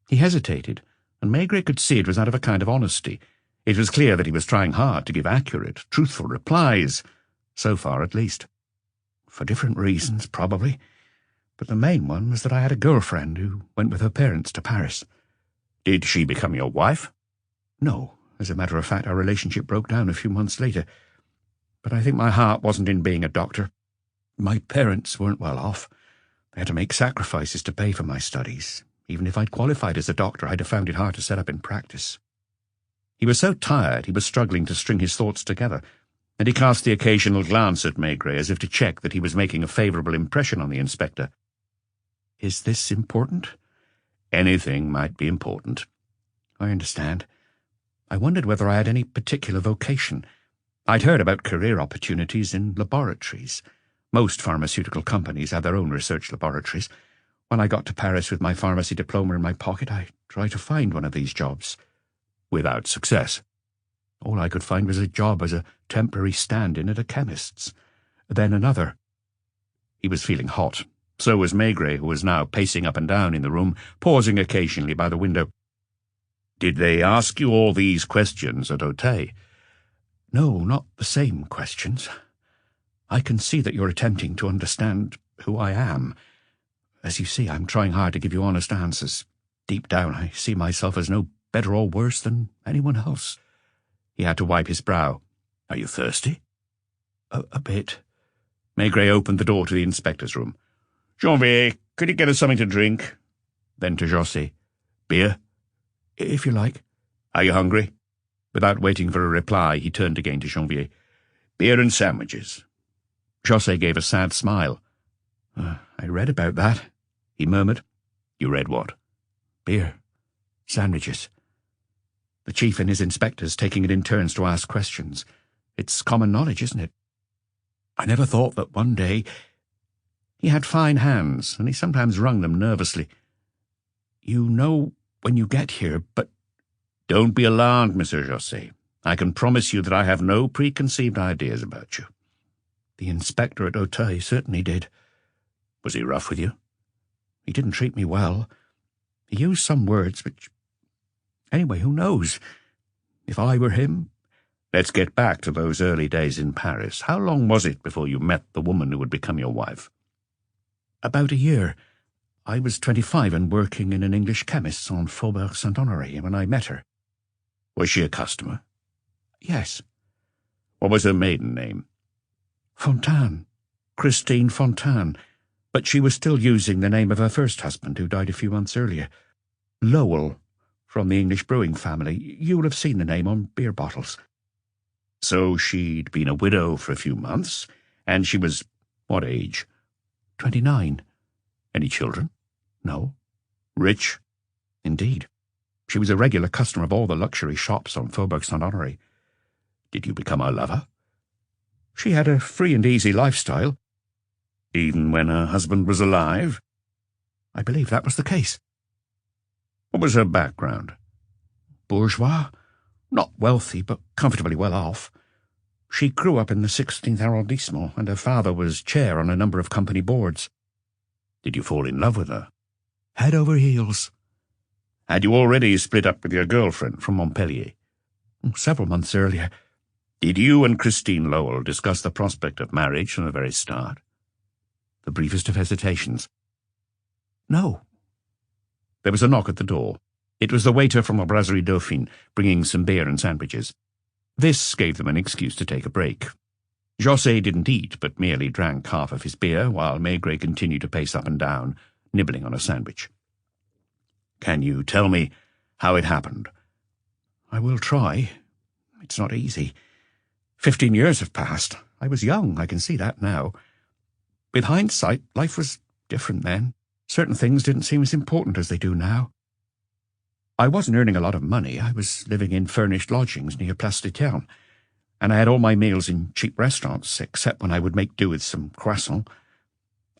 He hesitated, and Maigret could see it was out of a kind of honesty. It was clear that he was trying hard to give accurate, truthful replies, so far at least. For different reasons, probably, but the main one was that I had a girlfriend who went with her parents to Paris. Did she become your wife? No. As a matter of fact, our relationship broke down a few months later. But I think my heart wasn't in being a doctor. My parents weren't well off. They had to make sacrifices to pay for my studies. Even if I'd qualified as a doctor, I'd have found it hard to set up in practice. He was so tired he was struggling to string his thoughts together, and he cast the occasional glance at Maigret as if to check that he was making a favourable impression on the inspector. "Is this important?" "Anything might be important." "I understand. I wondered whether I had any particular vocation. I'd heard about career opportunities in laboratories. Most pharmaceutical companies have their own research laboratories. When I got to Paris with my pharmacy diploma in my pocket, I tried to find one of these jobs." "Without success?" "All I could find was a job as a temporary stand-in at a chemist's. Then another." He was feeling hot. So was Maigret, who was now pacing up and down in the room, pausing occasionally by the window. "Did they ask you all these questions at Auteuil?" "No, not the same questions. I can see that you're attempting to understand who I am. As you see, I'm trying hard to give you honest answers. Deep down, I see myself as no better or worse than anyone else." He had to wipe his brow. "Are you thirsty?" A bit." Maigret opened the door to the inspector's room. "Janvier, could you get us something to drink?" Then to José, "Beer?" "If you like." "Are you hungry?" Without waiting for a reply, he turned again to Janvier. "Beer and sandwiches." José gave a sad smile. "I read about that," he murmured. "You read what?" "Beer. Sandwiches. The chief and his inspectors taking it in turns to ask questions. It's common knowledge, isn't it? I never thought that one day—" He had fine hands, and he sometimes wrung them nervously. "You know when you get here, but—" "Don't be alarmed, Monsieur José. I can promise you that I have no preconceived ideas about you." The inspector at Auteuil certainly did. "Was he rough with you?" "He didn't treat me well. He used some words which... Anyway, who knows? If I were him—" "Let's get back to those early days in Paris. How long was it before you met the woman who would become your wife?" "About a year. I was 25 and working in an English chemist's on Faubourg Saint-Honoré when I met her." "Was she a customer?" "Yes." "What was her maiden name?" "Fontaine. Christine Fontaine. But she was still using the name of her first husband, who died a few months earlier. Lowell, from the English brewing family. You will have seen the name on beer bottles." "So she'd been a widow for a few months, and she was what age?" 29. "Any children?" "No." "Rich?" "Indeed. She was a regular customer of all the luxury shops on Faubourg Saint-Honoré." "Did you become her lover?" "She had a free and easy lifestyle." "Even when her husband was alive?" "I believe that was the case." "What was her background?" "Bourgeois. Not wealthy, but comfortably well off. She grew up in the 16th arrondissement, and her father was chair on a number of company boards." "Did you fall in love with her?" "Head over heels." "Had you already split up with your girlfriend from Montpellier?" "Several months earlier." "Did you and Christine Lowell discuss the prospect of marriage from the very start?" The briefest of hesitations. "No." There was a knock at the door. It was the waiter from the Brasserie Dauphine, bringing some beer and sandwiches. This gave them an excuse to take a break. José didn't eat, but merely drank half of his beer, while Maigret continued to pace up and down, nibbling on a sandwich. "Can you tell me how it happened?" "I will try. It's not easy. 15 years have passed. I was young, I can see that now. With hindsight, life was different then. Certain things didn't seem as important as they do now. I wasn't earning a lot of money. I was living in furnished lodgings near Place de Terme, and I had all my meals in cheap restaurants, except when I would make do with some croissants.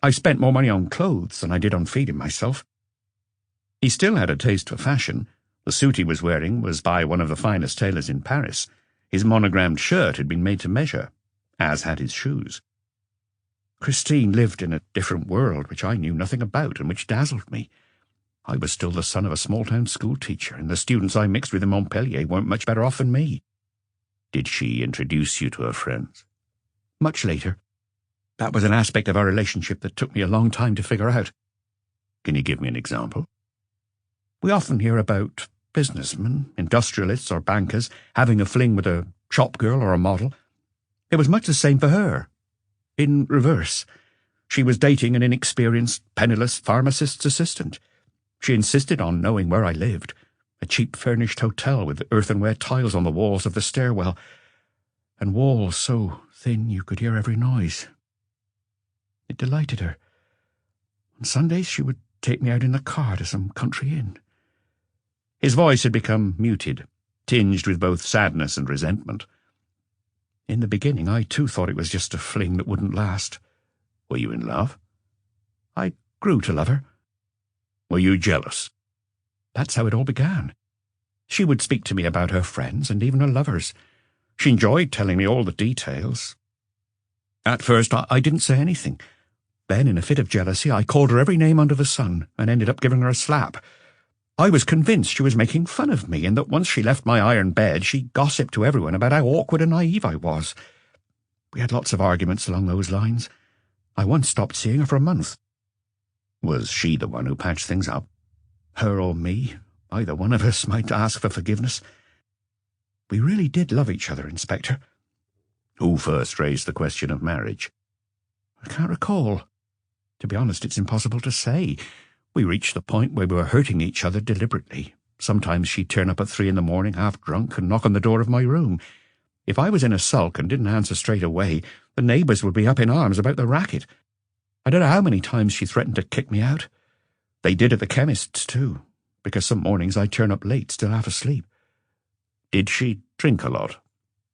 I spent more money on clothes than I did on feeding myself." He still had a taste for fashion. The suit he was wearing was by one of the finest tailors in Paris. His monogrammed shirt had been made to measure, as had his shoes. Christine lived in a different world which I knew nothing about and which dazzled me. I was still the son of a small-town schoolteacher, and the students I mixed with in Montpellier weren't much better off than me. Did she introduce you to her friends? Much later. That was an aspect of our relationship that took me a long time to figure out. Can you give me an example? We often hear about businessmen, industrialists or bankers having a fling with a shop girl or a model. It was much the same for her. In reverse, she was dating an inexperienced, penniless pharmacist's assistant. She insisted on knowing where I lived, a cheap furnished hotel with earthenware tiles on the walls of the stairwell, and walls so thin you could hear every noise. It delighted her. On Sundays she would take me out in the car to some country inn. His voice had become muted, tinged with both sadness and resentment. In the beginning, I too thought it was just a fling that wouldn't last. Were you in love? I grew to love her. Were you jealous? That's how it all began. She would speak to me about her friends and even her lovers. She enjoyed telling me all the details. At first, I didn't say anything. Then, in a fit of jealousy, I called her every name under the sun and ended up giving her a slap. I was convinced she was making fun of me, and that once she left my iron bed, she gossiped to everyone about how awkward and naive I was. We had lots of arguments along those lines. I once stopped seeing her for a month. Was she the one who patched things up? Her or me. Either one of us might ask for forgiveness. We really did love each other, Inspector. Who first raised the question of marriage? I can't recall. To be honest, it's impossible to say. We reached the point where we were hurting each other deliberately. Sometimes she'd turn up at 3 a.m, half drunk, and knock on the door of my room. If I was in a sulk and didn't answer straight away, the neighbours would be up in arms about the racket. I don't know how many times she threatened to kick me out. They did at the chemist's too, because some mornings I'd turn up late, still half asleep. Did she drink a lot?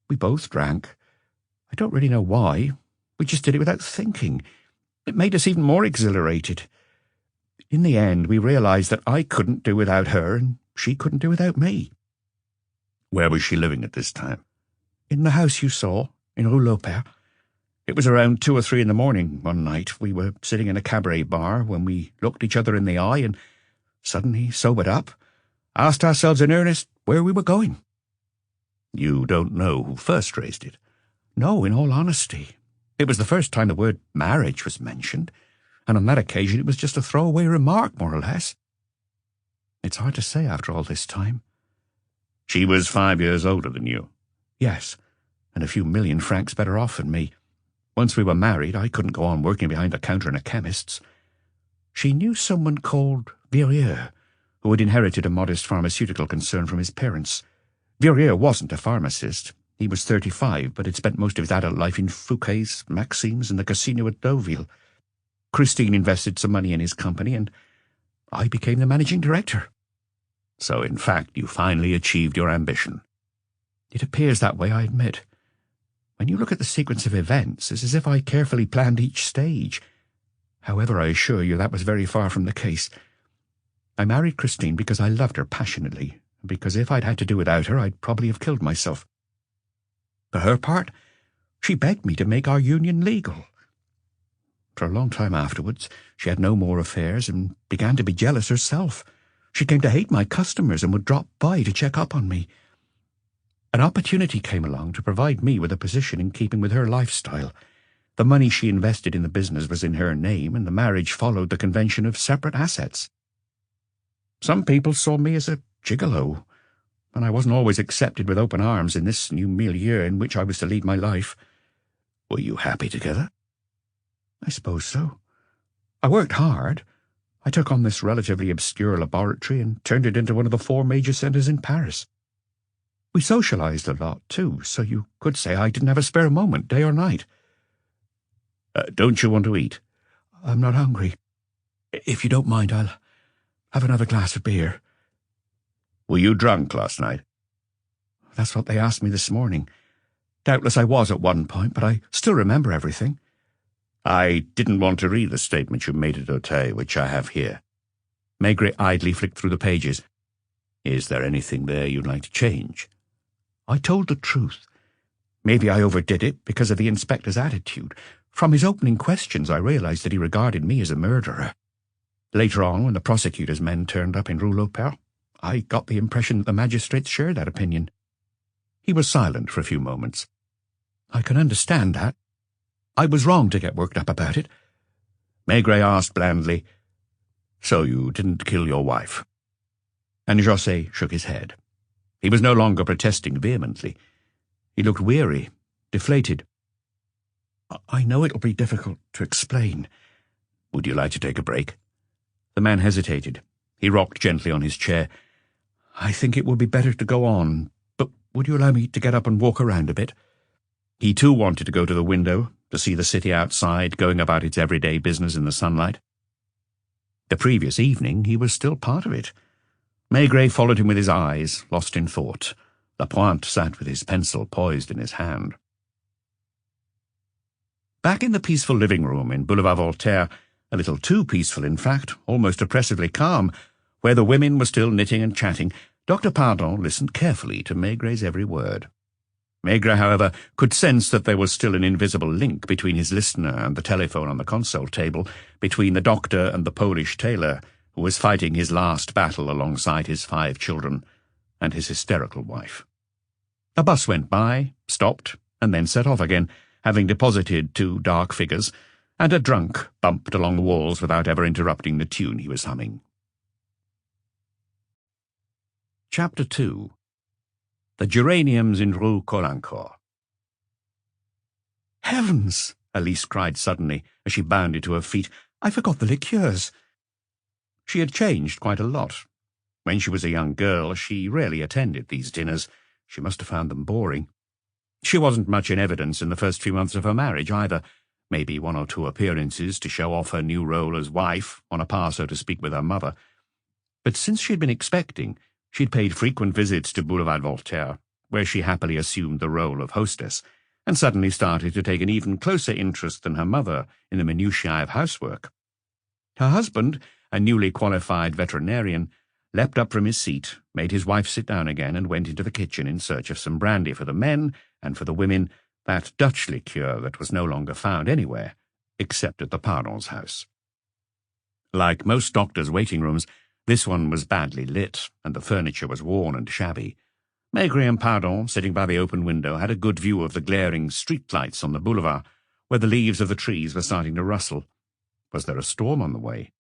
We both drank. I don't really know why. We just did it without thinking. It made us even more exhilarated. In the end, we realised that I couldn't do without her and she couldn't do without me. Where was she living at this time? In the house you saw, in Rue Lopère. It was around 2 or 3 a.m. one night. We were sitting in a cabaret bar when we looked each other in the eye and suddenly sobered up, asked ourselves in earnest where we were going. You don't know who first raised it? No, in all honesty. It was the first time the word marriage was mentioned, and on that occasion it was just a throwaway remark, more or less. It's hard to say after all this time. She was 5 years older than you? Yes, and a few million francs better off than me. Once we were married, I couldn't go on working behind the counter in a chemist's. She knew someone called Virieux, who had inherited a modest pharmaceutical concern from his parents. Virieux wasn't a pharmacist. He was 35, but had spent most of his adult life in Fouquet's, Maxime's, and the casino at Deauville. Christine invested some money in his company, and I became the managing director. So, in fact, you finally achieved your ambition. It appears that way, I admit. When you look at the sequence of events, it's as if I carefully planned each stage. However, I assure you that was very far from the case. I married Christine because I loved her passionately, and because if I'd had to do without her, I'd probably have killed myself. For her part, she begged me to make our union legal. For a long time afterwards, she had no more affairs and began to be jealous herself. She came to hate my customers and would drop by to check up on me. An opportunity came along to provide me with a position in keeping with her lifestyle. The money she invested in the business was in her name, and the marriage followed the convention of separate assets. Some people saw me as a gigolo, and I wasn't always accepted with open arms in this new milieu in which I was to lead my life. Were you happy together? I suppose so. I worked hard. I took on this relatively obscure laboratory and turned it into one of the 4 major centres in Paris. We socialised a lot, too, so you could say I didn't have a spare moment, day or night. Don't you want to eat? I'm not hungry. If you don't mind, I'll have another glass of beer. Were you drunk last night? That's what they asked me this morning. Doubtless I was at one point, but I still remember everything. I didn't want to read the statement you made at Auteuil, which I have here. Maigret idly flicked through the pages. Is there anything there you'd like to change? I told the truth. Maybe I overdid it because of the inspector's attitude. From his opening questions, I realized that he regarded me as a murderer. Later on, when the prosecutor's men turned up in Rue Lopin, I got the impression that the magistrates shared that opinion." He was silent for a few moments. "I can understand that. I was wrong to get worked up about it." Maigret asked blandly, "So you didn't kill your wife?" And José shook his head. He was no longer protesting vehemently. He looked weary, deflated. "I know it'll be difficult to explain." "Would you like to take a break?" The man hesitated. He rocked gently on his chair. "I think it would be better to go on, but would you allow me to get up and walk around a bit?" He too wanted to go to the window, to see the city outside going about its everyday business in the sunlight. The previous evening he was still part of it. Maigret followed him with his eyes, lost in thought. Lapointe sat with his pencil poised in his hand. Back in the peaceful living room in Boulevard Voltaire, a little too peaceful in fact, almost oppressively calm, where the women were still knitting and chatting, Dr. Pardon listened carefully to Maigret's every word. Maigret, however, could sense that there was still an invisible link between his listener and the telephone on the console table, between the doctor and the Polish tailor, who was fighting his last battle alongside his 5 children and his hysterical wife. A bus went by, stopped, and then set off again, having deposited 2 dark figures, and a drunk bumped along the walls without ever interrupting the tune he was humming. Chapter 2. The Geraniums in Rue Caulaincourt. "Heavens!" Elise cried suddenly, as she bounded to her feet. "I forgot the liqueurs." She had changed quite a lot. When she was a young girl, she rarely attended these dinners. She must have found them boring. She wasn't much in evidence in the first few months of her marriage, either. Maybe 1 or 2 appearances to show off her new role as wife, on a par, so to speak, with her mother. But since she had been expecting, she'd paid frequent visits to Boulevard Voltaire, where she happily assumed the role of hostess, and suddenly started to take an even closer interest than her mother in the minutiae of housework. Her husband, a newly qualified veterinarian, leapt up from his seat, made his wife sit down again, and went into the kitchen in search of some brandy for the men, and for the women, that Dutch liqueur that was no longer found anywhere, except at the Pardon's house. Like most doctors' waiting rooms, this one was badly lit, and the furniture was worn and shabby. Maigret and Pardon, sitting by the open window, had a good view of the glaring street lights on the boulevard, where the leaves of the trees were starting to rustle. Was there a storm on the way?